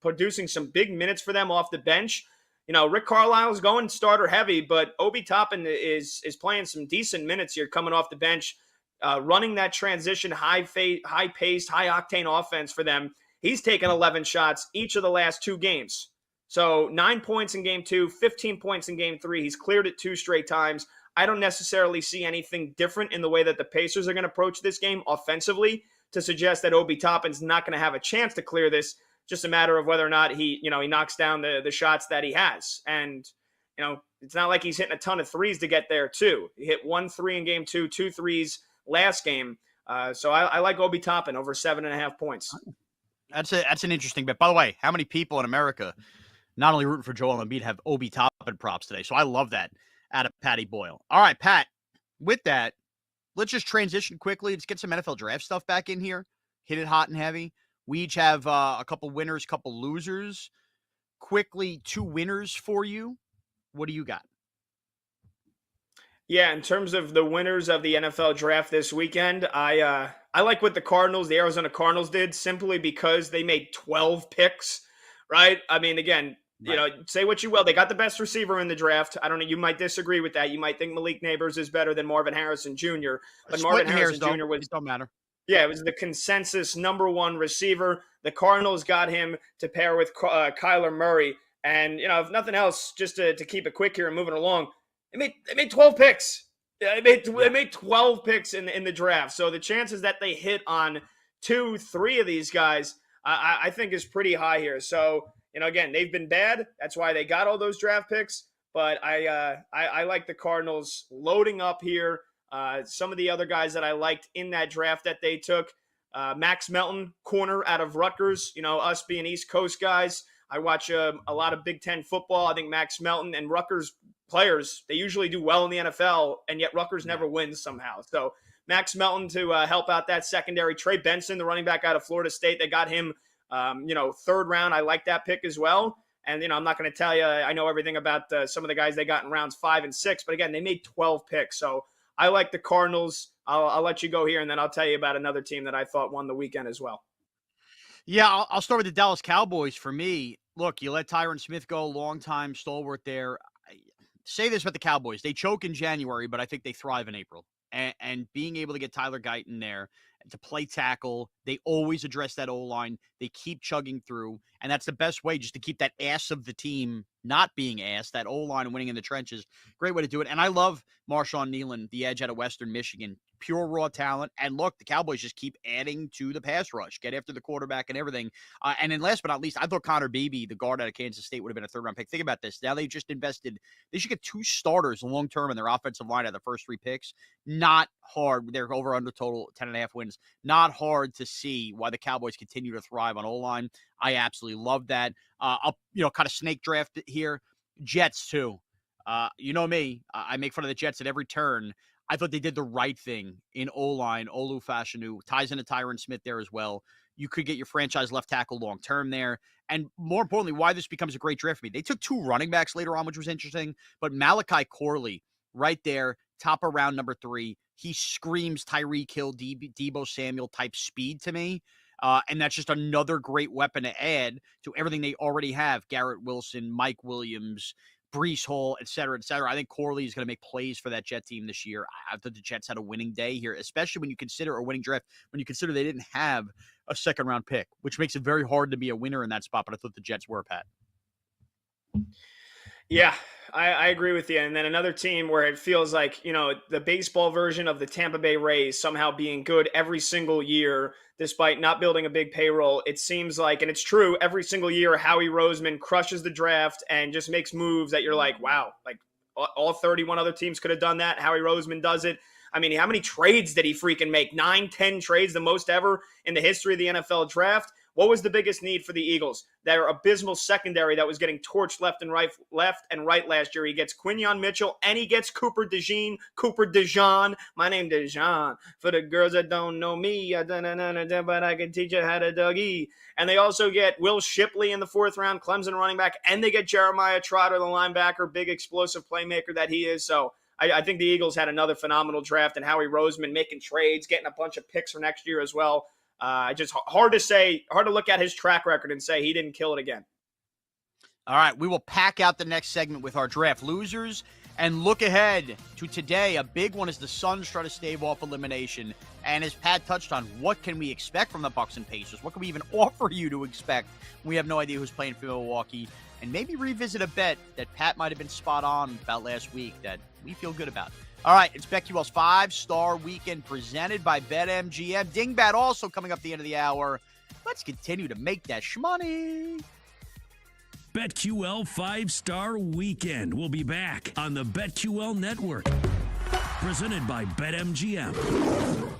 producing some big minutes for them off the bench. Rick Carlisle's going starter heavy, but Obi Toppin is playing some decent minutes here coming off the bench, running that transition, high-paced, high-octane offense for them. He's taken 11 shots each of the last 2 games. So 9 points in game 2, 15 points in game 3. He's cleared it 2 straight times. I don't necessarily see anything different in the way that the Pacers are going to approach this game offensively to suggest that Obi Toppin's not going to have a chance to clear this. Just a matter of whether or not he knocks down the shots that he has. And, it's not like he's hitting a ton of threes to get there too. He hit 1 3 in game 2, 2 threes last game. So I like Obi Toppin over 7.5 points. That's an interesting bet. By the way, how many people in America not only rooting for Joel Embiid have Obi Toppin props today? So I love that out of Patty Boyle. All right, Pat, with that, let's just transition quickly. Let's get some NFL draft stuff back in here. Hit it hot and heavy. We each have a couple winners, couple losers. Quickly, 2 winners for you. What do you got? Yeah, in terms of the winners of the NFL draft this weekend, I like what the Arizona Cardinals did simply because they made 12 picks, right? I mean, again, say what you will. They got the best receiver in the draft. I don't know. You might disagree with that. You might think Malik Neighbors is better than Marvin Harrison Jr., but Marvin Harrison Jr. don't matter. Yeah, it was the consensus number 1 receiver. The Cardinals got him to pair with Kyler Murray. And, if nothing else, just to keep it quick here and moving along, they made 12 picks. Yeah, they made 12 picks in the draft. So the chances that they hit on 2, 3 of these guys, I think is pretty high here. So, again, they've been bad. That's why they got all those draft picks. But I like the Cardinals loading up here. Some of the other guys that I liked in that draft that they took, Max Melton, corner out of Rutgers. Us being East Coast guys, I watch a lot of Big Ten football. I think Max Melton and Rutgers players, they usually do well in the NFL, and yet Rutgers never wins somehow. So Max Melton to help out that secondary. Trey Benson, the running back out of Florida State, they got him, 3rd round. I like that pick as well. And, I'm not going to tell you, I know everything about some of the guys they got in rounds 5 and 6, but again, they made 12 picks. So I like the Cardinals. I'll let you go here, and then I'll tell you about another team that I thought won the weekend as well. Yeah, I'll start with the Dallas Cowboys. For me, look, you let Tyron Smith go, long-time stalwart there. Say this about the Cowboys. They choke in January, but I think they thrive in April. And being able to get Tyler Guyton there to play tackle, they always address that O-line. They keep chugging through, and that's the best way just to keep that ass of the team not being ass, that O-line winning in the trenches. Great way to do it. And I love Marshawn Nealon, the edge out of Western Michigan. Pure raw talent. And look, the Cowboys just keep adding to the pass rush, get after the quarterback and everything. And then last but not least, I thought Connor Beebe, the guard out of Kansas State, would have been a 3rd-round pick. Think about this. Now they just invested. They should get 2 starters long-term in their offensive line out of the first 3 picks. Not hard. They're over under total 10.5 wins. Not hard to see why the Cowboys continue to thrive on O-line. I absolutely love that. I'll kind of snake draft it here. Jets too. You know me. I make fun of the Jets at every turn. I thought they did the right thing in O-line. Olu Fashanu ties into Tyron Smith there as well. You could get your franchise left tackle long-term there. And more importantly, why this becomes a great draft for me. They took 2 running backs later on, which was interesting. But Malachi Corley right there, top of round number 3. He screams Tyreek Hill, Deebo Samuel type speed to me. And that's just another great weapon to add to everything they already have. Garrett Wilson, Mike Williams, Breece Hall, et cetera, et cetera. I think Corley is going to make plays for that Jet team this year. I thought the Jets had a winning day here, especially when you consider a winning draft, when you consider they didn't have a 2nd-round pick, which makes it very hard to be a winner in that spot. But I thought the Jets were, Pat. Yeah, I agree with you. And then another team where it feels like, the baseball version of the Tampa Bay Rays somehow being good every single year, despite not building a big payroll. It seems like, and it's true, every single year, Howie Roseman crushes the draft and just makes moves that you're like, wow, like all 31 other teams could have done that. Howie Roseman does it. I mean, how many trades did he freaking make? 9, 10 trades, the most ever in the history of the NFL draft. What was the biggest need for the Eagles? Their abysmal secondary that was getting torched left and right last year. He gets Quinyon Mitchell and he gets Cooper DeJean. My name DeJean. For the girls that don't know me, but I can teach you how to Dougie. And they also get Will Shipley in the 4th round, Clemson running back, and they get Jeremiah Trotter, the linebacker, big explosive playmaker that he is. So I think the Eagles had another phenomenal draft, and Howie Roseman making trades, getting a bunch of picks for next year as well. Just hard to look at his track record and say he didn't kill it again. All right, we will pack out the next segment with our draft losers and look ahead to today. A big one is the Suns try to stave off elimination. And as Pat touched on, what can we expect from the Bucks and Pacers? What can we even offer you to expect? We have no idea who's playing for Milwaukee. And maybe revisit a bet that Pat might have been spot on about last week that we feel good about. All right, it's Betql's 5-Star Weekend presented by BetMGM. Dingbat also coming up at the end of the hour. Let's continue to make that shmoney. BetQL 5-Star Weekend will be back on the BetQL Network. Presented by BetMGM.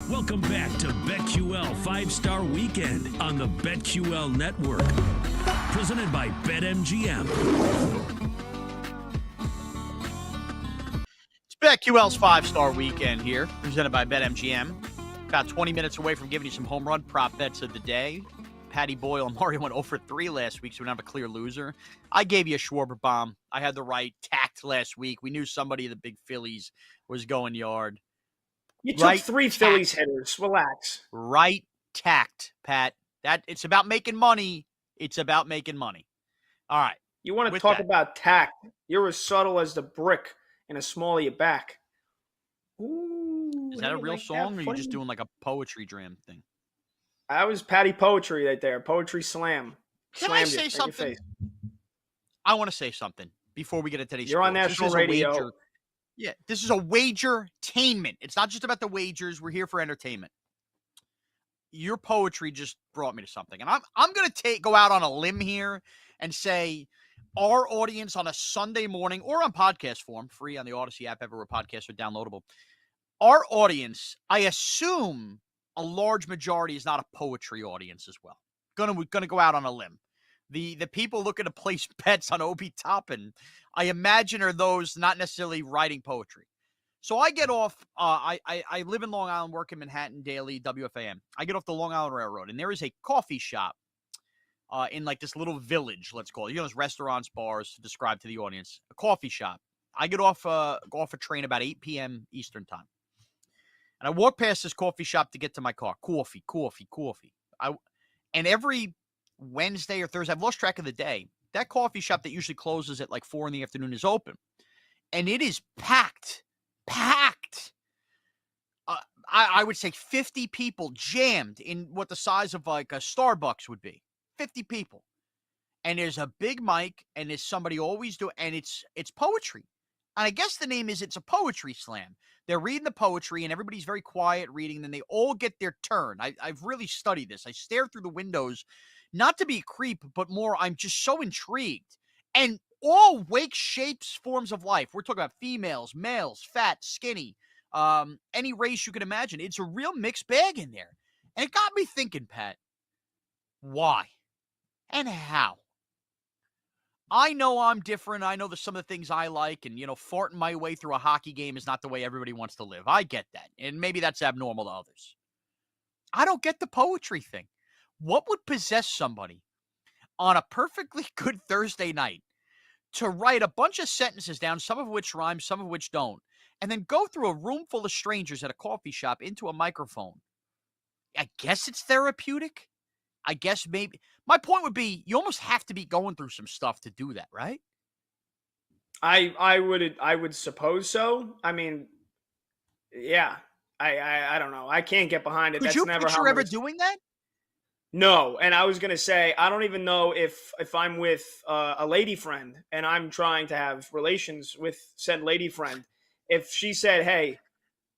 Welcome back to BetQL 5-Star Weekend on the BetQL Network. Presented by BetMGM. It's BetQL's 5-Star Weekend here, presented by BetMGM. About 20 minutes away from giving you some home run prop bets of the day. Patty Boyle and Mario went 0 for 3 last week, so we don't have a clear loser. I gave you a Schwarber bomb. I had the right tact last week. We knew somebody of the big Phillies was going yard. You took 3 Phillies hitters. Relax. Right tact, Pat. It's about making money. It's about making money. All right. You want to talk about tact. You're as subtle as the brick in a small of your back. Ooh, is that a real song, or are you just doing like a poetry jam thing? I was Patty Poetry right there. Poetry slam. Can I say something? I want to say something before we get into today's You're on national radio. Yeah, this is a wager-tainment. It's not just about the wagers. We're here for entertainment. Your poetry just brought me to something. And I'm going to go out on a limb here and say our audience on a Sunday morning or on podcast form, free on the Odyssey app, everywhere podcasts are downloadable. Our audience, I assume a large majority is not a poetry audience as well. Gonna go out on a limb. The people looking to place bets on Obi Toppin, I imagine, are those not necessarily writing poetry. So I get off, I live in Long Island, work in Manhattan daily, WFAN. I get off the Long Island Railroad, and there is a coffee shop in like this little village, let's call it. You know, those restaurants, bars, to describe to the audience. A coffee shop. I get off a train about 8 p.m. Eastern time. And I walk past this coffee shop to get to my car. Coffee. And every Wednesday or Thursday, I've lost track of the day, that coffee shop that usually closes at like 4 p.m. is open. And it is packed. I would say 50 people jammed in what the size of like a Starbucks would be. 50 people. And there's a big mic, and there's somebody always doing, and it's poetry. And I guess the name is it's a poetry slam. They're reading the poetry, and everybody's very quiet reading, and then they all get their turn. I've really studied this. I stare through the windows, not to be a creep, but more I'm just so intrigued. And all wake shapes, forms of life. We're talking about females, males, fat, skinny, any race you can imagine. It's a real mixed bag in there. And it got me thinking, Pat, why and how? I know I'm different. I know there's some of the things I like, and, farting my way through a hockey game is not the way everybody wants to live. I get that, and maybe that's abnormal to others. I don't get the poetry thing. What would possess somebody on a perfectly good Thursday night to write a bunch of sentences down, some of which rhyme, some of which don't, and then go through a room full of strangers at a coffee shop into a microphone? I guess it's therapeutic. I guess maybe. My point would be you almost have to be going through some stuff to do that, right? I would suppose so. I mean, yeah. I don't know. I can't get behind it. Could you picture ever doing that? No, and I was gonna say I don't even know if I'm with a lady friend and I'm trying to have relations with said lady friend. If she said, "Hey,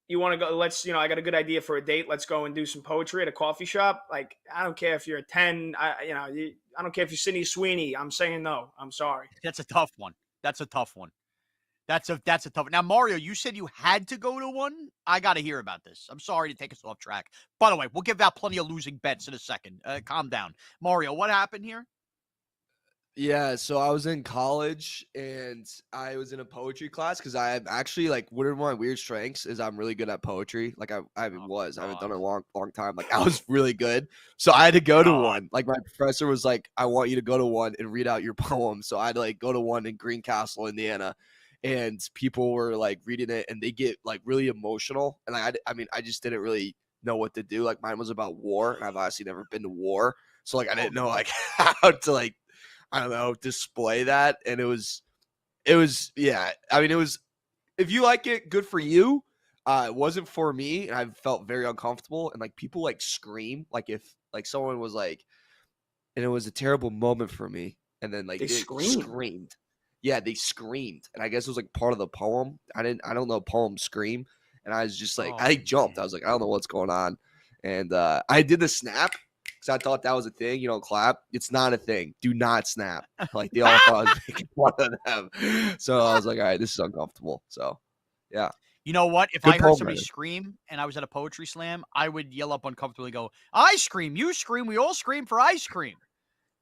you want to go? I got a good idea for a date. Let's go and do some poetry at a coffee shop." Like, I don't care if you're a 10. I don't care if you're Sydney Sweeney. I'm saying no. I'm sorry. That's a tough one. That's a tough one. Now, Mario, you said you had to go to one. I got to hear about this. I'm sorry to take us off track. By the way, we'll give out plenty of losing bets in a second. Calm down. Mario, what happened here? Yeah, so I was in college and I was in a poetry class because I actually one of my weird strengths is I'm really good at poetry. Like I haven't done it a long time. Like I was really good. So I had to go to one. Like my professor was like, I want you to go to one and read out your poem. So I had to go to one in Greencastle, Indiana. And people were reading it and they get really emotional. And I just didn't really know what to do. Like mine was about war and I've obviously never been to war. So I didn't know how to I don't know, display that. And it was, yeah. I mean, it was, if you like it, good for you. It wasn't for me. And I felt very uncomfortable. And people scream, if someone was and it was a terrible moment for me. And then they screamed. Yeah, they screamed. And I guess it was part of the poem. I don't know poem scream. And I was just I jumped. Man. I was I don't know what's going on. And I did the snap. Because I thought that was a thing. You don't clap. It's not a thing. Do not snap. They all thought I was making fun of them. So I was all right, this is uncomfortable. So, yeah. You know what? If Good I heard poem somebody writer. scream and I was at a poetry slam, I would yell up uncomfortably, go, "I scream, you scream, we all scream for ice cream."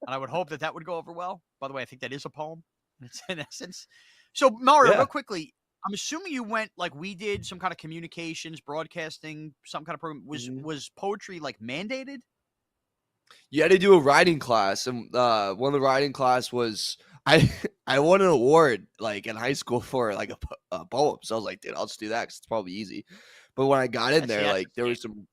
And I would hope that would go over well. By the way, I think that is a poem. It's in essence. So Mario, Yeah. real quickly, I'm assuming you went like we did, some kind of communications, broadcasting, some kind of program. Was poetry like mandated? You had to do a writing class, and one of the writing class was I I won an award like in high school for like a poem. So I was like, dude, I'll just do that because it's probably easy. But when I got in there, That's like there was some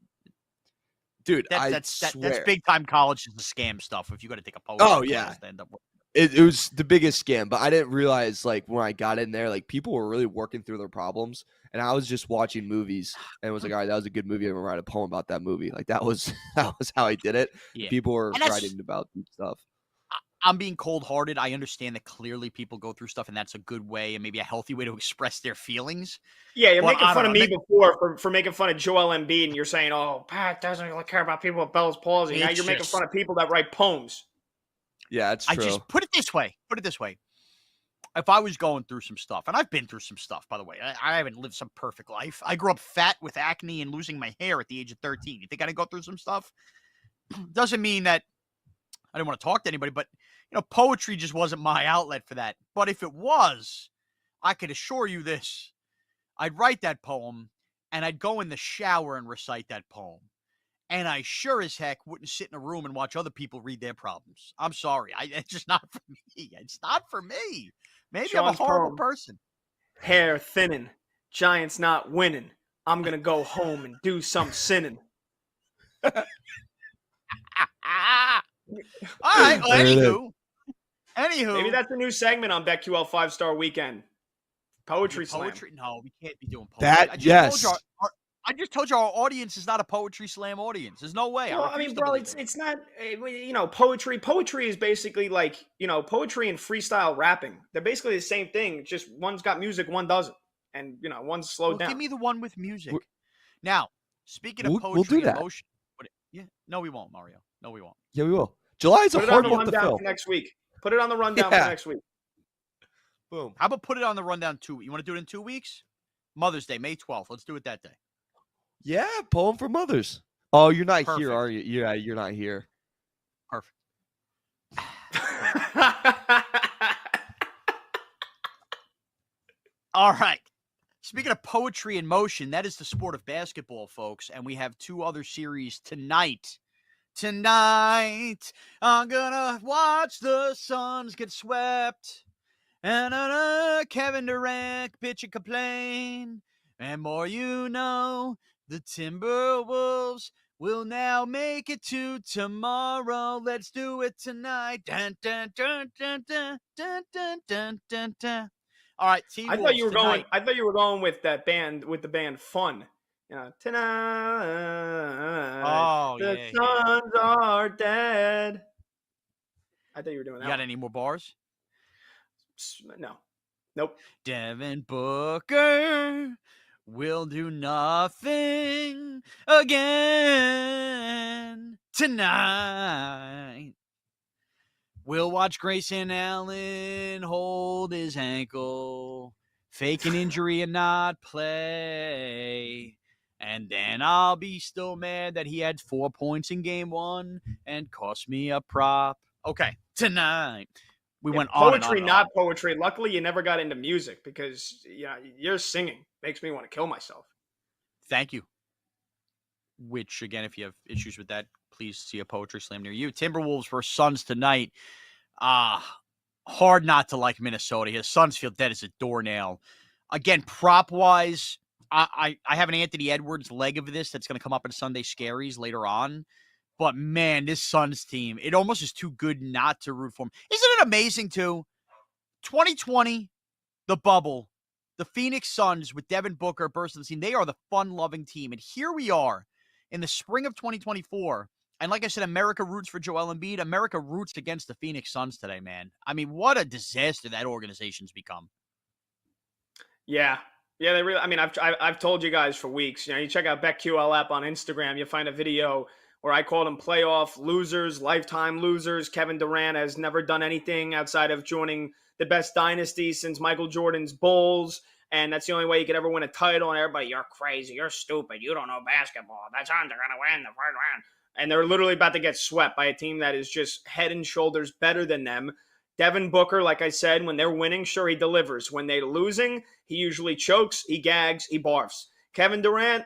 dude. that's Swear. big time college is the scam stuff. If you got to take a poetry Oh yeah, class to end up with. it was the biggest scam. But I didn't realize like when I got in there, like people were really working through their problems, and I was just watching movies and was like, all right, that was a good movie. I'm gonna write a poem about that movie. Like that was that was how I did it. Yeah. People were And that's- writing about deep stuff. I'm being cold-hearted. I understand that clearly people go through stuff, and that's a good way and maybe a healthy way to express their feelings. Yeah, you're But making I fun don't of know. me before for making fun of Joel Embiid, and you're saying, "Oh, Pat doesn't really care about people with Bell's palsy." Now It's you're making just- fun of people that write poems. Yeah, it's I true. just put it this way. If I was going through some stuff, and I've been through some stuff, by the way, I haven't lived some perfect life. I grew up fat with acne and losing my hair at the age of 13. You think I didn't go through some stuff? Doesn't mean that I didn't want to talk to anybody, but poetry just wasn't my outlet for that. But if it was, I could assure you this. I'd write that poem, and I'd go in the shower and recite that poem. And I sure as heck wouldn't sit in a room and watch other people read their problems. I'm sorry. It's just not for me. It's not for me. Maybe I'm Sean's a horrible poem. person. Hair thinning, Giants not winning. I'm gonna go home and do some sinning. All right. Well, There it is. anywho. Maybe that's a new segment on BetQL 5-Star Weekend. Poetry slam. No, we can't be doing poetry. That yes. I just told you our audience is not a poetry slam audience. There's no way. Well, I mean, bro, it's not, poetry. Poetry is basically like, poetry and freestyle rapping. They're basically the same thing. Just one's got music, one doesn't. And, one's slowed down. Give me the one with music. Now, speaking of We'll poetry do that. and motion. No, we won't, Mario. No, we won't. Yeah, we will. July's Put a it on hard the month to rundown fill. for next week. Put it on the rundown for next week. Boom. How about put it on the rundown 2 weeks? You want to do it in 2 weeks? Mother's Day, May 12th. Let's do it that day. Yeah, poem for mothers. Oh, you're not Perfect. here, are you? Yeah, you're not here. Perfect. All right. Speaking of poetry in motion, that is the sport of basketball, folks. And we have 2 other series tonight. Tonight, I'm gonna watch the Suns get swept. And Kevin Durant bitch and complain. And more you know, the Timberwolves will now make it to tomorrow. Let's do it tonight. Dun, dun, dun, dun, dun, dun, dun, dun, dun, dun. All right, Team I Wolves thought you were tonight. going with that band, with the band Fun. Tonight, the Suns are dead. I thought you were doing that. You got any more bars? No. Nope. Devin Booker will do nothing again tonight. We'll watch Grayson Allen hold his ankle, fake an injury and not play. And then I'll be still mad that he had 4 points in game 1 and cost me a prop. Okay, tonight. We went on and on. Poetry, not poetry. Luckily, you never got into music because your singing makes me want to kill myself. Thank you. Which, again, if you have issues with that, please see a poetry slam near you. Timberwolves versus Suns tonight. Hard not to like Minnesota. His Suns feel dead as a doornail. Again, prop-wise, I have an Anthony Edwards leg of this that's going to come up in Sunday Scaries later on. But, man, this Suns team, it almost is too good not to root for them. Isn't it amazing, too? 2020, the bubble, the Phoenix Suns with Devin Booker burst on the scene. They are the fun-loving team. And here we are in the spring of 2024. And like I said, America roots for Joel Embiid. America roots against the Phoenix Suns today, man. I mean, what a disaster that organization's become. Yeah. Yeah, they really. I mean, I've told you guys for weeks. You check out BetQL app on Instagram. You'll find a video where I called them playoff losers, lifetime losers. Kevin Durant has never done anything outside of joining the best dynasty since Michael Jordan's Bulls. and that's the only way you could ever win a title. And everybody, you're crazy, you're stupid, you don't know basketball. The Suns are gonna win the first round, and they're literally about to get swept by a team that is just head and shoulders better than them. Devin Booker, like I said, when they're winning, sure, he delivers. When they're losing, he usually chokes, he gags, he barfs. Kevin Durant,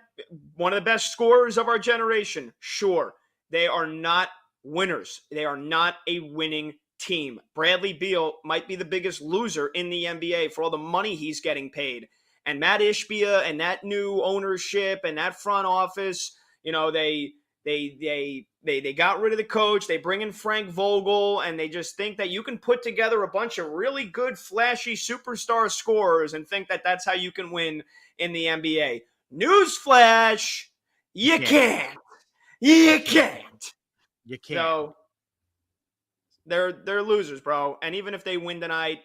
one of the best scorers of our generation, sure. They are not winners. They are not a winning team. Bradley Beal might be the biggest loser in the NBA for all the money he's getting paid. And Matt Ishbia and that new ownership and that front office, they got rid of the coach. They bring in Frank Vogel, and they just think that you can put together a bunch of really good, flashy superstar scorers and think that that's how you can win in the NBA. Newsflash, you can't. You can't. You can't. So they're losers, bro. And even if they win tonight,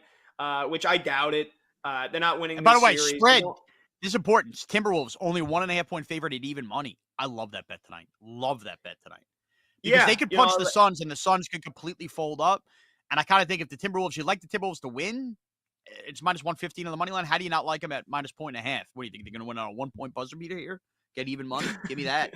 which I doubt it, they're not winning. And by the way, series. spread. This is important. Timberwolves only 1.5 point favorite at even money. I love that bet tonight. Because they could punch the Suns, and the Suns could completely fold up. And I kind of think if the Timberwolves, you'd like the Timberwolves to win, it's minus 115 on the money line. How do you not like them at minus 1.5? What do you think? They're going to win on a 1-point buzzer beater here? Get even money? Give me that.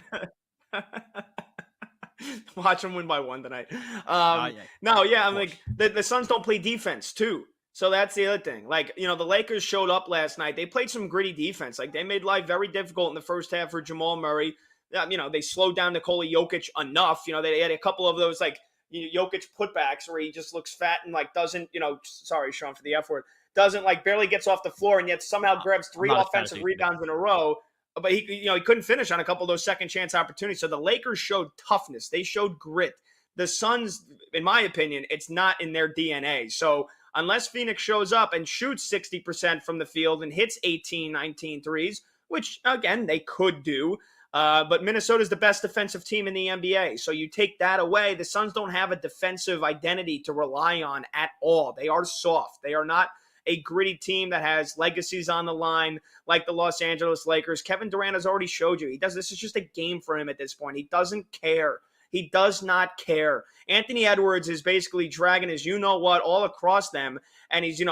Watch them win by 1 tonight. Yeah. I'm like, the Suns don't play defense, too. So that's the other thing. Like, the Lakers showed up last night. They played some gritty defense. Like, they made life very difficult in the first half for Jamal Murray. They slowed down Nikola Jokic enough. They had a couple of those, like, Jokic putbacks where he just looks fat and, like, doesn't, sorry, Sean, for the F word, doesn't, like, barely gets off the floor and yet somehow grabs 3 offensive rebounds in a row. But he couldn't finish on a couple of those second chance opportunities. So the Lakers showed toughness. They showed grit. The Suns, in my opinion, it's not in their DNA. So unless Phoenix shows up and shoots 60% from the field and hits 18, 19 threes, which, again, they could do, but Minnesota's the best defensive team in the NBA. So you take that away, the Suns don't have a defensive identity to rely on at all. They are soft. They are not a gritty team that has legacies on the line like the Los Angeles Lakers. Kevin Durant has already showed you. This is just a game for him at this point. He doesn't care. He does not care. Anthony Edwards is basically dragging his you-know-what all across them, and he's,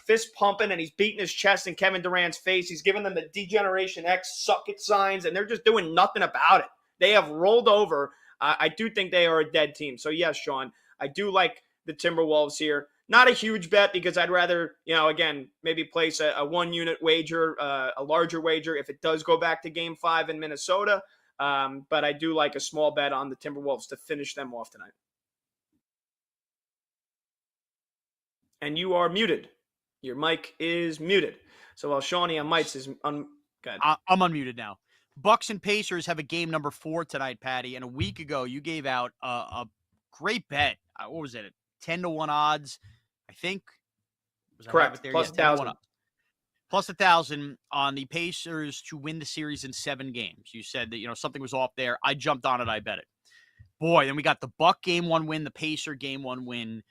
fist pumping, and he's beating his chest in Kevin Durant's face. He's giving them the Degeneration X suck-it signs, and they're just doing nothing about it. They have rolled over. I do think they are a dead team. So, yes, Sean, I do like the Timberwolves here. Not a huge bet because I'd rather, again, maybe place a one-unit wager, a larger wager if it does go back to Game 5 in Minnesota. But I do like a small bet on the Timberwolves to finish them off tonight. And you are muted. Your mic is muted. So while Shawnee on mics is I'm unmuted now. Bucks and Pacers have a game number 4 tonight, Patty. And a week ago, you gave out a great bet. What was it? 10-1 odds, I think. Correct. Plus 1,000. Plus 1,000 on the Pacers to win the series in 7 games. You said that, something was off there. I jumped on it. I bet it. Boy, then we got the Buck game 1 win, the Pacer game 1 win,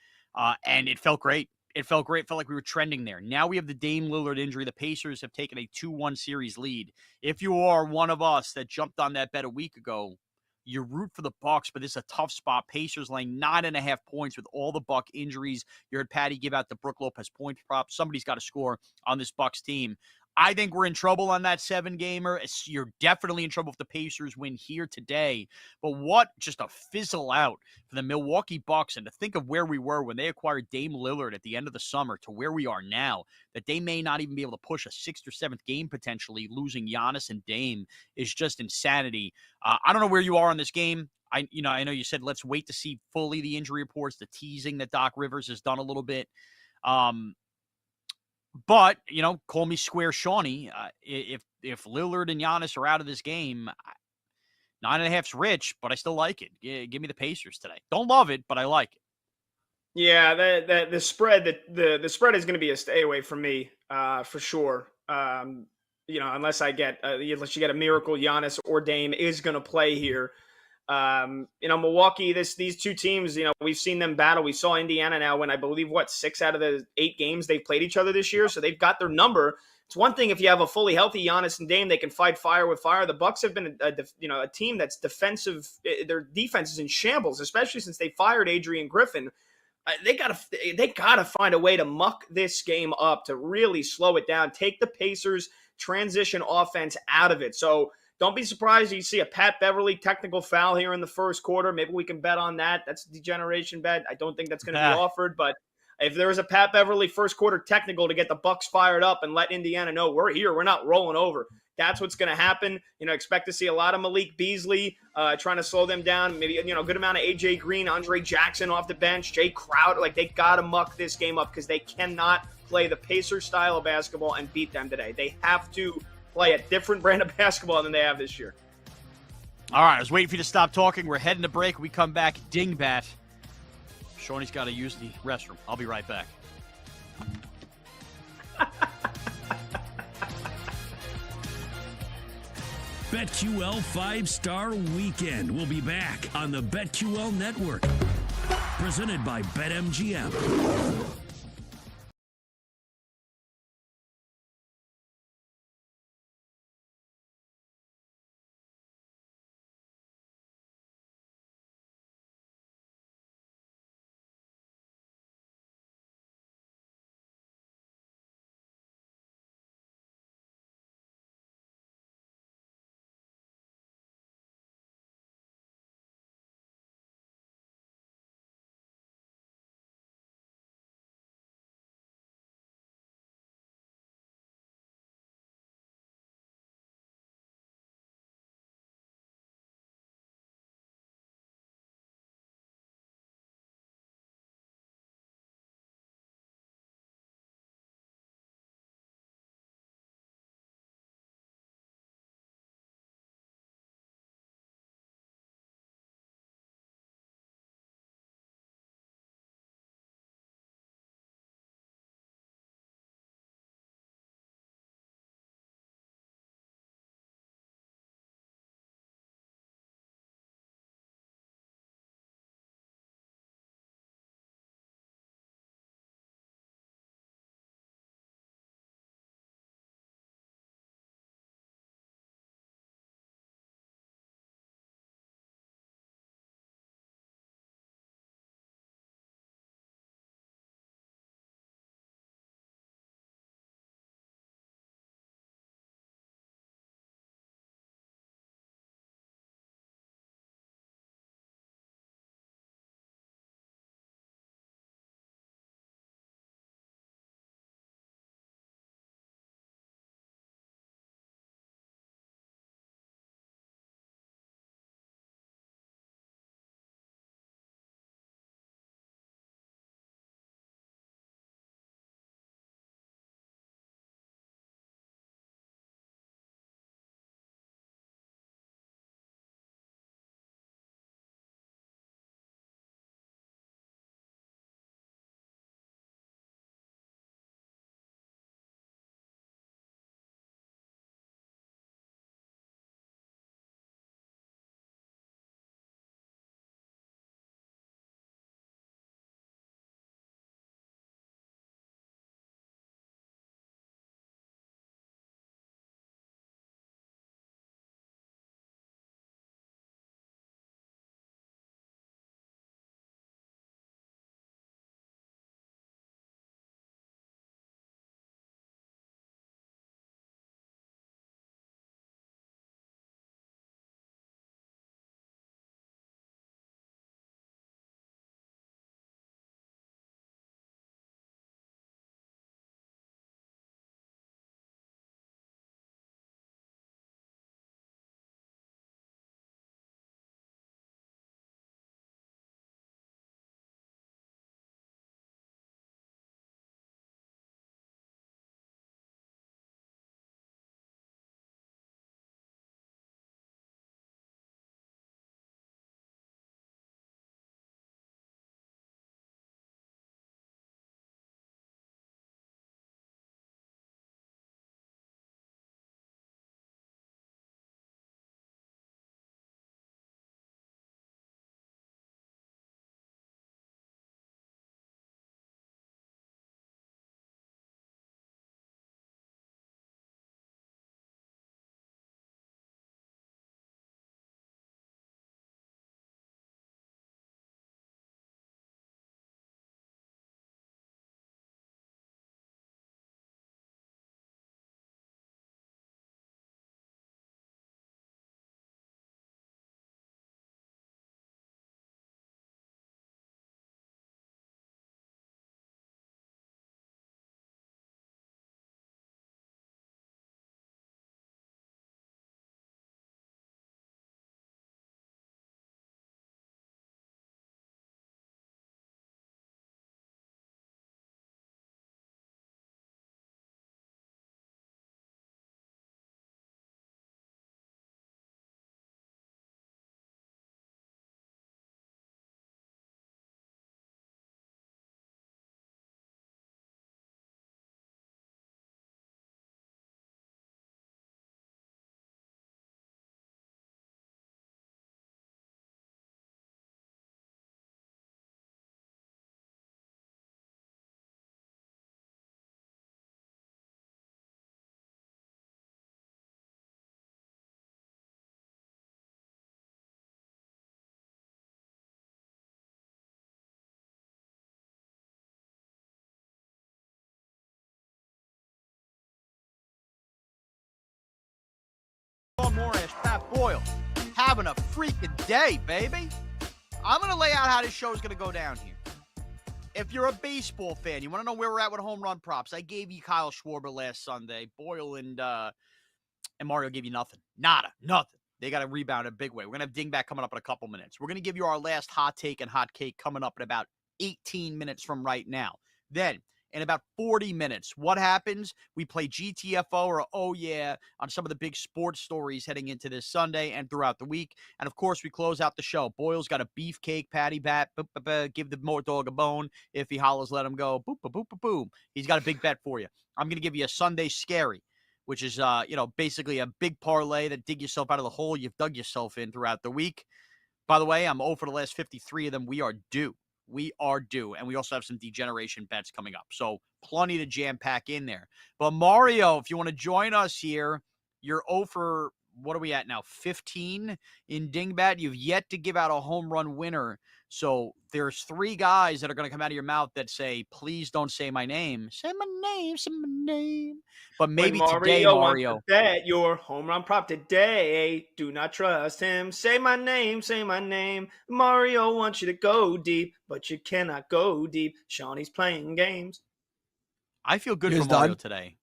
and it felt great. It felt great. It felt like we were trending there. Now we have the Dame Lillard injury. The Pacers have taken a 2-1 series lead. If you are one of us that jumped on that bet a week ago, you root for the Bucks, but this is a tough spot. Pacers laying 9.5 points with all the Buck injuries. You heard Patty give out the Brook Lopez point prop. Somebody's got to score on this Bucks team. I think we're in trouble on that 7-gamer. You're definitely in trouble if the Pacers win here today. But what just a fizzle out for the Milwaukee Bucks, and to think of where we were when they acquired Dame Lillard at the end of the summer to where we are now, that they may not even be able to push a 6th or 7th game potentially, losing Giannis and Dame is just insanity. I don't know where you are on this game. I know you said let's wait to see fully the injury reports, the teasing that Doc Rivers has done a little bit. But, call me Square Shawnee. If Lillard and Giannis are out of this game, 9.5's rich, but I still like it. Give me the Pacers today. Don't love it, but I like it. Yeah, the spread the spread is going to be a stay away from me for sure. Unless you get a miracle, Giannis or Dame is going to play here. Milwaukee, these two teams, we've seen them battle. We saw Indiana now win, I believe, 6 out of the 8 games they've played each other this year. So they've got their number. It's one thing if you have a fully healthy Giannis and Dame, they can fight fire with fire. The Bucks have been a team that's defensive. Their defense is in shambles, especially since they fired Adrian Griffin. They gotta find a way to muck this game up to really slow it down. Take the Pacers transition offense out of it. So don't be surprised you see a Pat Beverly technical foul here in the first quarter. Maybe we can bet on that. That's a degeneration bet. I don't think that's going to be offered, but if there was a Pat Beverly first quarter technical to get the Bucks fired up and let Indiana know we're here, we're not rolling over, that's what's going to happen. Expect to see a lot of Malik Beasley trying to slow them down. Maybe, a good amount of AJ Green, Andre Jackson off the bench, Jay Crowder. Like, they got to muck this game up because they cannot play the Pacers style of basketball and beat them today. They have to play a different brand of basketball than they have this year. All right, I was waiting for you to stop talking. We're heading to break. We come back, dingbat. Shawnee's got to use the restroom. I'll be right back. BetQL 5-Star Weekend will be back on the BetQL Network. Presented by BetMGM. Boyle, having a freaking day, baby. I'm going to lay out how this show is going to go down here. If you're a baseball fan, you want to know where we're at with home run props. I gave you Kyle Schwarber last Sunday. Boyle and Mario gave you nothing. Nada. Nothing. They got to rebound a big way. We're going to have Dingbat coming up in a couple minutes. We're going to give you our last hot take and hot cake coming up in about 18 minutes from right now. Then, in about 40 minutes, what happens? We play GTFO or Oh Yeah on some of the big sports stories heading into this Sunday and throughout the week. And, of course, we close out the show. Boyle's got a beefcake patty bat. Boop, boop, boop, give the more dog a bone. If he hollers, let him go. Boop, boop, boop, boop, boom. He's got a big bet for you. I'm going to give you a Sunday Scary, which is, basically a big parlay that dig yourself out of the hole you've dug yourself in throughout the week. By the way, I'm 0 for the last 53 of them. We are due. And we also have some degeneration bets coming up. So plenty to jam-pack in there. But Mario, if you want to join us here, you're 0 for, what are we at now, 15 in Dingbat. You've yet to give out a home run winner. So there's 3 guys that are going to come out of your mouth that say, please don't say my name. Say my name, say my name. But maybe today, Mario wants to bet your home run prop today. Do not trust him. Say my name, say my name. Mario wants you to go deep, but you cannot go deep. Shawnee's playing games. I feel good for Mario today.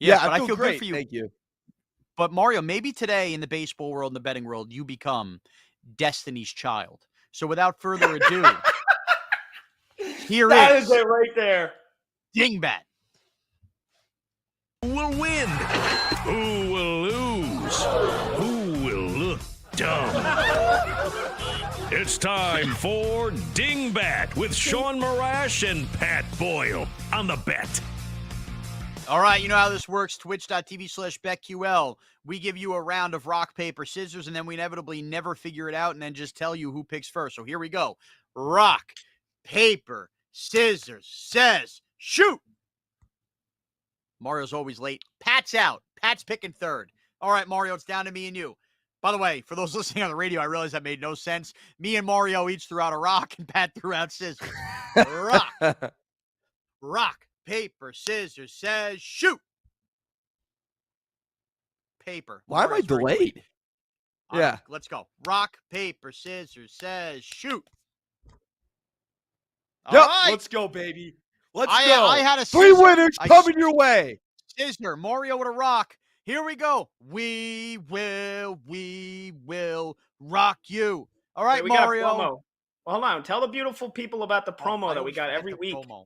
Yeah, but I feel good great. for you. Thank you. But Mario, maybe today in the baseball world and the betting world, you become Destiny's Child. So without further ado, here that is it right there. Dingbat. Who will win? Who will lose? Who will look dumb? It's time for Dingbat with Sean Marash and Pat Boyle on the bet. All right, you know how this works. Twitch.tv/BetQL. We give you a round of rock, paper, scissors, and then we inevitably never figure it out and then just tell you who picks first. So here we go. Rock, paper, scissors, says, shoot. Mario's always late. Pat's out. Pat's picking third. All right, Mario, it's down to me and you. By the way, for those listening on the radio, I realize that made no sense. Me and Mario each threw out a rock and Pat threw out scissors. Rock. Rock, paper, scissors, says, shoot. Paper. Why am I delayed? Yeah. Let's go. Rock, paper, scissors, says, shoot. All Yep. right. Let's go, baby. Let's go. I had a 3 scissor. winners coming your way. Scissor. Mario with a rock. Here we go. We will rock you. All right, we Mario. Got promo. Well, hold on. Tell the beautiful people about the promo that we got every week. Promo.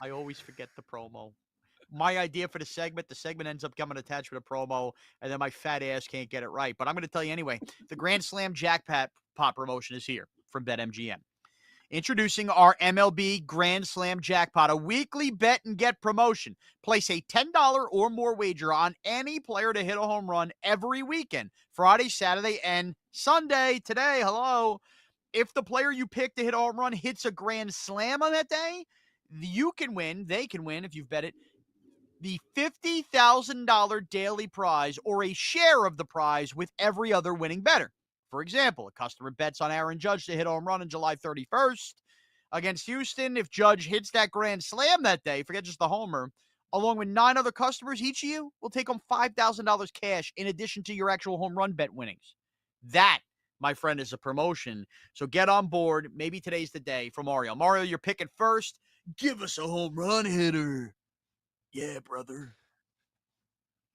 I always forget the promo. My idea for the segment ends up coming attached with a promo, and then my fat ass can't get it right. But I'm going to tell you anyway. The Grand Slam Jackpot promotion is here from BetMGM. Introducing our MLB Grand Slam Jackpot, a weekly bet and get promotion. Place a $10 or more wager on any player to hit a home run every weekend, Friday, Saturday, and Sunday. Today, hello. If the player you pick to hit a home run hits a Grand Slam on that day, you can win, they can win if you've bet it, the $50,000 daily prize or a share of the prize with every other winning bettor. For example, a customer bets on Aaron Judge to hit a home run on July 31st against Houston. If Judge hits that Grand Slam that day, forget just the homer, along with 9 other customers, each of you will take home $5,000 cash in addition to your actual home run bet winnings. That, my friend, is a promotion. So get on board. Maybe today's the day for Mario. Mario, you're picking first. Give us a home run hitter. Yeah, brother.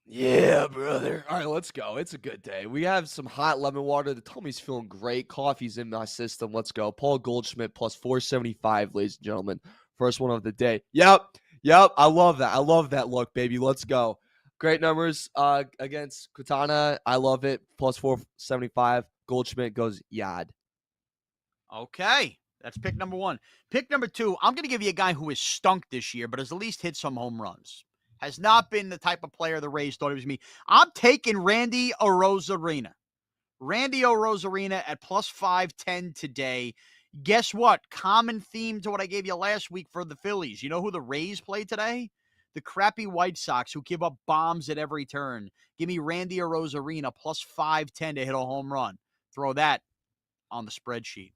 Yeah, brother. All right, let's go. It's a good day. We have some hot lemon water. The tummy's feeling great. Coffee's in my system. Let's go. Paul Goldschmidt plus 475, ladies and gentlemen. First one of the day. Yep. I love that. I love that look, baby. Let's go. Great numbers against Quintana. I love it. Plus 475. Goldschmidt goes yad. Okay. That's pick number 1. Pick number 2, I'm going to give you a guy who has stunk this year, but has at least hit some home runs. Has not been the type of player the Rays thought he was going to be. I'm taking Randy Arozarena. Randy Arozarena at plus 510 today. Guess what? Common theme to what I gave you last week for the Phillies. You know who the Rays play today? The crappy White Sox who give up bombs at every turn. Give me Randy Arozarena plus 510 to hit a home run. Throw that on the spreadsheet.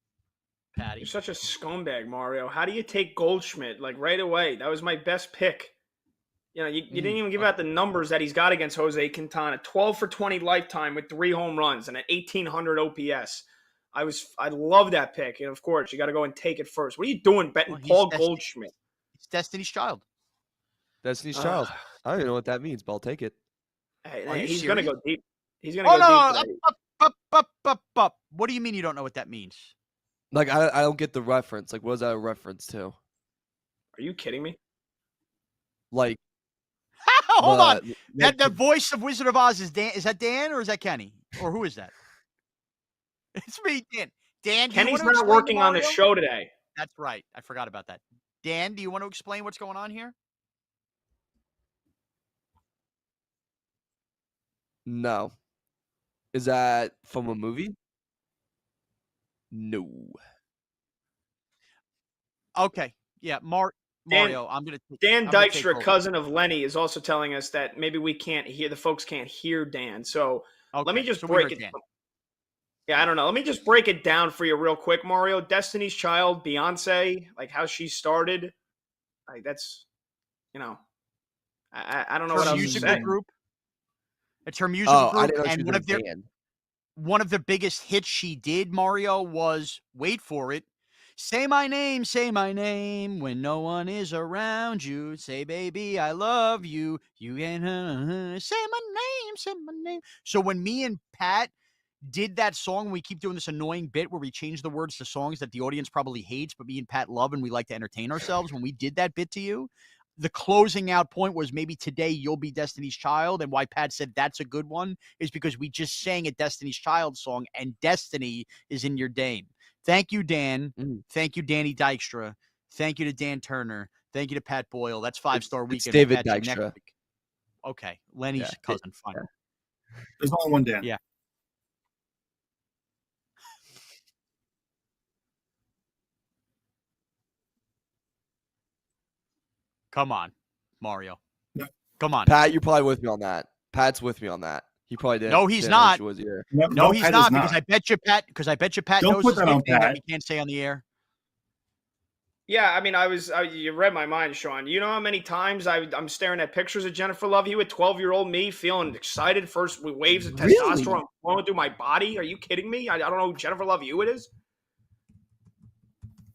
Patty. You're such a scumbag, Mario. How do you take Goldschmidt like right away? That was my best pick. You didn't even give out the numbers that he's got against Jose Quintana. 12 for 20 lifetime with 3 home runs and an 1,800 OPS. I love that pick. And of course, you got to go and take it first. What are you doing betting Paul Goldschmidt? It's Destiny's Child. Destiny's Child. I don't even know what that means, but I'll take it. Hey, he's going to go deep. He's going to go deep today. Up. What do you mean you don't know what that means? Like, I don't get the reference. Like, what is that a reference to? Are you kidding me? Like, hold on. That voice of Wizard of Oz is Dan. Is that Dan or is that Kenny? Or who is that? It's me, Dan. Dan, Kenny's not working on the show today. That's right. I forgot about that. Dan, do you want to explain what's going on here? No. Is that from a movie? No. Okay. Yeah, Mario, I'm going to Dan Dykstra, cousin of Lenny, is also telling us that maybe we can't hear, the folks can't hear Dan. So let me just break it. Yeah, I don't know. Let me just break it down for you real quick, Mario. Destiny's Child, Beyonce, like how she started. Like that's, I don't know what else to say. Group. It's her musical group, I didn't know and one of the biggest hits she did, Mario, was wait for it. Say my name when no one is around you. Say, baby, I love you. You can say my name. So when me and Pat did that song, we keep doing this annoying bit where we change the words to songs that the audience probably hates, but me and Pat love and we like to entertain ourselves. When we did that bit to you, the closing out point was maybe today you'll be Destiny's Child. And why Pat said that's a good one is because we just sang a Destiny's Child song and Destiny is in your name. Thank you, Dan. Thank you, Danny Dykstra. Thank you to Dan Turner. Thank you to Pat Boyle. That's 5-star weekend. It's David Dykstra. Okay. Lenny's cousin. Fine. Yeah. There's only one Dan. Yeah. Come on, Mario. No. Come on. Pat, you're probably with me on that. Pat's with me on that. He probably did. No, he's not. Was here. No, he's not, because I bet you Pat Don't knows put his that on nickname Pat. that we can't say on the air. Yeah, I mean, you read my mind, Sean. You know how many times I'm staring at pictures of Jennifer Love Hewitt, 12-year-old me, feeling excited, first with waves of testosterone flowing through my body. Are you kidding me? I don't know who Jennifer Love Hewitt is.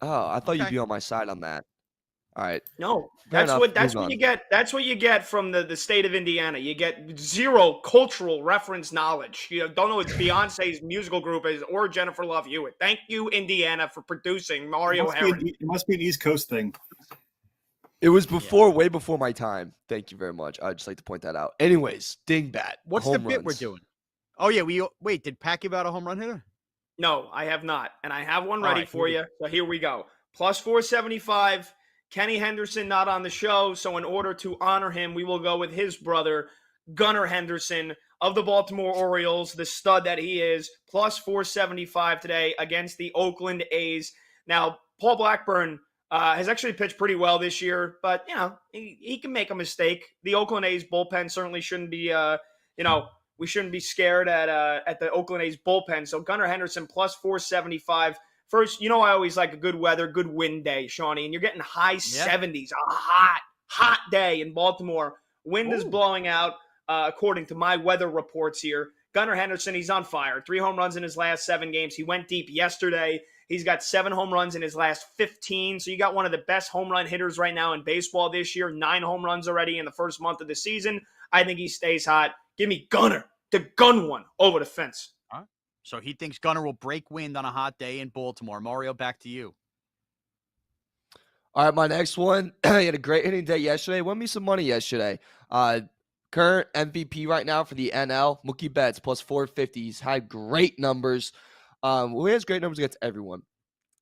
Oh, I thought you'd be on my side on that. All right. No, that's what you get. That's what you get from the state of Indiana. You get zero cultural reference knowledge. You don't know what Beyonce's musical group is or Jennifer Love Hewitt. Thank you, Indiana, for producing Mario Herron. It must be an East Coast thing. It was way before my time. Thank you very much. I'd just like to point that out. Anyways, Dingbat. What's the bit we're doing? Oh, yeah. Wait, did Pat give out a home run hitter? No, I have not. And I have one ready for you. So here we go. Plus 475. Kenny Henderson not on the show, so in order to honor him, we will go with his brother, Gunnar Henderson of the Baltimore Orioles, the stud that he is, plus 475 today against the Oakland A's. Now, Paul Blackburn has actually pitched pretty well this year, but, he can make a mistake. The Oakland A's bullpen certainly shouldn't be, we shouldn't be scared at the Oakland A's bullpen. So Gunnar Henderson plus 475. First, I always like a good weather, good wind day, Shawnee, and you're getting high 70s, a hot day in Baltimore. Wind is blowing out, according to my weather reports here. Gunnar Henderson, he's on fire. 3 home runs in his last 7 games. He went deep yesterday. He's got 7 home runs in his last 15. So you got one of the best home run hitters right now in baseball this year. 9 home runs already in the first month of the season. I think he stays hot. Give me Gunnar to gun one over the fence. So he thinks Gunnar will break wind on a hot day in Baltimore. Mario, back to you. All right, my next one. He had a great hitting day yesterday. Won me some money yesterday. Current MVP right now for the NL, Mookie Betts, plus 450. He's had great numbers. He has great numbers against everyone.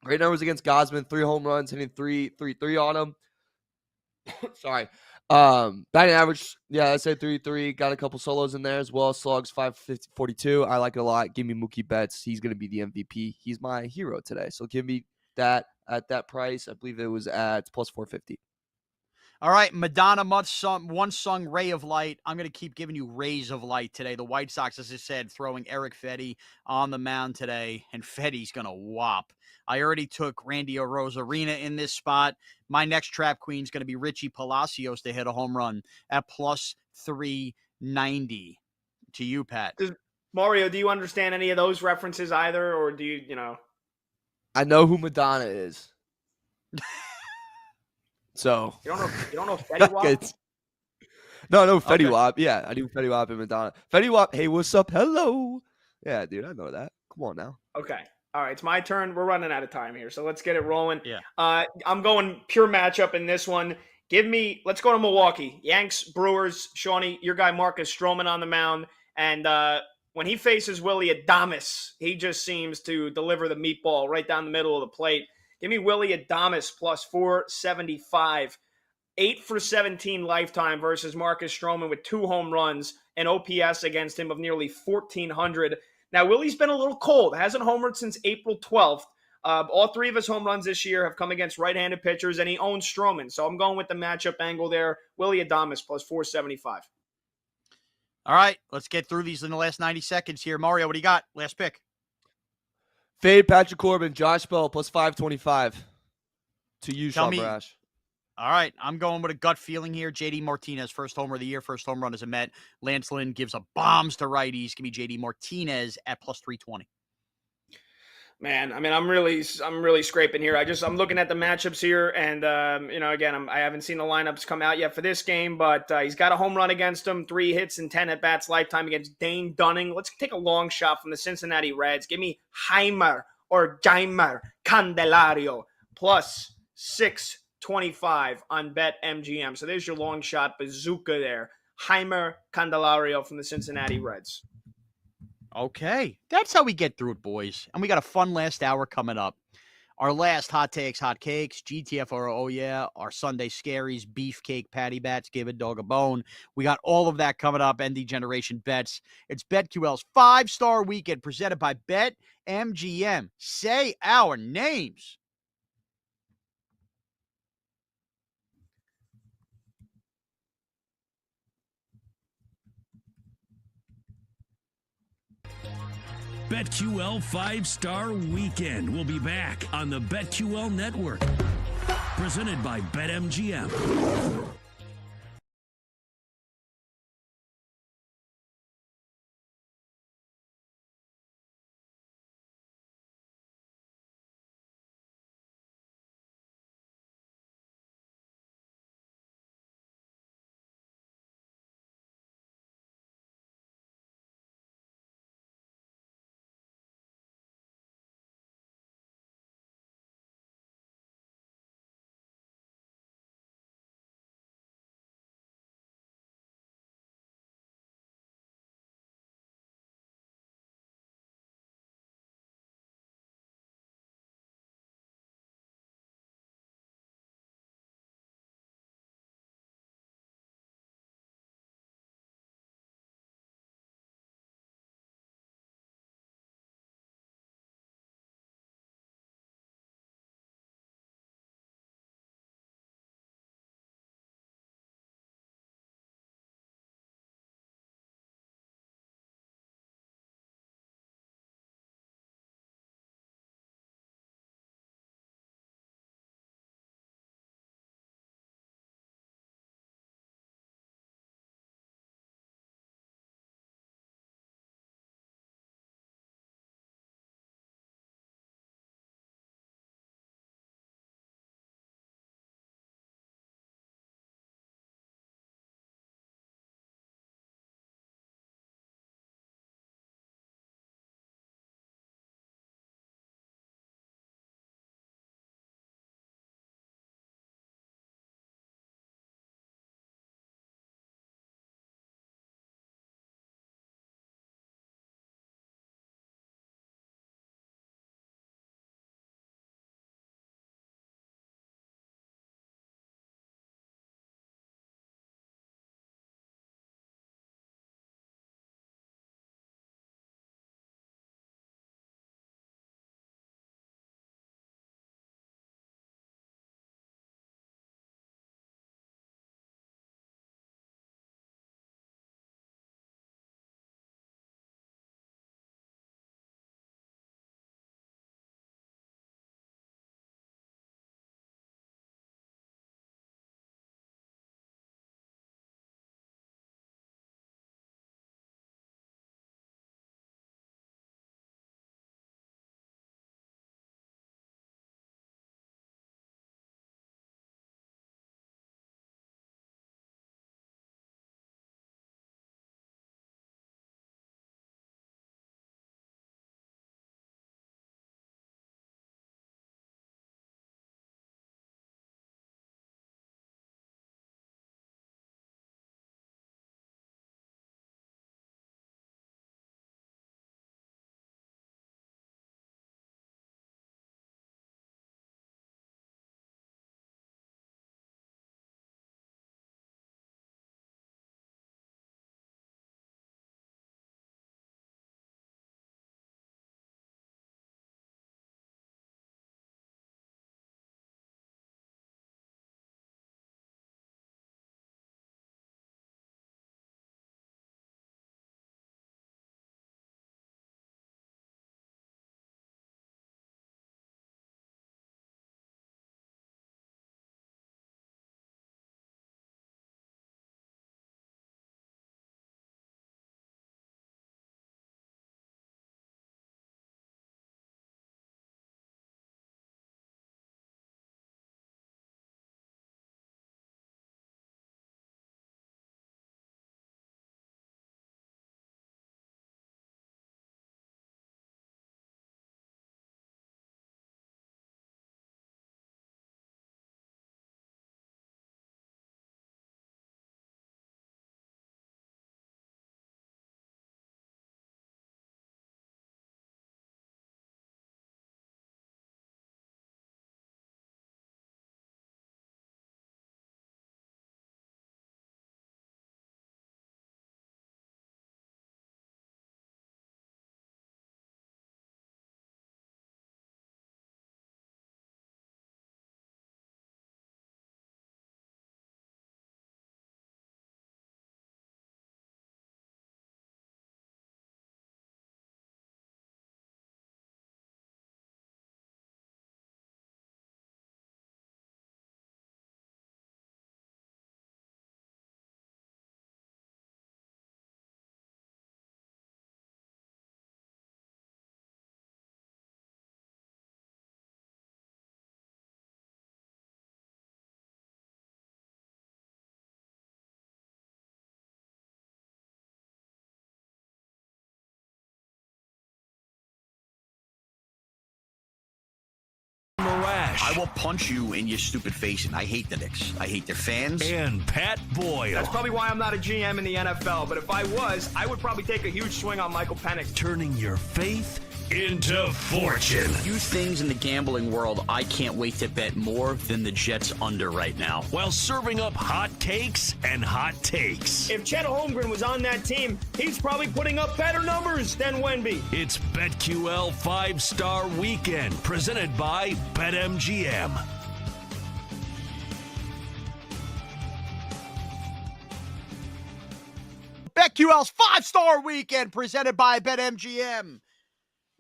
Great numbers against Gosman, 3 home runs, hitting 3 on him. Sorry. Batting average, I said 3.3. Got a couple solos in there as well. Slugs 542. I like it a lot. Give me Mookie Betts. He's going to be the MVP. He's my hero today. So give me that at that price. I believe it was at plus 450. All right, Madonna once sung Ray of Light. I'm going to keep giving you rays of light today. The White Sox, as I said, throwing Eric Fetty on the mound today, and Fetty's going to whop. I already took Randy Arozarena in this spot. My next trap queen is going to be Richie Palacios to hit a home run at plus 390. To you, Pat. Mario, do you understand any of those references either, or do you know? I know who Madonna is. So You don't know Fetty Wap? No, Fetty Okay. Wap. Yeah, I do Fetty Wap and Madonna. Fetty Wap, hey, what's up? Hello. Yeah, dude, I know that. Come on now. Okay. All right, it's my turn. We're running out of time here, so let's get it rolling. Yeah. I'm going pure matchup in this one. Let's go to Milwaukee. Yanks, Brewers. Shawnee, your guy Marcus Stroman on the mound. And when he faces Willie Adames, he just seems to deliver the meatball right down the middle of the plate. Give me Willie Adames plus 475. 8 for 17 lifetime versus Marcus Stroman with 2 home runs and OPS against him of nearly 1,400. Now, Willie's been a little cold. Hasn't homered since April 12th. All 3 of his home runs this year have come against right-handed pitchers, and he owns Stroman. So I'm going with the matchup angle there. Willie Adames plus 475. All right, let's get through these in the last 90 seconds here. Mario, what do you got? Last pick. Fade Patrick Corbin, Josh Bell plus 525. To you, Tell Sean me- Marash. All right, I'm going with a gut feeling here. JD Martinez, first homer of the year, first home run as a Met. Lance Lynn gives a bombs to righties. Give me JD Martinez at plus 320. Man, I mean, I'm really scraping here. I'm looking at the matchups here, and again, I haven't seen the lineups come out yet for this game, but he's got a home run against him, 3 hits and 10 at bats lifetime against Dane Dunning. Let's take a long shot from the Cincinnati Reds. Give me Jaimer Candelario plus 625 on BetMGM. So there's your long shot bazooka there. Jaimer Candelario from the Cincinnati Reds. Okay, that's how we get through it, boys. And we got a fun last hour coming up. Our last hot takes, hot cakes, GTFR, oh yeah, our Sunday scaries, beefcake, patty bats, give a dog a bone. We got all of that coming up, ND Generation Bets. It's BetQL's 5-star weekend presented by BetMGM. Say our names. BetQL 5-Star Weekend will be back on the BetQL Network. Presented by BetMGM. I will punch you in your stupid face, and I hate the Knicks. I hate their fans. And Pat Boyle. That's probably why I'm not a GM in the NFL, but if I was, I would probably take a huge swing on Michael Penix. Turning your faith into fortune. Few things in the gambling world I can't wait to bet more than the Jets under right now. While serving up hot cakes and hot takes. If Chet Holmgren was on that team, he's probably putting up better numbers than Wemby. It's BetQL 5-Star Weekend, presented by BetMGM. BetQL's 5-Star Weekend, presented by BetMGM.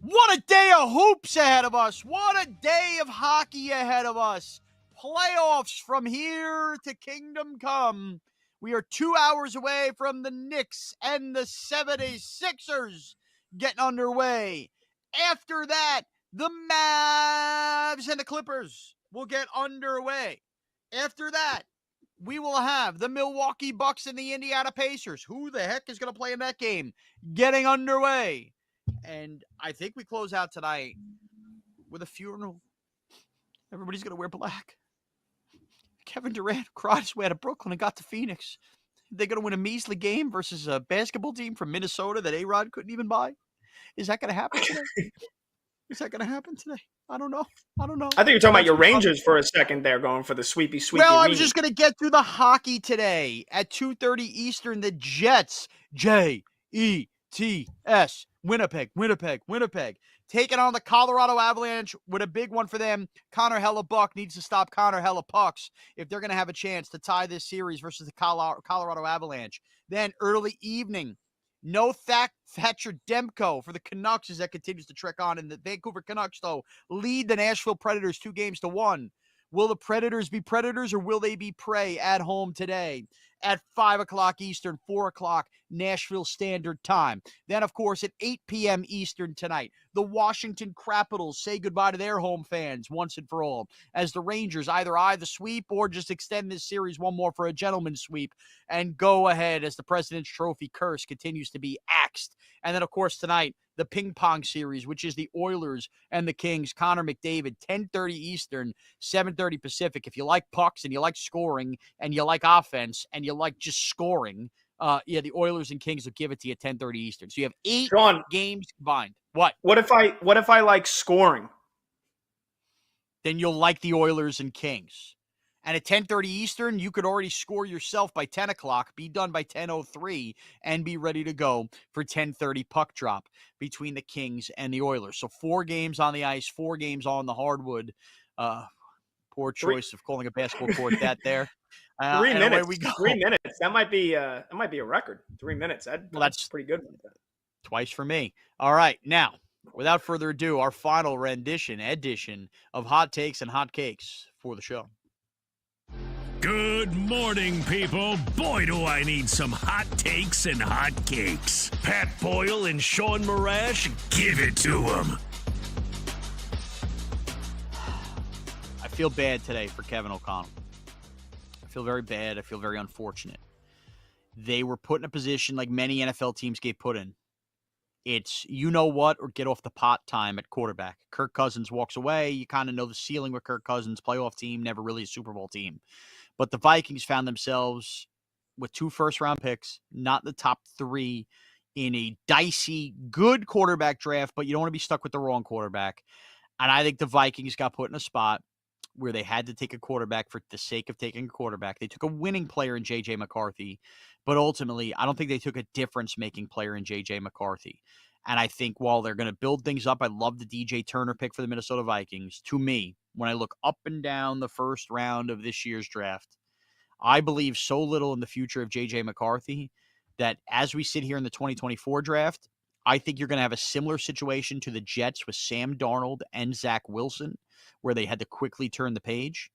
What a day of hoops ahead of us. What a day of hockey ahead of us. Playoffs from here to kingdom come. We are 2 hours away from the Knicks and the 76ers getting underway. After that, the Mavs and the Clippers will get underway. After that, we will have the Milwaukee Bucks and the Indiana Pacers. Who the heck is going to play in that game? Getting underway. And I think we close out tonight with a funeral. Everybody's going to wear black. Kevin Durant cried his way out of Brooklyn and got to Phoenix. They're going to win a measly game versus a basketball team from Minnesota that A-Rod couldn't even buy. Is that going to happen today? Is that going to happen today? I don't know. I think you're talking about your Rangers for a second there, going for the sweepy. Well, I was just going to get through the hockey today. At 2:30 Eastern, the Jets, Jets, Winnipeg, taking on the Colorado Avalanche with a big one for them. Connor Hellebuck needs to stop Connor Hellepucks if they're going to have a chance to tie this series versus the Colorado Avalanche. Then early evening, no Thatcher Demko for the Canucks as that continues to trek on. And the Vancouver Canucks, though, lead the Nashville Predators 2-1. Will the Predators be Predators or will they be prey at home today? At 5 o'clock Eastern, 4 o'clock Nashville Standard Time. Then, of course, at 8 p.m. Eastern tonight, the Washington Capitals say goodbye to their home fans once and for all, as the Rangers either eye the sweep or just extend this series one more for a gentleman's sweep and go ahead as the President's Trophy curse continues to be axed. And then, of course, tonight, the ping pong series, which is the Oilers and the Kings. Connor McDavid, 10:30 Eastern, 7:30 Pacific. If you like pucks and you like scoring and you like offense and you like just scoring, the Oilers and Kings will give it to you at 10:30 Eastern. So you have 8 games combined. What? What if I like scoring? Then you'll like the Oilers and Kings. And at 10:30 Eastern, you could already score yourself by 10 o'clock, be done by 10:03, and be ready to go for 10:30 puck drop between the Kings and the Oilers. So 4 games on the ice, 4 games on the hardwood. Poor choice of calling a basketball court that there. 3 minutes. We go. 3 minutes. That might be a record. 3 minutes. That's pretty good. Twice for me. All right, now, without further ado, our final edition of Hot Takes and Hot Cakes for the show. Good morning, people. Boy, do I need some hot takes and hot cakes. Pat Boyle and Sean Marash, give it to them. I feel bad today for Kevin O'Connell. I feel very bad. I feel very unfortunate. They were put in a position like many NFL teams get put in. It's you know what or get off the pot time at quarterback. Kirk Cousins walks away. You kind of know the ceiling with Kirk Cousins. Playoff team, never really a Super Bowl team. But the Vikings found themselves with 2 first-round picks, not the top 3 in a dicey, good quarterback draft, but you don't want to be stuck with the wrong quarterback. And I think the Vikings got put in a spot where they had to take a quarterback for the sake of taking a quarterback. They took a winning player in J.J. McCarthy, but ultimately, I don't think they took a difference-making player in J.J. McCarthy. And I think while they're going to build things up, I love the DJ Turner pick for the Minnesota Vikings. To me, when I look up and down the first round of this year's draft, I believe so little in the future of J.J. McCarthy that as we sit here in the 2024 draft, I think you're going to have a similar situation to the Jets with Sam Darnold and Zach Wilson, where they had to quickly turn the page.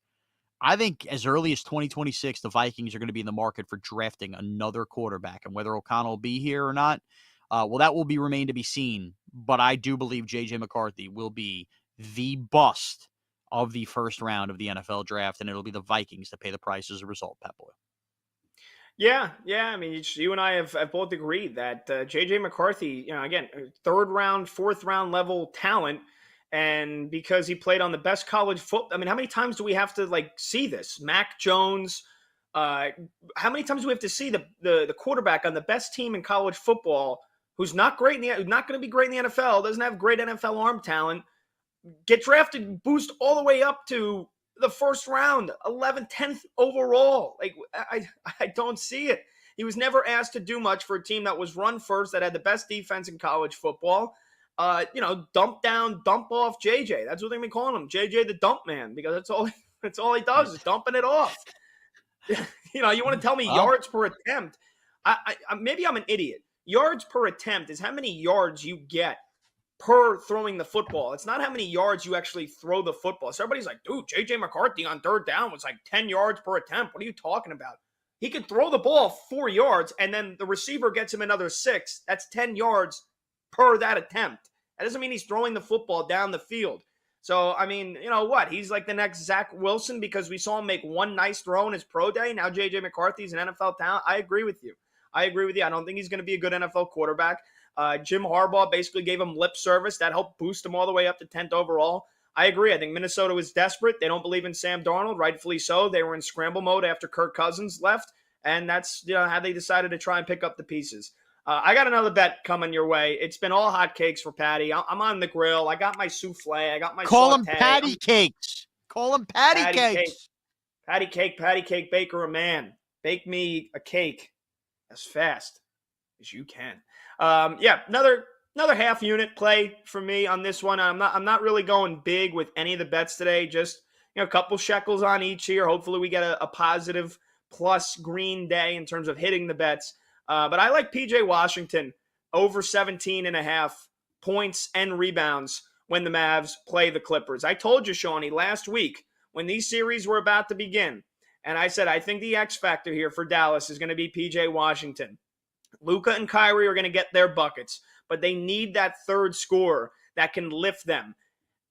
I think as early as 2026, the Vikings are going to be in the market for drafting another quarterback. And whether O'Connell will be here or not, that will remain to be seen. But I do believe J.J. McCarthy will be the bust of the first round of the NFL draft, and it'll be the Vikings that pay the price as a result, Pat Boyle. Yeah. I mean, you and I have both agreed that J.J. McCarthy, again, 3rd round, 4th round level talent. And because he played on the best college football, I mean, how many times do we have to like see this? Mac Jones. How many times do we have to see the quarterback on the best team in college football, who's not great who's not going to be great in the NFL, doesn't have great NFL arm talent, get drafted, boost all the way up to the first round, 11th, 10th overall? Like, I don't see it. He was never asked to do much for a team that was run first, that had the best defense in college football. Dump down, dump off JJ. That's what they've been calling him, JJ the dump man, because that's all he does is dumping it off. You want to tell me yards per attempt? Maybe I'm an idiot. Yards per attempt is how many yards you get per throwing the football. It's not how many yards you actually throw the football. So everybody's like, dude, JJ McCarthy on third down was like 10 yards per attempt. What are you talking about? He can throw the ball 4 yards, and then the receiver gets him another 6. That's 10 yards per that attempt. That doesn't mean he's throwing the football down the field. So, I mean, you know what? He's like the next Zach Wilson because we saw him make one nice throw in his pro day. Now JJ McCarthy's an NFL talent. I agree with you. I don't think he's going to be a good NFL quarterback. Jim Harbaugh basically gave him lip service. That helped boost him all the way up to 10th overall. I agree. I think Minnesota was desperate. They don't believe in Sam Darnold, rightfully so. They were in scramble mode after Kirk Cousins left, and that's how they decided to try and pick up the pieces. I got another bet coming your way. It's been all hotcakes for Patty. I'm on the grill. I got my souffle. I got my Call saute. them patty cakes. Call them patty cakes. Patty cake, baker a man. Bake me a cake as fast as you can. Another half unit play for me on this one. I'm not really going big with any of the bets today. Just a couple shekels on each here. Hopefully we get a positive plus green day in terms of hitting the bets. But I like PJ Washington over 17.5 points and rebounds when the Mavs play the Clippers. I told you, Shawnee, last week when these series were about to begin, and I said I think the X factor here for Dallas is going to be PJ Washington. Luka and Kyrie are going to get their buckets, but they need that third scorer that can lift them.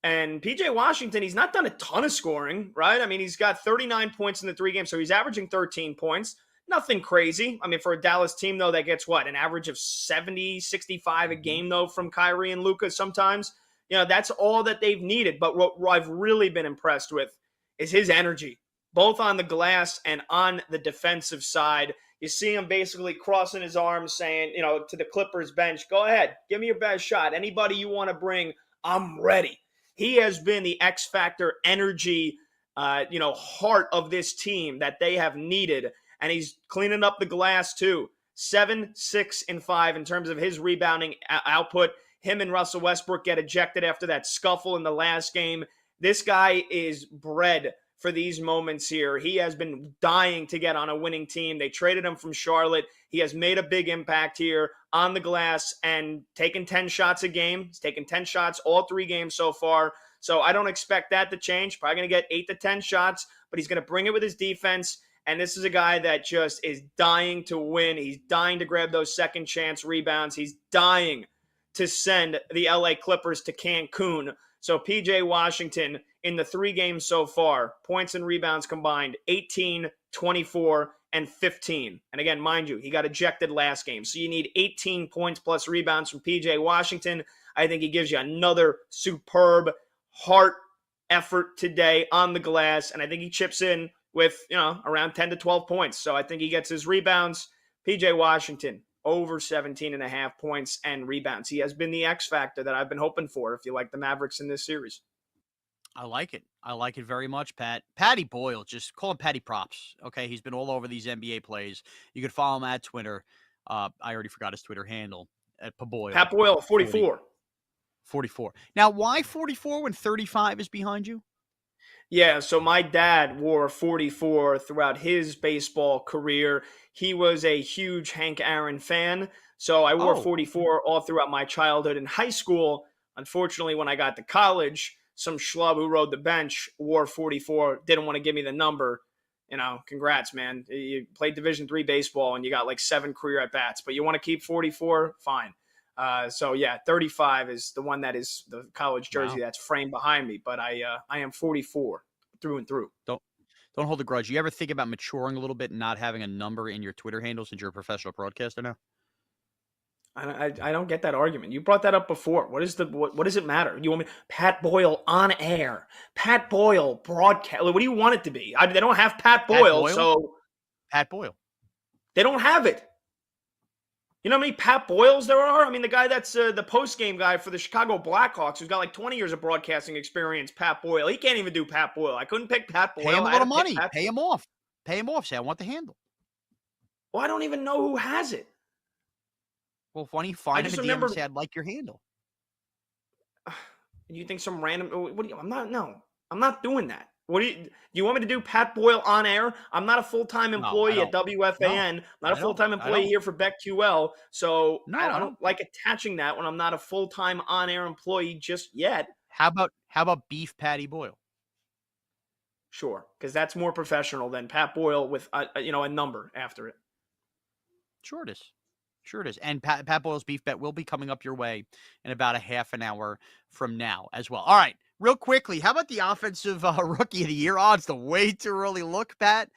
And PJ Washington, he's not done a ton of scoring, right? I mean, he's got 39 points in the 3 games, so he's averaging 13 points. Nothing crazy. I mean, for a Dallas team, though, that gets an average of 70, 65 a game, though, from Kyrie and Luka sometimes. That's all that they've needed. But what I've really been impressed with is his energy, both on the glass and on the defensive side. You see him basically crossing his arms saying, to the Clippers bench, go ahead, give me your best shot. Anybody you want to bring, I'm ready. He has been the X factor energy, heart of this team that they have needed. And he's cleaning up the glass too. 7, 6, and 5 in terms of his rebounding output. Him and Russell Westbrook get ejected after that scuffle in the last game. This guy is bred for these moments here. He has been dying to get on a winning team. They traded him from Charlotte. He has made a big impact here on the glass and taken 10 shots a game. He's taken 10 shots all 3 games so far. So I don't expect that to change. Probably going to get 8 to 10 shots, but he's going to bring it with his defense. And this is a guy that just is dying to win. He's dying to grab those second chance rebounds. He's dying to send the LA Clippers to Cancun. So PJ Washington in the 3 games so far, points and rebounds combined, 18, 24, and 15. And again, mind you, he got ejected last game. So you need 18 points plus rebounds from PJ Washington. I think he gives you another superb heart effort today on the glass. And I think he chips in with, around 10 to 12 points. So I think he gets his rebounds. PJ Washington, over 17.5 points and rebounds. He has been the X factor that I've been hoping for if you like the Mavericks in this series. I like it. I like it very much, Pat. Patty Boyle, just call him Patty Props. Okay, he's been all over these NBA plays. You could follow him at Twitter. I already forgot his Twitter handle. At Paboyle. Pat Boyle, 44. 44. Now, why 44 when 35 is behind you? Yeah, so my dad wore 44 throughout his baseball career. He was a huge Hank Aaron fan, so I wore 44 all throughout my childhood and high school. Unfortunately, when I got to college, some schlub who rode the bench wore 44, didn't want to give me the number. Congrats, man. You played Division III baseball and you got like 7 career at-bats, but you want to keep 44? Fine. 35 is the one that is the college jersey that's framed behind me, but I am 44 through and through. Don't hold a grudge. You ever think about maturing a little bit and not having a number in your Twitter handle since you're a professional broadcaster now? I don't get that argument. You brought that up before. What does it matter? You want me Pat Boyle on air? Pat Boyle broadcast. What do you want it to be? They don't have Pat Boyle, so Pat Boyle. They don't have it. You know how many Pat Boyles there are? I mean, the guy that's the post-game guy for the Chicago Blackhawks who's got like 20 years of broadcasting experience, Pat Boyle. He can't even do Pat Boyle. I couldn't pick Pat Boyle. Pay him a little money. Pay him off. Pay him off. Say, I want the handle. Well, I don't even know who has it. Well, why don't you find him a DM and say, I'd like your handle? You think some random... I'm not doing that. Do you want me to do Pat Boyle on air? I'm not a full-time employee at WFAN. Not a full-time employee here for Betql. So I don't like attaching that when I'm not a full-time on-air employee just yet. How about Beef Patty Boyle? Sure, because that's more professional than Pat Boyle with a number after it. Sure it is. And Pat Boyle's Beef Bet will be coming up your way in about a half an hour from now as well. All right. Real quickly, how about the offensive rookie of the year odds? The way too early look, Pat.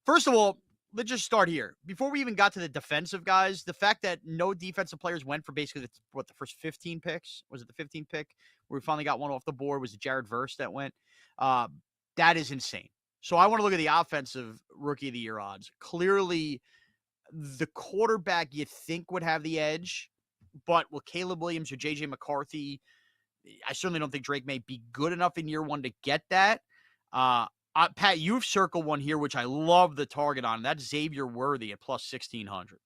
First of all, let's just start here. Before we even got to the defensive guys, the fact that no defensive players went for basically the first 15 picks. Was it the 15th pick where we finally got one off the board? Was it Jared Verse that went? That is insane. So I want to look at the offensive rookie of the year odds. Clearly, the quarterback you think would have the edge, but will Caleb Williams or J.J. McCarthy? I certainly don't think Drake may be good enough in year one to get that. Pat, you've circled one here, which I love the target on. That's Xavier Worthy at plus 1,600.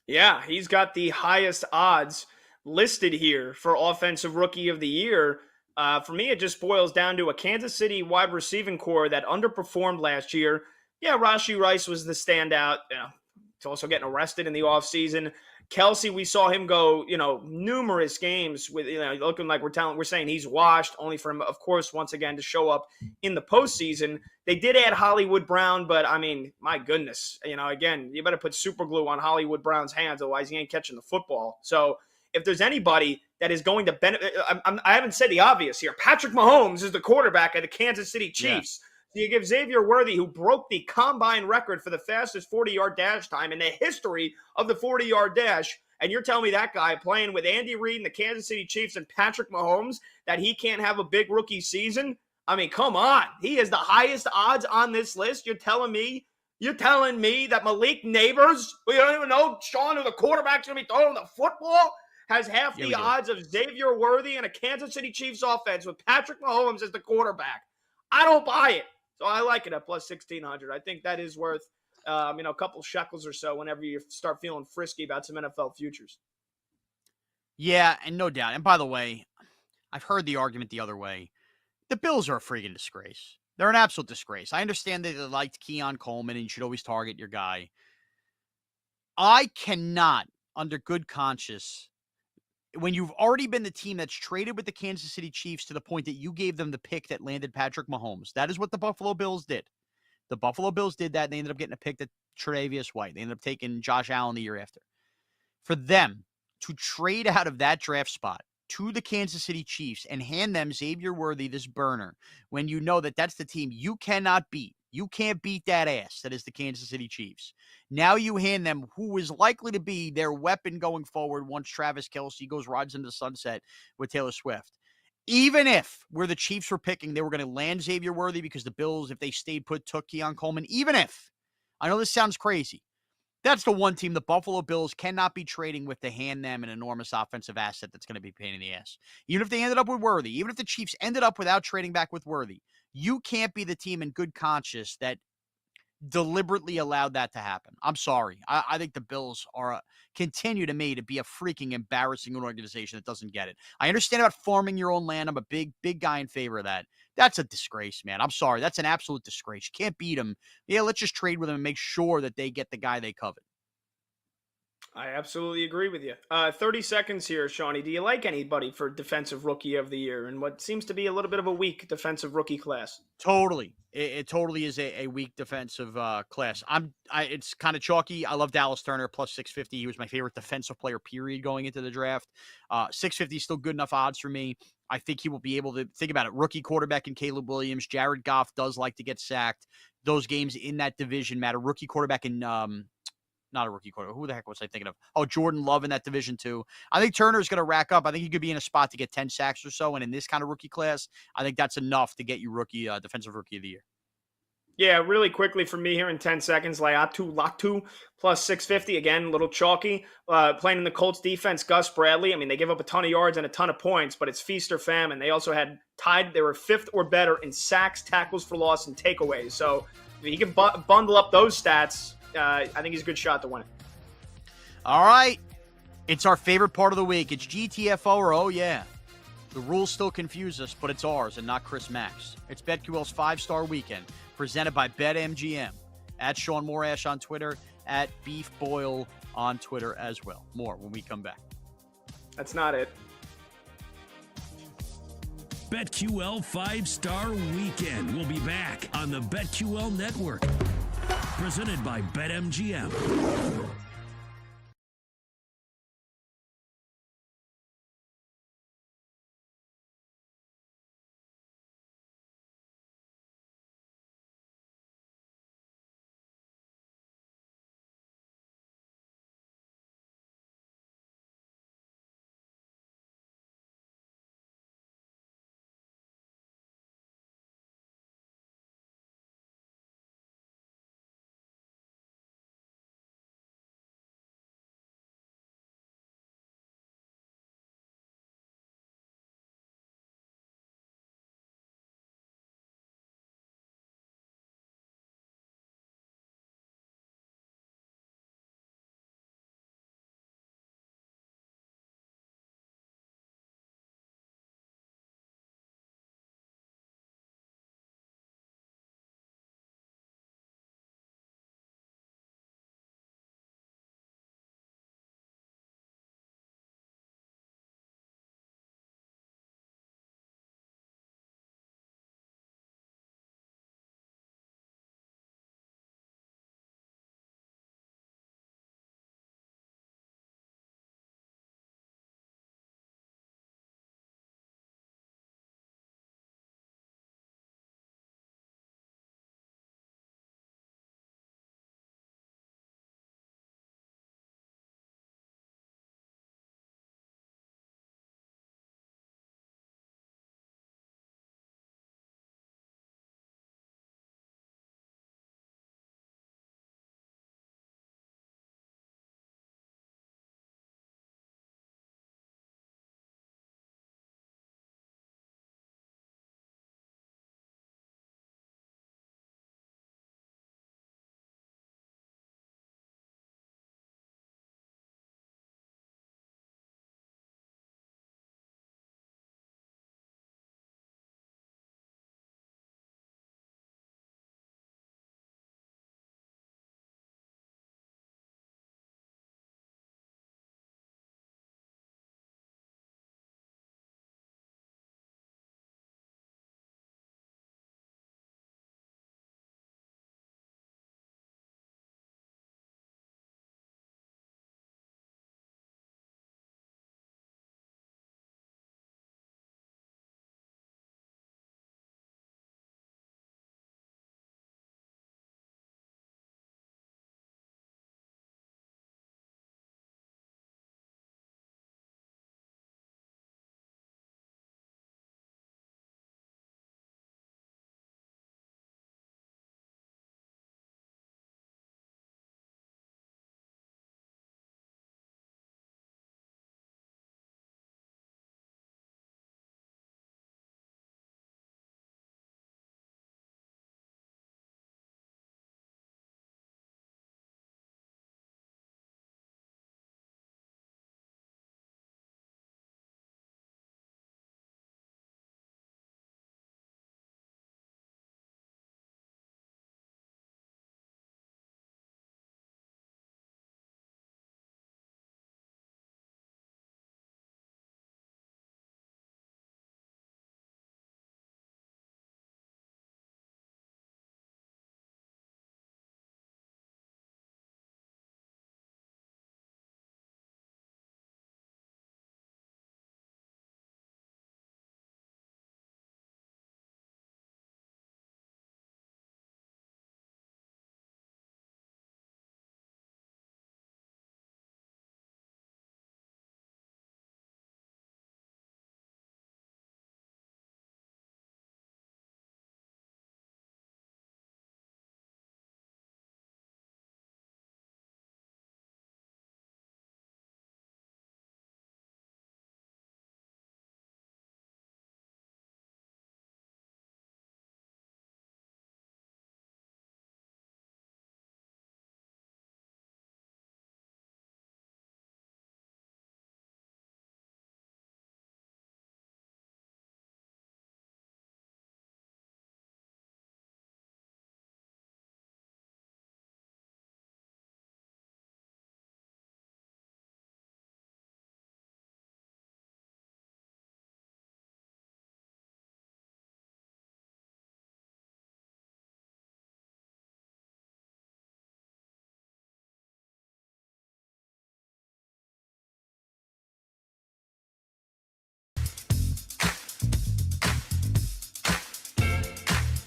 Yeah, he's got the highest odds listed here for offensive rookie of the year. For me, it just boils down to a Kansas City wide receiving core that underperformed last year. Yeah, Rashee Rice was the standout. He's also getting arrested in the offseason. Kelsey, we saw him go, numerous games with, looking like we're saying he's washed, only for him, of course, once again, to show up in the postseason. They did add Hollywood Brown, but I mean, my goodness, again, you better put super glue on Hollywood Brown's hands, otherwise he ain't catching the football. So if there's anybody that is going to benefit, I haven't said the obvious here. Patrick Mahomes is the quarterback of the Kansas City Chiefs. Yeah. So you give Xavier Worthy, who broke the combine record for the fastest 40-yard dash time in the history of the 40-yard dash, and you're telling me that guy playing with Andy Reid and the Kansas City Chiefs and Patrick Mahomes, that he can't have a big rookie season? I mean, come on. He is the highest odds on this list. You're telling me that Malik Neighbors, we don't even know, Sean, who the quarterback's going to be throwing the football, has half the odds of Xavier Worthy and a Kansas City Chiefs offense with Patrick Mahomes as the quarterback? I don't buy it. So I like it at plus 1,600. I think that is worth, a couple shekels or so whenever you start feeling frisky about some NFL futures. Yeah, and no doubt. And by the way, I've heard the argument the other way. The Bills are a freaking disgrace. They're an absolute disgrace. I understand that they liked Keon Coleman and you should always target your guy. I cannot, under good conscience, when you've already been the team that's traded with the Kansas City Chiefs to the point that you gave them the pick that landed Patrick Mahomes. That is what the Buffalo Bills did. The Buffalo Bills did that. And they ended up getting a pick that Tre'Davious White. They ended up taking Josh Allen the year after. For them to trade out of that draft spot to the Kansas City Chiefs and hand them Xavier Worthy, this burner, when you know that that's the team you cannot beat. You can't beat that ass that is the Kansas City Chiefs. Now you hand them who is likely to be their weapon going forward once Travis Kelce rides into the sunset with Taylor Swift. Even if where the Chiefs were picking, they were going to land Xavier Worthy because the Bills, if they stayed put, took Keon Coleman. Even if, I know this sounds crazy, that's the one team the Buffalo Bills cannot be trading with to hand them an enormous offensive asset that's going to be a pain in the ass. Even if they ended up with Worthy, even if the Chiefs ended up without trading back with Worthy, you can't be the team in good conscience that deliberately allowed that to happen. I'm sorry. I think the Bills continue to me to be a freaking embarrassing organization that doesn't get it. I understand about farming your own land. I'm a big guy in favor of that. That's a disgrace, man. I'm sorry. That's an absolute disgrace. You can't beat them. Yeah, let's just trade with them and make sure that they get the guy they covet. I absolutely agree with you. 30 seconds here, Shawnee. Do you like anybody for Defensive Rookie of the Year in what seems to be a little bit of a weak defensive rookie class? Totally. It totally is a weak defensive class. It's kind of chalky. I love Dallas Turner, plus 650. He was my favorite defensive player, period, going into the draft. 650 is still good enough odds for me. I think he will be able to, think about it, rookie quarterback in Caleb Williams. Jared Goff does like to get sacked. Those games in that division matter. Rookie quarterback in not a rookie quarterback. Who the heck was I thinking of? Oh, Jordan Love in that division too. I think Turner's going to rack up. I think he could be in a spot to get 10 sacks or so. And in this kind of rookie class, I think that's enough to get you defensive rookie of the year. Yeah, really quickly for me here in 10 seconds. Latu plus 650. Again, a little chalky. Playing in the Colts defense, Gus Bradley. I mean, they give up a ton of yards and a ton of points, but it's feast or famine. They also had they were 5th or better in sacks, tackles for loss, and takeaways. So if he can bundle up those stats, I think he's a good shot to win it. All right. It's our favorite part of the week. It's GTFO or oh yeah. The rules still confuse us, but it's ours and not Chris Mack's. It's BetQL's 5-star weekend, presented by BetMGM. At Sean Morash on Twitter, at Beef Boyle on Twitter as well. More when we come back. That's not it. BetQL 5-star weekend will be back on the BetQL network. Presented by BetMGM.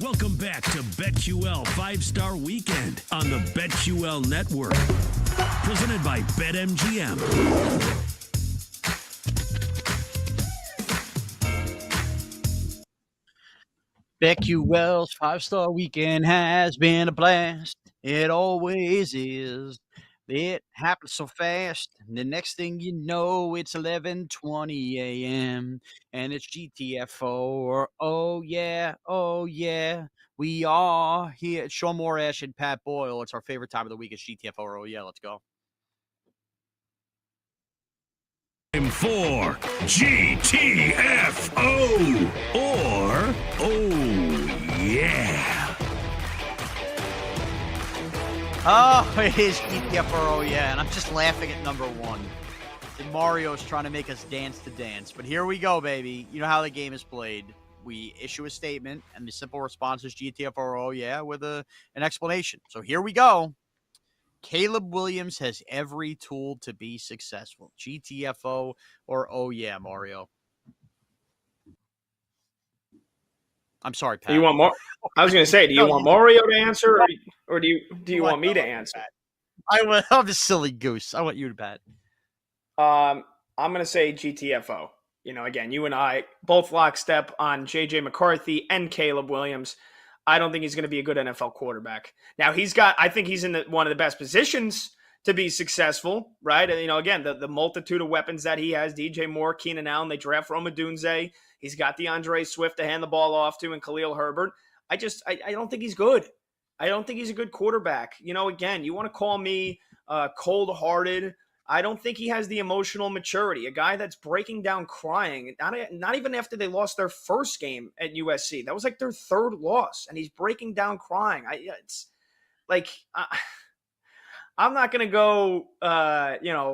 Welcome back to BetQL 5-Star Weekend on the BetQL Network. Presented by BetMGM. BetQL's 5-Star Weekend has been a blast. It always is. It happens so fast. The next thing you know, it's 11:20 a.m. and it's GTFO or oh yeah, oh yeah. We are here. Sean Morash and Pat Boyle. It's our favorite time of the week. It's GTFO or oh yeah. Let's go. Time for GTFO or oh yeah. Oh, it is GTFO or oh yeah. And I'm just laughing at number one. And Mario's trying to make us dance to dance. But here we go, baby. You know how the game is played. We issue a statement, and the simple response is GTFO or oh yeah with an explanation. So here we go. Caleb Williams has every tool to be successful. GTFO or oh yeah, Mario. I'm sorry, Pat. Do you want more? I was going to say, do you want Mario to answer, or do you want me to answer? I'm a silly goose. I want you to Pat. I'm going to say GTFO. You know, again, you and I both lockstep on JJ McCarthy and Caleb Williams. I don't think he's going to be a good NFL quarterback. Now, I think he's in one of the best positions to be successful, right? And, you know, again, the multitude of weapons that he has, DJ Moore, Keenan Allen, they draft Rome Odunze. He's got DeAndre Swift to hand the ball off to and Khalil Herbert. I don't think he's good. I don't think he's a good quarterback. You know, again, you want to call me cold-hearted. I don't think he has the emotional maturity. A guy that's breaking down crying, not even after they lost their first game at USC. That was like their third loss, and he's breaking down crying. It's like I'm not going to go,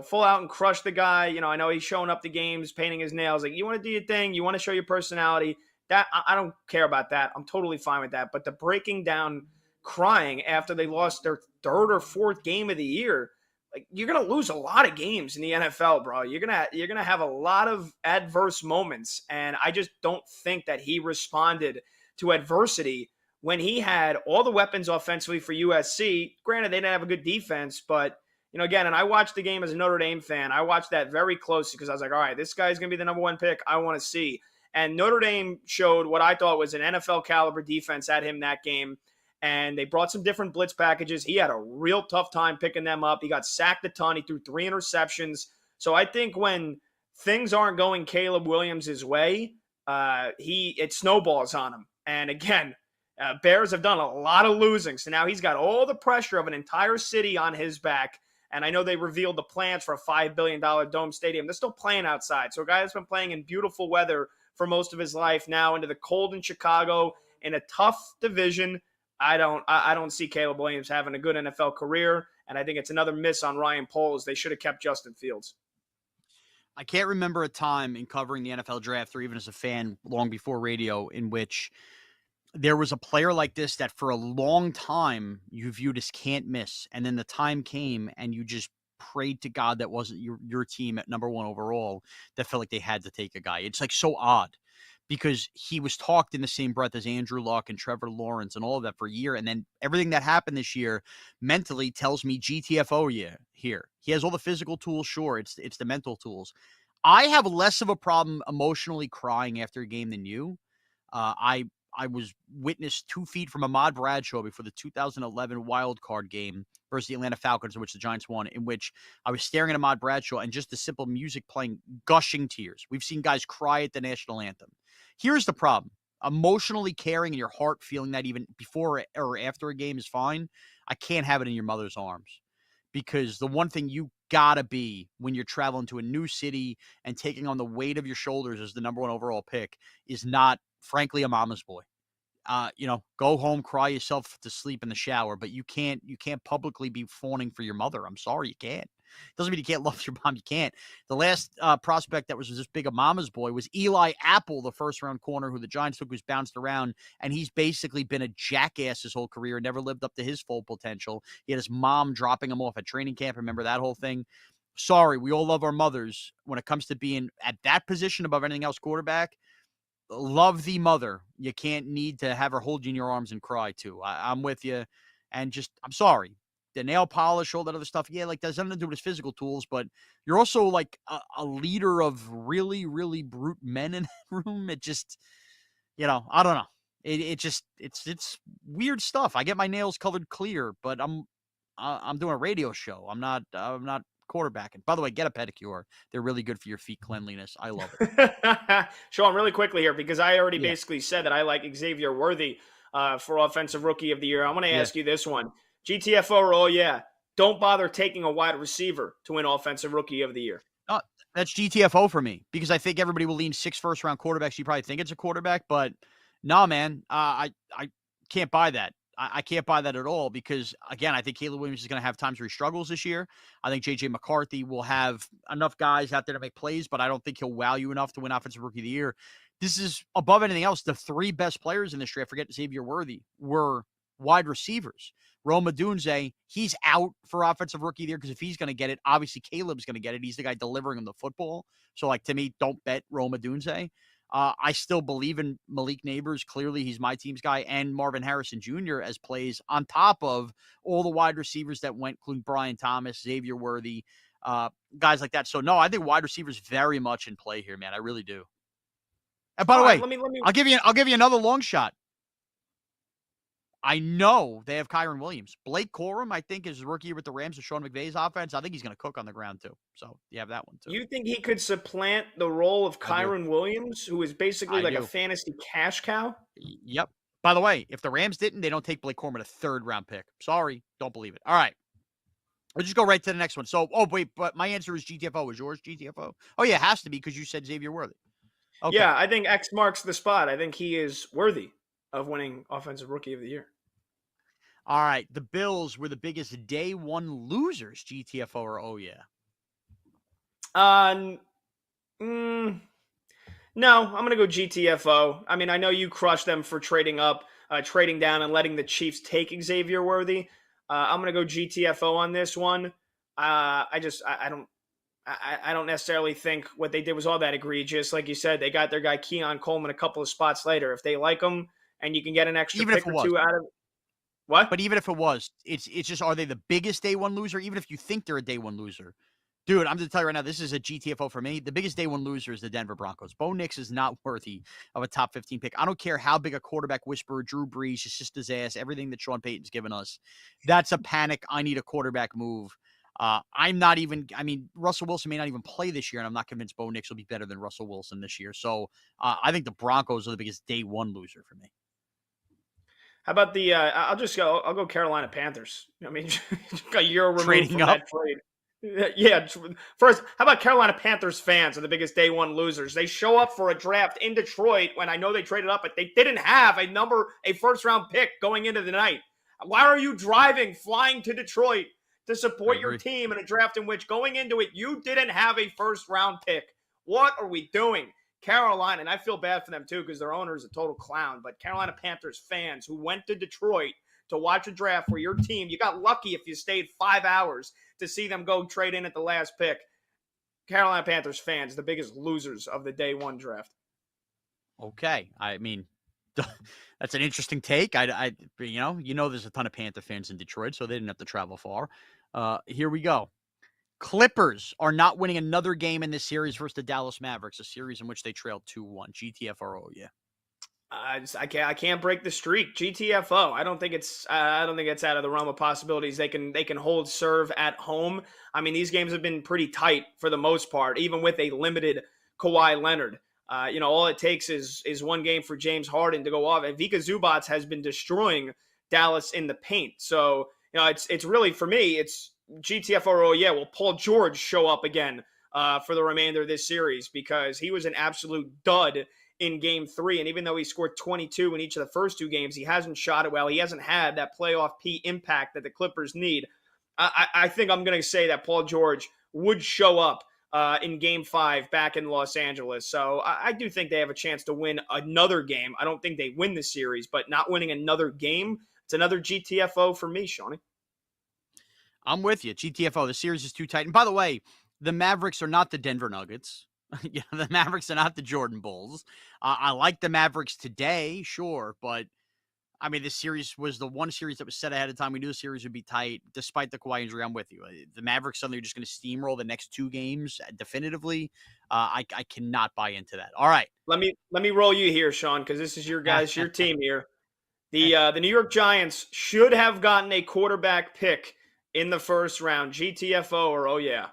full out and crush the guy. You know, I know he's showing up to games, painting his nails. Like, you want to do your thing. You want to show your personality. That I don't care about that. I'm totally fine with that. But the breaking down crying after they lost their third or fourth game of the year, like, you're gonna lose a lot of games in the NFL, bro. You're gonna have a lot of adverse moments, and I just don't think that he responded to adversity when he had all the weapons offensively for USC. Granted, they didn't have a good defense, but you know, again, and I watched the game as a Notre Dame fan. I watched that very closely because I was like, all right, this guy's gonna be the number one pick. I want to see. And Notre Dame showed what I thought was an NFL caliber defense at him that game. And they brought some different blitz packages. He had a real tough time picking them up. He got sacked a ton. He threw 3 interceptions. So I think when things aren't going Caleb Williams' way, it snowballs on him. And again, Bears have done a lot of losing. So now he's got all the pressure of an entire city on his back. And I know they revealed the plans for a $5 billion dome stadium. They're still playing outside. So a guy that's been playing in beautiful weather for most of his life now into the cold in Chicago in a tough division. I don't see Caleb Williams having a good NFL career, and I think it's another miss on Ryan Poles. They should have kept Justin Fields. I can't remember a time in covering the NFL draft or even as a fan long before radio in which there was a player like this that for a long time you viewed as can't miss, and then the time came and you just prayed to God that wasn't your team at number one overall that felt like they had to take a guy. It's like so odd. Because he was talked in the same breath as Andrew Luck and Trevor Lawrence and all of that for a year. And then everything that happened this year mentally tells me GTFO here. He has all the physical tools, sure. It's the mental tools. I have less of a problem emotionally crying after a game than you. I was witness 2 feet from Ahmad Bradshaw before the 2011 wild card game versus the Atlanta Falcons, in which the Giants won, in which I was staring at Ahmad Bradshaw and just the simple music playing, gushing tears. We've seen guys cry at the national anthem. Here's the problem. Emotionally caring and your heart feeling that even before or after a game is fine. I can't have it in your mother's arms. Because the one thing you gotta be when you're traveling to a new city and taking on the weight of your shoulders as the number one overall pick is not, frankly, a mama's boy. Go home, cry yourself to sleep in the shower, but you can't publicly be fawning for your mother. I'm sorry, you can't. Doesn't mean you can't love your mom. You can't. The last prospect that was this big a mama's boy was Eli Apple, the first-round corner who the Giants took, who's bounced around, and he's basically been a jackass his whole career and never lived up to his full potential. He had his mom dropping him off at training camp. Remember that whole thing? Sorry, we all love our mothers. When it comes to being at that position above anything else quarterback, love the mother. You can't need to have her hold you in your arms and cry too. I'm with you. And just, I'm sorry. The nail polish, all that other stuff. Yeah, like there's nothing to do with his physical tools, but you're also like a leader of really, really brute men in that room. It just, I don't know. It's weird stuff. I get my nails colored clear, but I'm doing a radio show. I'm not quarterbacking. By the way, get a pedicure. They're really good for your feet cleanliness. I love it. Sean, really quickly here, because I already Yeah. basically said that I like Xavier Worthy for Offensive Rookie of the Year. I'm going to ask you this one. GTFO or oh yeah, don't bother taking a wide receiver to win Offensive Rookie of the Year. That's GTFO for me, because I think everybody will lean 6 first-round quarterbacks. You probably think it's a quarterback, but no, man. I can't buy that. I can't buy that at all because, again, I think Caleb Williams is going to have times where he struggles this year. I think J.J. McCarthy will have enough guys out there to make plays, but I don't think he'll wow you enough to win Offensive Rookie of the Year. This is, above anything else, the 3 best players in this draft, forget Xavier Worthy, were wide receivers. Rome Odunze, he's out for Offensive Rookie of the Year because if he's going to get it, obviously Caleb's going to get it. He's the guy delivering him the football. So, like, to me, don't bet Rome Odunze. I still believe in Malik Neighbors. Clearly, he's my team's guy, and Marvin Harrison Jr. as plays on top of all the wide receivers that went, including Brian Thomas, Xavier Worthy, guys like that. So, no, I think wide receivers very much in play here, man. I really do. And by the way, let me... I'll give you another long shot. I know they have Kyron Williams. Blake Corum, I think, is rookie with the Rams with Sean McVay's offense. I think he's going to cook on the ground, too. So you have that one, too. You think he could supplant the role of Kyron Williams, who is basically a fantasy cash cow? Yep. By the way, if the Rams didn't, they don't take Blake Corum at a 3rd-round pick. Sorry. Don't believe it. All right. Let's just go right to the next one. So, but my answer is GTFO. Is yours GTFO? Oh, yeah, it has to be because you said Xavier Worthy. Okay. Yeah, I think X marks the spot. I think he is worthy of winning Offensive Rookie of the Year. All right. The Bills were the biggest day one losers, GTFO or oh yeah? No, I'm going to go GTFO. I mean, I know you crushed them for trading up, trading down, and letting the Chiefs take Xavier Worthy. I'm going to go GTFO on this one. I don't necessarily think what they did was all that egregious. Like you said, they got their guy Keon Coleman a couple of spots later. If they like him and you can get an extra pick or two out of what? But even if it was, it's just, are they the biggest day one loser? Even if you think they're a day one loser. Dude, I'm going to tell you right now, this is a GTFO for me. The biggest day one loser is the Denver Broncos. Bo Nix is not worthy of a top 15 pick. I don't care how big a quarterback whisperer, Drew Brees, is just his ass, everything that Sean Payton's given us. That's a panic. I need a quarterback move. Russell Wilson may not even play this year, and I'm not convinced Bo Nix will be better than Russell Wilson this year. So I think the Broncos are the biggest day one loser for me. How about the? I'll go Carolina Panthers. I mean, a year removed Trading from up. that trade. Yeah. First, how about Carolina Panthers fans are the biggest day one losers? They show up for a draft in Detroit when I know they traded up, but they didn't have a first round pick going into the night. Why are you flying to Detroit to support your team in a draft in which going into it you didn't have a first round pick? What are we doing? Carolina, and I feel bad for them too because their owner is a total clown, but Carolina Panthers fans who went to Detroit to watch a draft for your team, you got lucky if you stayed 5 hours to see them go trade in at the last pick. Carolina Panthers fans, the biggest losers of the day one draft. Okay. I mean, that's an interesting take. I there's a ton of Panther fans in Detroit, so they didn't have to travel far. Here we go. Clippers are not winning another game in this series versus the Dallas Mavericks, a series in which they trailed 2-1. GTFO, yeah. I can't break the streak. GTFO. I don't think it's out of the realm of possibilities. They can hold serve at home. I mean, these games have been pretty tight for the most part, even with a limited Kawhi Leonard. All it takes is one game for James Harden to go off. And Vika Zubac has been destroying Dallas in the paint. So, it's really, for me, it's GTFO or oh yeah, will Paul George show up again for the remainder of this series because he was an absolute dud in Game 3. And even though he scored 22 in each of the first 2 games, he hasn't shot it well. He hasn't had that playoff P impact that the Clippers need. I think I'm going to say that Paul George would show up in Game 5 back in Los Angeles. So I do think they have a chance to win another game. I don't think they win the series, but not winning another game, it's another GTFO for me, Shawnee. I'm with you. GTFO, the series is too tight. And by the way, the Mavericks are not the Denver Nuggets. The Mavericks are not the Jordan Bulls. I like the Mavericks today, sure, but I mean, this series was the one series that was set ahead of time. We knew the series would be tight, despite the Kawhi injury. I'm with you. The Mavericks suddenly are just going to steamroll the next 2 games definitively. I cannot buy into that. All right. Let me roll you here, Sean, because this is your team here. The New York Giants should have gotten a quarterback pick in the first round. GTFO or oh yeah.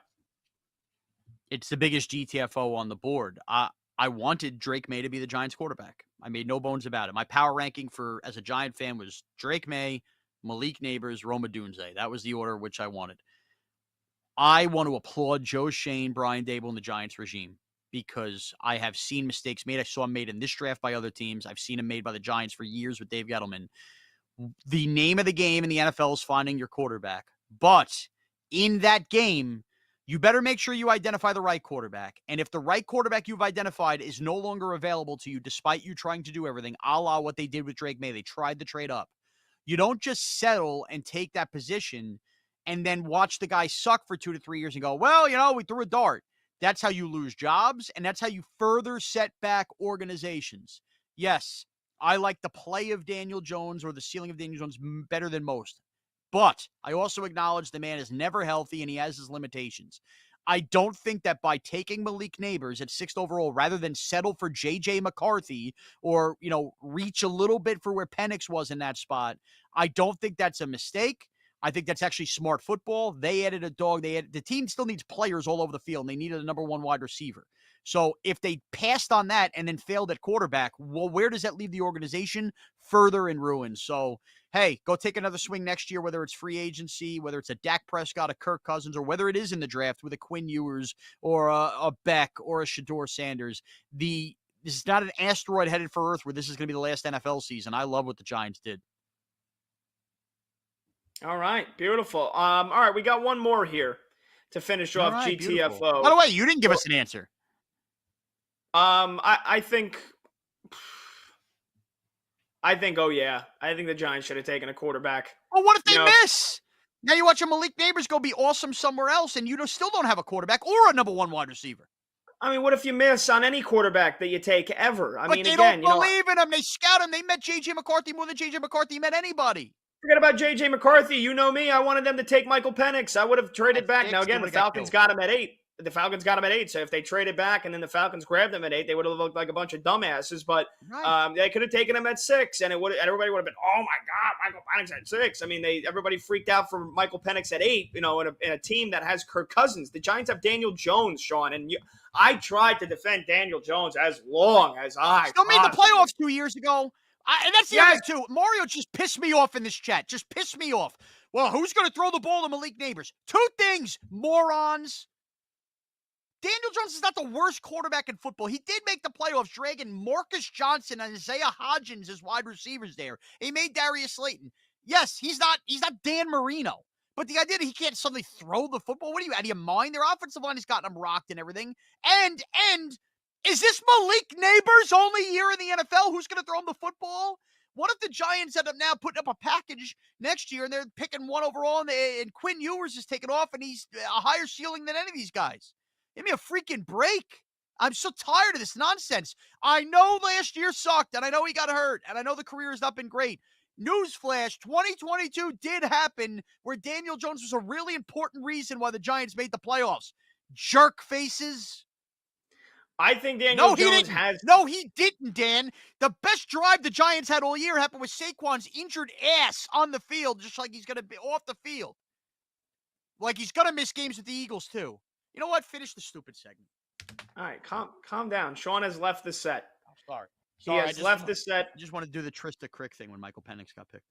It's the biggest GTFO on the board. I wanted Drake May to be the Giants quarterback. I made no bones about it. My power ranking as a Giant fan was Drake May, Malik Neighbors, Rome Odunze. That was the order which I wanted. I want to applaud Joe Shane, Brian Dable, and the Giants regime because I have seen mistakes made. I saw them made in this draft by other teams. I've seen them made by the Giants for years with Dave Gettleman. The name of the game in the NFL is finding your quarterback. But in that game, you better make sure you identify the right quarterback. And if the right quarterback you've identified is no longer available to you, despite you trying to do everything, a la what they did with Drake May, they tried to trade up. You don't just settle and take that position and then watch the guy suck for 2 to 3 years and go, well, we threw a dart. That's how you lose jobs, and that's how you further set back organizations. Yes, I like the play of Daniel Jones or the ceiling of Daniel Jones better than most. But I also acknowledge the man is never healthy and he has his limitations. I don't think that by taking Malik Neighbors at 6th overall, rather than settle for J.J. McCarthy or, reach a little bit for where Penix was in that spot, I don't think that's a mistake. I think that's actually smart football. They added a dog. The team still needs players all over the field, and they needed a number 1 wide receiver. So if they passed on that and then failed at quarterback, well, where does that leave the organization? Further in ruins. So, hey, go take another swing next year, whether it's free agency, whether it's a Dak Prescott, a Kirk Cousins, or whether it is in the draft with a Quinn Ewers or a Beck or a Shador Sanders. This is not an asteroid headed for Earth where this is going to be the last NFL season. I love what the Giants did. All right, beautiful. All right, we got one more here to finish off GTFO. Beautiful. By the way, you didn't give us an answer. I think, oh yeah, I think the Giants should have taken a quarterback. Well, what if they miss? Now you watch a Malik Neighbors go be awesome somewhere else, and you still don't have a quarterback or a number 1 wide receiver. I mean, what if you miss on any quarterback that you take ever? But they don't believe in him. They scout him. They met J.J. McCarthy more than J.J. McCarthy met anybody. Forget about J.J. McCarthy. You know me. I wanted them to take Michael Penix. I would have traded back. Now, again, the Falcons got him at 8. So if they traded back and then the Falcons grabbed him at 8, they would have looked like a bunch of dumbasses. But they could have taken him at 6, and everybody would have been, oh my God, Michael Penix at 6. I mean, everybody freaked out for Michael Penix at 8. In a team that has Kirk Cousins. The Giants have Daniel Jones, Sean, and I tried to defend Daniel Jones as long as I still made the playoffs 2 years ago. And that's the other too. Mario just pissed me off in this chat. Just pissed me off. Well, who's going to throw the ball to Malik Neighbors? 2 things, morons. Daniel Jones is not the worst quarterback in football. He did make the playoffs, dragging Marcus Johnson and Isaiah Hodgins as wide receivers there. He made Darius Slayton. Yes, he's not Dan Marino. But the idea that he can't suddenly throw the football, what are you, out of your mind? Their offensive line has gotten him rocked and everything. And is this Malik Neighbors' only year in the NFL? Who's going to throw him the football? What if the Giants end up now putting up a package next year and they're picking 1 overall and Quinn Ewers is taking off and he's a higher ceiling than any of these guys? Give me a freaking break. I'm so tired of this nonsense. I know last year sucked, and I know he got hurt, and I know the career has not been great. Newsflash, 2022 did happen where Daniel Jones was a really important reason why the Giants made the playoffs. Jerk faces. I think Daniel Jones has... No, he didn't, Dan. The best drive the Giants had all year happened with Saquon's injured ass on the field, just like he's going to be off the field. Like he's going to miss games with the Eagles, too. You know what? Finish the stupid segment. All right, calm down. Sean has left the set. I'm sorry. He has left the set. I just want to do the Trista Crick thing when Michael Penix got picked.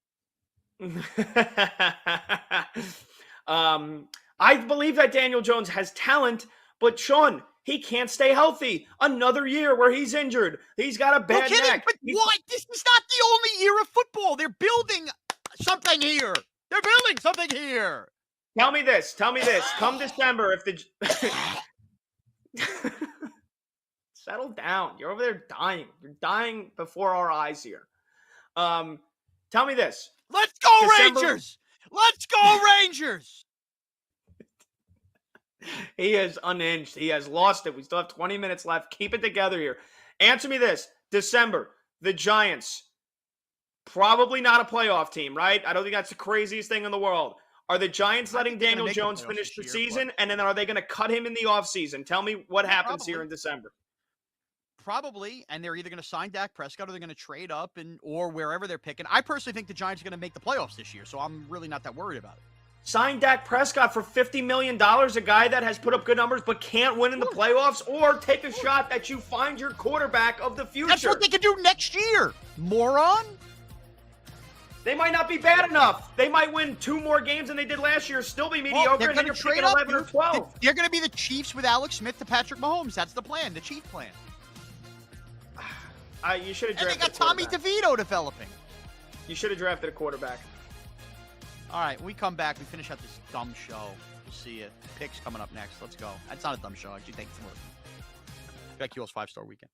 I believe that Daniel Jones has talent, but Sean, he can't stay healthy. Another year where he's injured. He's got a bad neck. But what? This is not the only year of football. They're building something here. Tell me this. Come December, if the settle down. You're over there dying. You're dying before our eyes here. Tell me this. Let's go Rangers! Let's go Rangers! He is unhinged. He has lost it. We still have 20 minutes left. Keep it together here. Answer me this. December, the Giants, probably not a playoff team, right? I don't think that's the craziest thing in the world. Are the Giants letting Daniel Jones finish the season? And then are they going to cut him in the offseason? Tell me what happens here in December. Probably, and they're either going to sign Dak Prescott or they're going to trade up or wherever they're picking. I personally think the Giants are going to make the playoffs this year, so I'm really not that worried about it. Sign Dak Prescott for $50 million, a guy that has put up good numbers but can't win in the playoffs, or take a shot that you find your quarterback of the future. That's what they can do next year, moron. They might not be bad enough. They might win 2 more games than they did last year, still be mediocre, and then you're picking 11 or 12. They're going to be the Chiefs with Alex Smith to Patrick Mahomes. That's the plan, the Chief plan. You should have drafted. And they got Tommy DeVito developing. You should have drafted a quarterback. All right, when we come back, we finish out this dumb show. We'll see you. Picks coming up next. Let's go. That's not a dumb show. Actually, thank you for listening. Betql's 5-star weekend.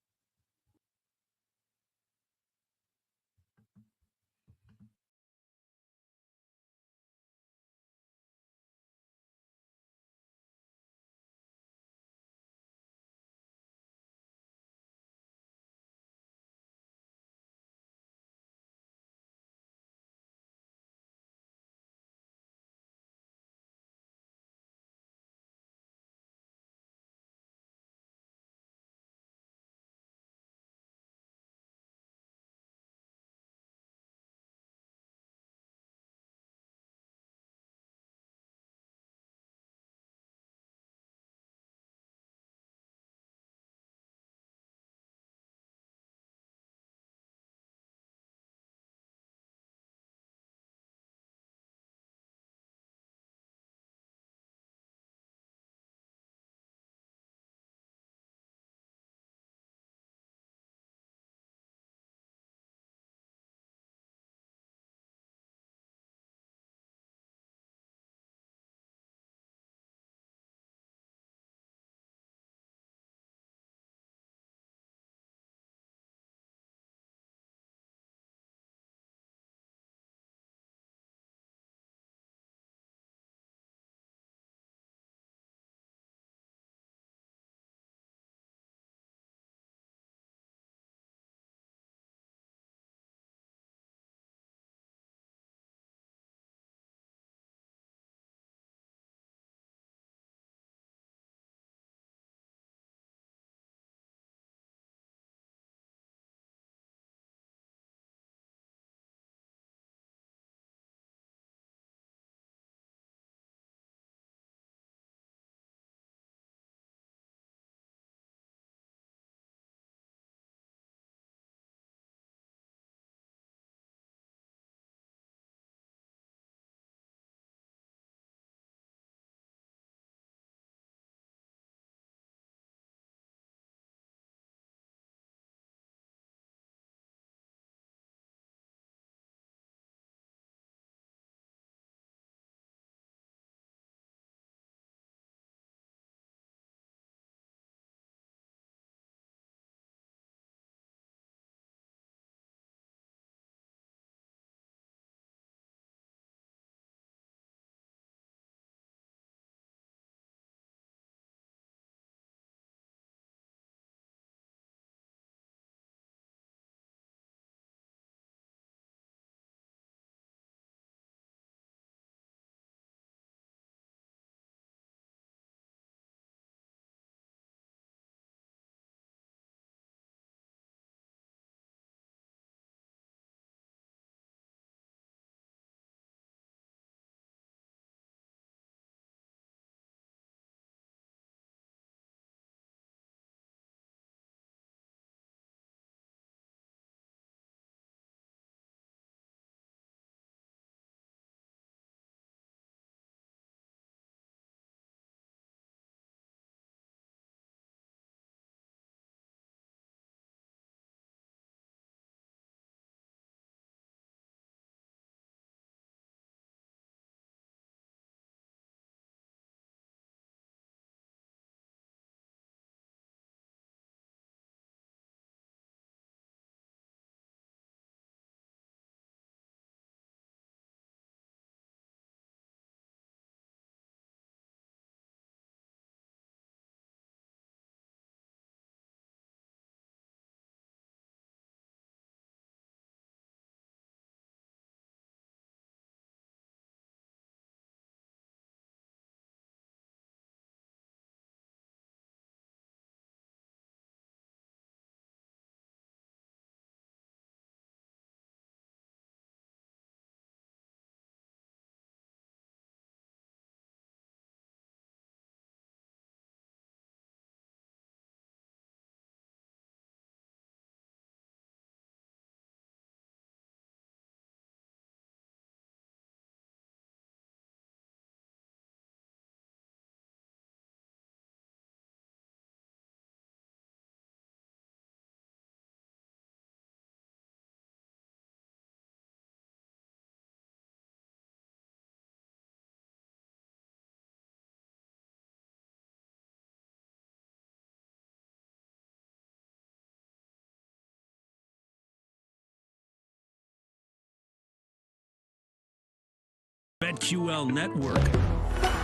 BetQL Network.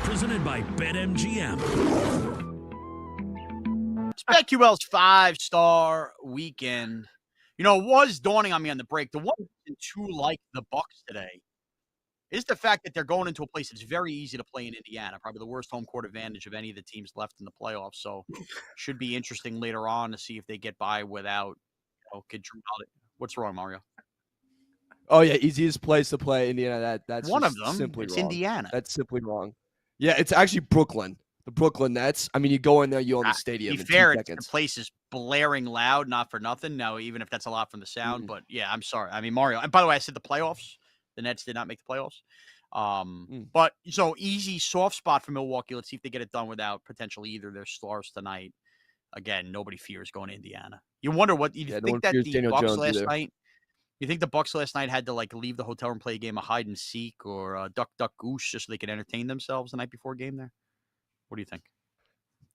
Presented by BetMGM. It's BetQL's 5-star weekend. You know, it was dawning on me on the break. The one reason to like the Bucks today is the fact that they're going into a place that's very easy to play in Indiana, probably the worst home court advantage of any of the teams left in the playoffs. So should be interesting later on to see if they get by without Kid Drew Holiday. What's wrong, Mario? Oh yeah, easiest place to play Indiana. That's one of just them. simply It's wrong. Indiana. That's simply wrong. Yeah, it's actually Brooklyn. The Brooklyn Nets. I mean, you go in there, you own the stadium To in be fair, 2 seconds. the place is blaring loud, not for nothing. Now, even if that's a lot from the sound, but yeah, I'm sorry. I mean, Mario. And by the way, I said the playoffs. The Nets did not make the playoffs. But so easy, soft spot for Milwaukee. Let's see if they get it done without potentially either their stars tonight. Again, nobody fears going to Indiana. You wonder what you think that the Daniel Bucks Jones last either. night. You think the Bucks last night had to leave the hotel and play a game of hide and seek or duck duck goose just so they could entertain themselves the night before a game there? What do you think?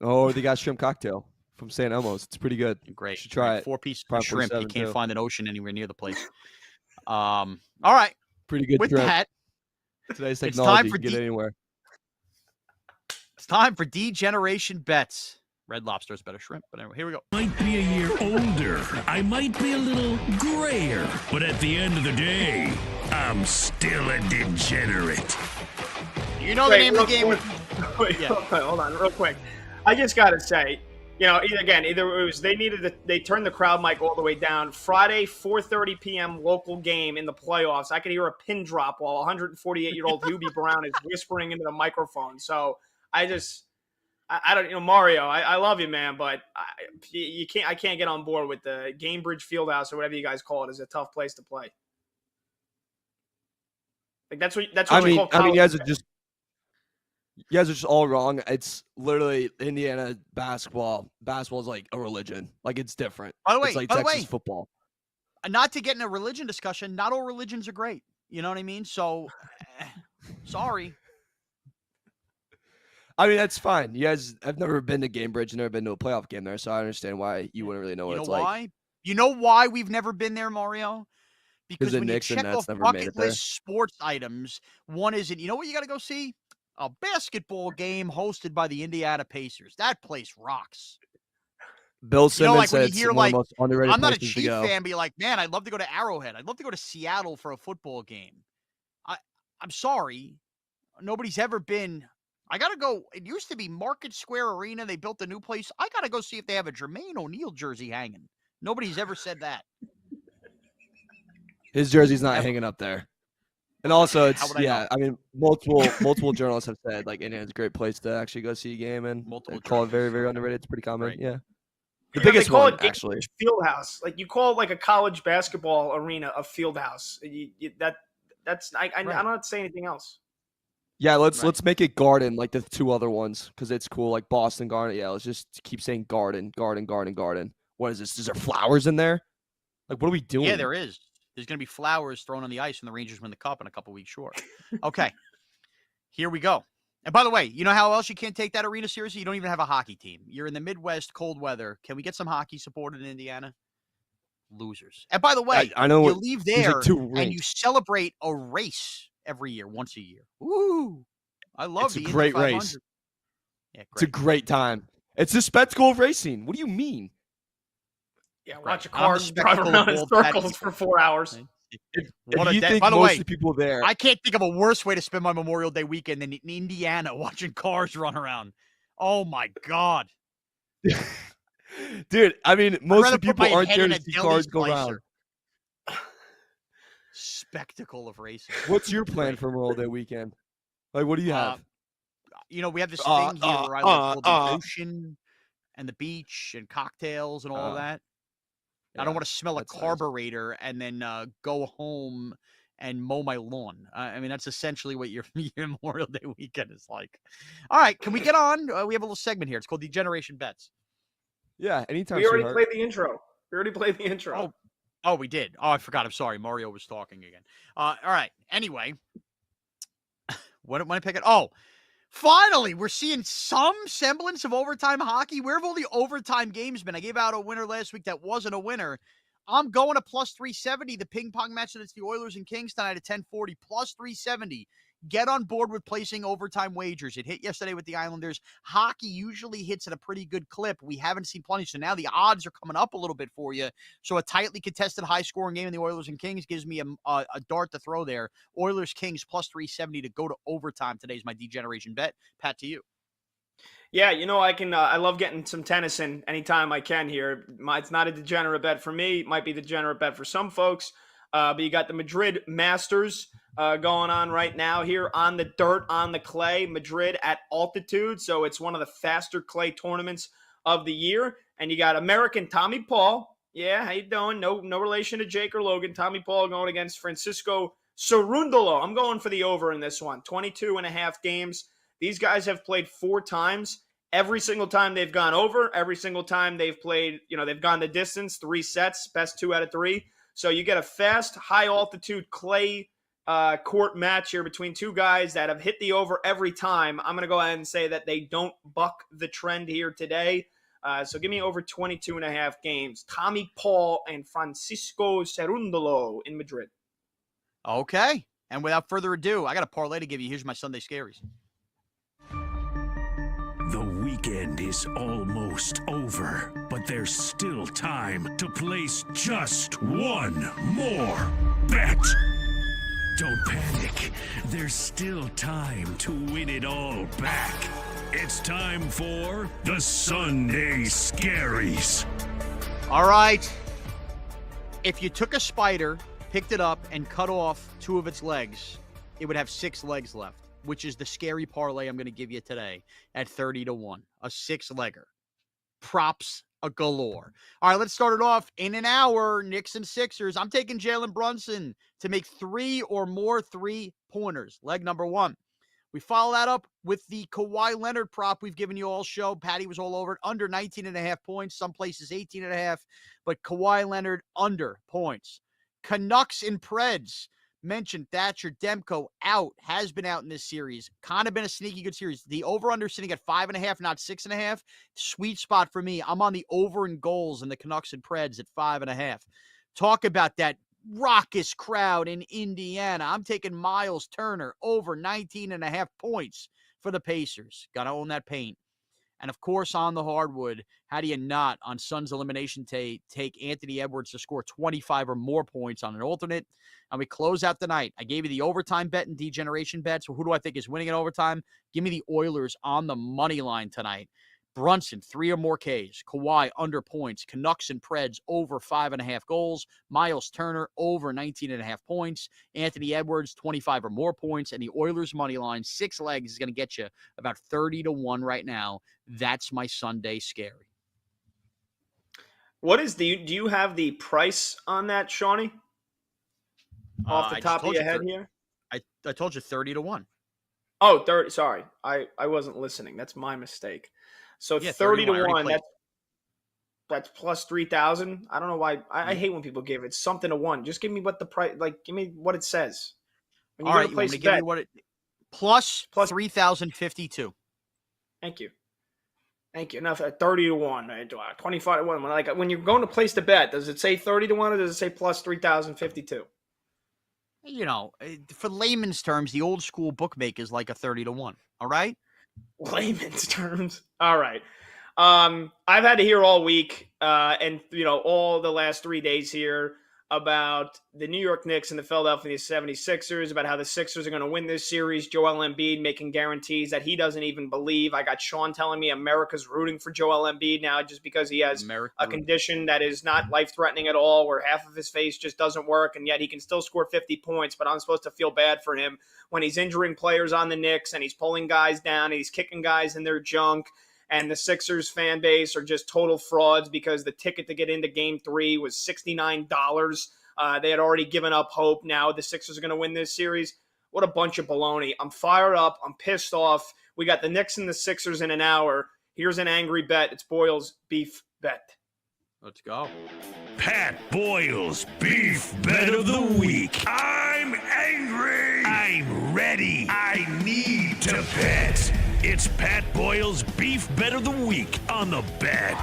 Oh, they got shrimp cocktail from St. Elmo's. It's pretty good. Great. You should try it. 4 pieces Prime of shrimp. You 47 can't too. find an ocean anywhere near the place. All right. Pretty good With shrimp. that, Today's it's technology, time you for can get it anywhere. It's time for D-Generation Bets. Red Lobster is better shrimp, but anyway, here we go. Might be a year older. I might be a little grayer. But at the end of the day, I'm still a degenerate. You know the name of the game. Wait, hold on, real quick. I just got to say, either it was they turned the crowd mic all the way down. Friday, 4:30 p.m. local game in the playoffs. I could hear a pin drop while 148-year-old Hubie Brown is whispering into the microphone. So I don't, Mario, I love you, man, but I can't get on board with the Gamebridge Fieldhouse or whatever you guys call it. Is a tough place to play. Like that's what you call college. I mean, you guys are just all wrong. It's literally Indiana basketball. Basketball is like a religion. Like it's different. By the way, it's like Texas football. Not to get in a religion discussion, not all religions are great. You know what I mean? So, sorry. I mean, that's fine. You guys, I've never been to Gamebridge, never been to a playoff game there, so I understand why you wouldn't really know what it's like. You know why we've never been there, Mario? Because when you check off bucket list sports items, one isn't. You know what you got to go see? A basketball game hosted by the Indiana Pacers. That place rocks. Bill Simmons said it's one of the most underrated I'm not a places Chief to go. fan, but you're like, man, I'd love to go to Arrowhead. I'd love to go to Seattle for a football game. I'm sorry. Nobody's ever been. I got to go. It used to be Market Square Arena. They built a new place. I got to go see if they have a Jermaine O'Neal jersey hanging. Nobody's ever said that. His jersey's not hanging up there. And also, I mean, multiple journalists have said like Indiana's a great place to actually go see a game and call it very, very underrated. It's pretty common. Right. Yeah. The biggest one, actually. Fieldhouse. Like you call like a college basketball arena a fieldhouse. I'm not saying anything else. Yeah, let's make it Garden like the two other ones because it's cool, like Boston Garden. Yeah, let's just keep saying Garden. What is this? Is there flowers in there? Like, what are we doing? Yeah, there is. There's going to be flowers thrown on the ice when the Rangers win the cup in a couple weeks short. Okay, here we go. And by the way, you know how else you can't take that arena seriously? You don't even have a hockey team. You're in the Midwest, cold weather. Can we get some hockey supported in Indiana? Losers. And by the way, I know you leave there and you celebrate a race every year, once a year. Ooh, I love it's the a great Indy race. Yeah, great. It's a great time. It's the Betql of racing. What do you mean? Yeah, watch a car drive around in circles for 4 hours. If you think by the most way, of the people there, I can't think of a worse way to spend my Memorial Day weekend than in Indiana watching cars run around. Oh my God. Dude, I mean, most of the people aren't there to see cars go around. Spectacle of racing. What's your plan for Memorial Day weekend? Like, what do you have? You know, we have this thing here where I live called the ocean and the beach and cocktails and all of that. Yeah, I don't want to smell a carburetor and then go home and mow my lawn. I mean, that's essentially what your Memorial Day weekend is like. All right, can we get on? We have a little segment here. It's called D-Generation Bets. Yeah, anytime. We already played the intro. Oh, we did. Oh, I forgot. I'm sorry. Mario was talking again. All right. Anyway, what am I picking? Oh, finally, we're seeing some semblance of overtime hockey. Where have all the overtime games been? I gave out a winner last week that wasn't a winner. I'm going to plus 370. The ping pong match that's the Oilers and Kings tonight at 10:40, plus 370. get on board with placing overtime wagers. It hit yesterday with the Islanders. Hockey usually hits at a pretty good clip. We haven't seen plenty, so now the odds are coming up a little bit for you. So a tightly contested, high-scoring game in the Oilers and Kings gives me a dart to throw there. Oilers-Kings plus 370 to go to overtime. Today's my degeneration bet. Pat, to you. Yeah, I love getting some tennis in anytime I can here. It's not a degenerate bet for me. It might be a degenerate bet for some folks. But you got the Madrid Masters going on right now here on the dirt, on the clay. Madrid at altitude, so it's one of the faster clay tournaments of the year. And you got American Tommy Paul. Yeah, how you doing? No relation to Jake or Logan. Tommy Paul going against Francisco Cerundolo. I'm going for the over in this one. 22.5 games. These guys have played 4 times. Every single time they've gone over, every single time they've played, they've gone the distance, 3 sets, best 2 out of 3. So you get a fast, high-altitude clay court match here between 2 guys that have hit the over every time. I'm going to go ahead and say that they don't buck the trend here today. So give me over 22.5 games. Tommy Paul and Francisco Cerundolo in Madrid. Okay. And without further ado, I got a parlay to give you. Here's my Sunday Scaries. The weekend is almost over, but there's still time to place just one more bet. Don't panic. There's still time to win it all back. It's time for the Sunday Scaries. All right. If you took a spider, picked it up, and cut off 2 of its legs, it would have 6 legs left, which is the scary parlay I'm going to give you today at 30-1, a 6-legger. Props a galore. All right, let's start it off. In an hour, Knicks and Sixers. I'm taking Jalen Brunson to make 3 or more 3-pointers. Leg number 1. We follow that up with the Kawhi Leonard prop we've given you all show. Patty was all over it. Under 19.5 points. Some places 18.5. But Kawhi Leonard under points. Canucks and Preds. Mentioned Thatcher Demko out, has been out in this series. Kind of been a sneaky good series. The over-under sitting at 5.5, not 6.5. Sweet spot for me. I'm on the over in goals in the Canucks and Preds at 5.5. Talk about that raucous crowd in Indiana. I'm taking Miles Turner over 19.5 points for the Pacers. Got to own that paint. And, of course, on the hardwood, how do you not, on Suns elimination day, take Anthony Edwards to score 25 or more points on an alternate? And we close out the night. I gave you the overtime bet and degeneration bet. So who do I think is winning in overtime? Give me the Oilers on the money line tonight. Brunson, 3 or more Ks. Kawhi, under points. Canucks and Preds, over 5.5 goals. Miles Turner, over 19.5 points. Anthony Edwards, 25 or more points. And the Oilers money line, 6 legs, is going to get you about 30-1 right now. That's my Sunday scary. What is do you have the price on that, Shawnee? Off the top of your head here? I told you 30-1. Oh, 30. Sorry. I wasn't listening. That's my mistake. So yeah, 30-1, that's plus 3,000. I don't know why. I hate when people give it something to 1. Just give me what the price, give me what it says. When all right, you want me to give you what it plus 3,052. Thank you. Enough at 30-1, 25-1. When you're going to place the bet, does it say 30-1 or does it say plus 3,052? For layman's terms, the old school bookmaker is like a 30-1. All right. Layman's terms. All right. I've had to hear all week and all the last 3 days here about the New York Knicks and the Philadelphia 76ers, about how the Sixers are going to win this series. Joel Embiid making guarantees that he doesn't even believe. I got Sean telling me America's rooting for Joel Embiid now just because he has a condition that is not life-threatening at all, where half of his face just doesn't work, and yet he can still score 50 points, but I'm supposed to feel bad for him when he's injuring players on the Knicks and he's pulling guys down and he's kicking guys in their junk. And the Sixers fan base are just total frauds because the ticket to get into Game 3 was $69. They had already given up hope. Now the Sixers are going to win this series. What a bunch of baloney. I'm fired up. I'm pissed off. We got the Knicks and the Sixers in an hour. Here's an angry bet. It's Boyle's beef bet. Let's go. Pat Boyle's beef bet of the week. I'm angry. I'm ready. I need to bet. It's Pat Boyle's beef bet of the week on the bet.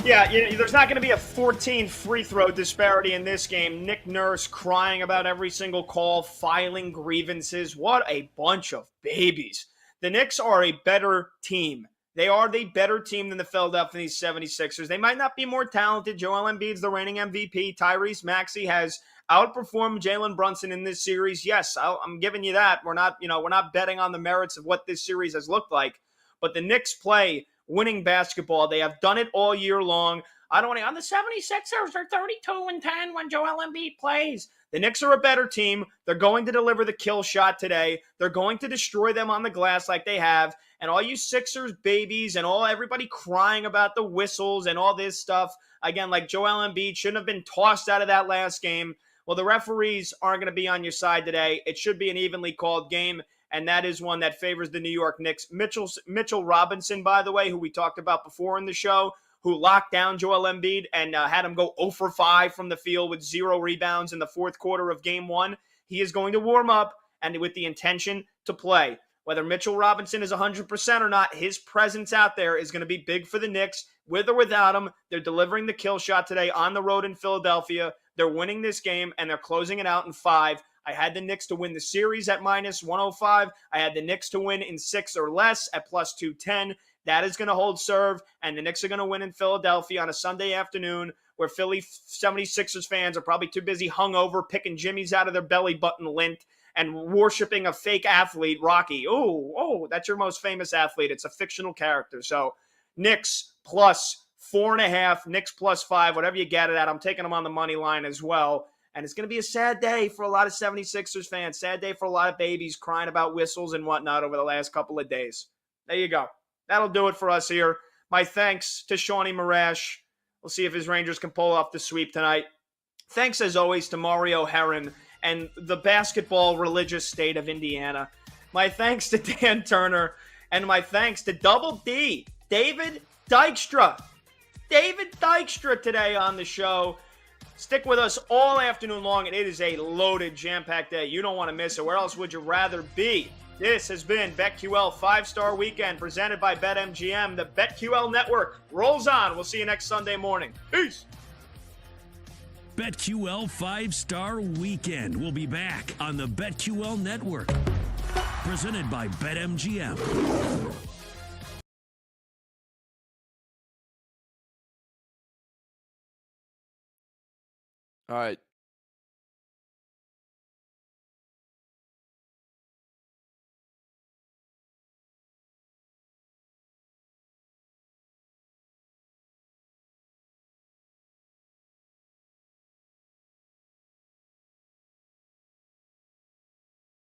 Yeah, there's not going to be a 14 free throw disparity in this game. Nick Nurse crying about every single call, filing grievances. What a bunch of babies. The Knicks are a better team. They are the better team than the Philadelphia 76ers. They might not be more talented. Joel Embiid's the reigning MVP. Tyrese Maxey has outperformed Jalen Brunson in this series. Yes, I'm giving you that. We're not betting on the merits of what this series has looked like. But the Knicks play winning basketball. They have done it all year long. I don't want to. On the 76ers are 32-10 when Joel Embiid plays. The Knicks are a better team. They're going to deliver the kill shot today. They're going to destroy them on the glass like they have. And all you Sixers babies and everybody crying about the whistles and all this stuff, again, like Joel Embiid shouldn't have been tossed out of that last game. Well, the referees aren't going to be on your side today. It should be an evenly called game, and that is one that favors the New York Knicks. Mitchell Robinson, by the way, who we talked about before in the show, who locked down Joel Embiid and had him go 0 for 5 from the field with 0 rebounds in the fourth quarter of Game 1. He is going to warm up and with the intention to play. Whether Mitchell Robinson is 100% or not, his presence out there is going to be big for the Knicks. With or without him, they're delivering the kill shot today on the road in Philadelphia. They're winning this game, and they're closing it out in 5. I had the Knicks to win the series at minus 105. I had the Knicks to win in 6 or less at plus 210. That is going to hold serve, and the Knicks are going to win in Philadelphia on a Sunday afternoon where Philly 76ers fans are probably too busy hungover, picking jimmies out of their belly button lint and worshiping a fake athlete, Rocky. Oh, that's your most famous athlete. It's a fictional character. So Knicks plus 4.5, Knicks plus 5, whatever you get it at. I'm taking them on the money line as well. And it's going to be a sad day for a lot of 76ers fans. Sad day for a lot of babies crying about whistles and whatnot over the last couple of days. There you go. That'll do it for us here. My thanks to Shawnee Marash. We'll see if his Rangers can pull off the sweep tonight. Thanks, as always, to Mario Herron and the basketball religious state of Indiana. My thanks to Dan Turner. And my thanks to Double D, David Dykstra. David Dykstra today on the show. Stick with us all afternoon long, and it is a loaded, jam-packed day. You don't want to miss it. Where else would you rather be? This has been BetQL 5-Star Weekend presented by BetMGM. The BetQL Network rolls on. We'll see you next Sunday morning. Peace. BetQL 5-Star Weekend will be back on the BetQL Network. Presented by BetMGM. All right.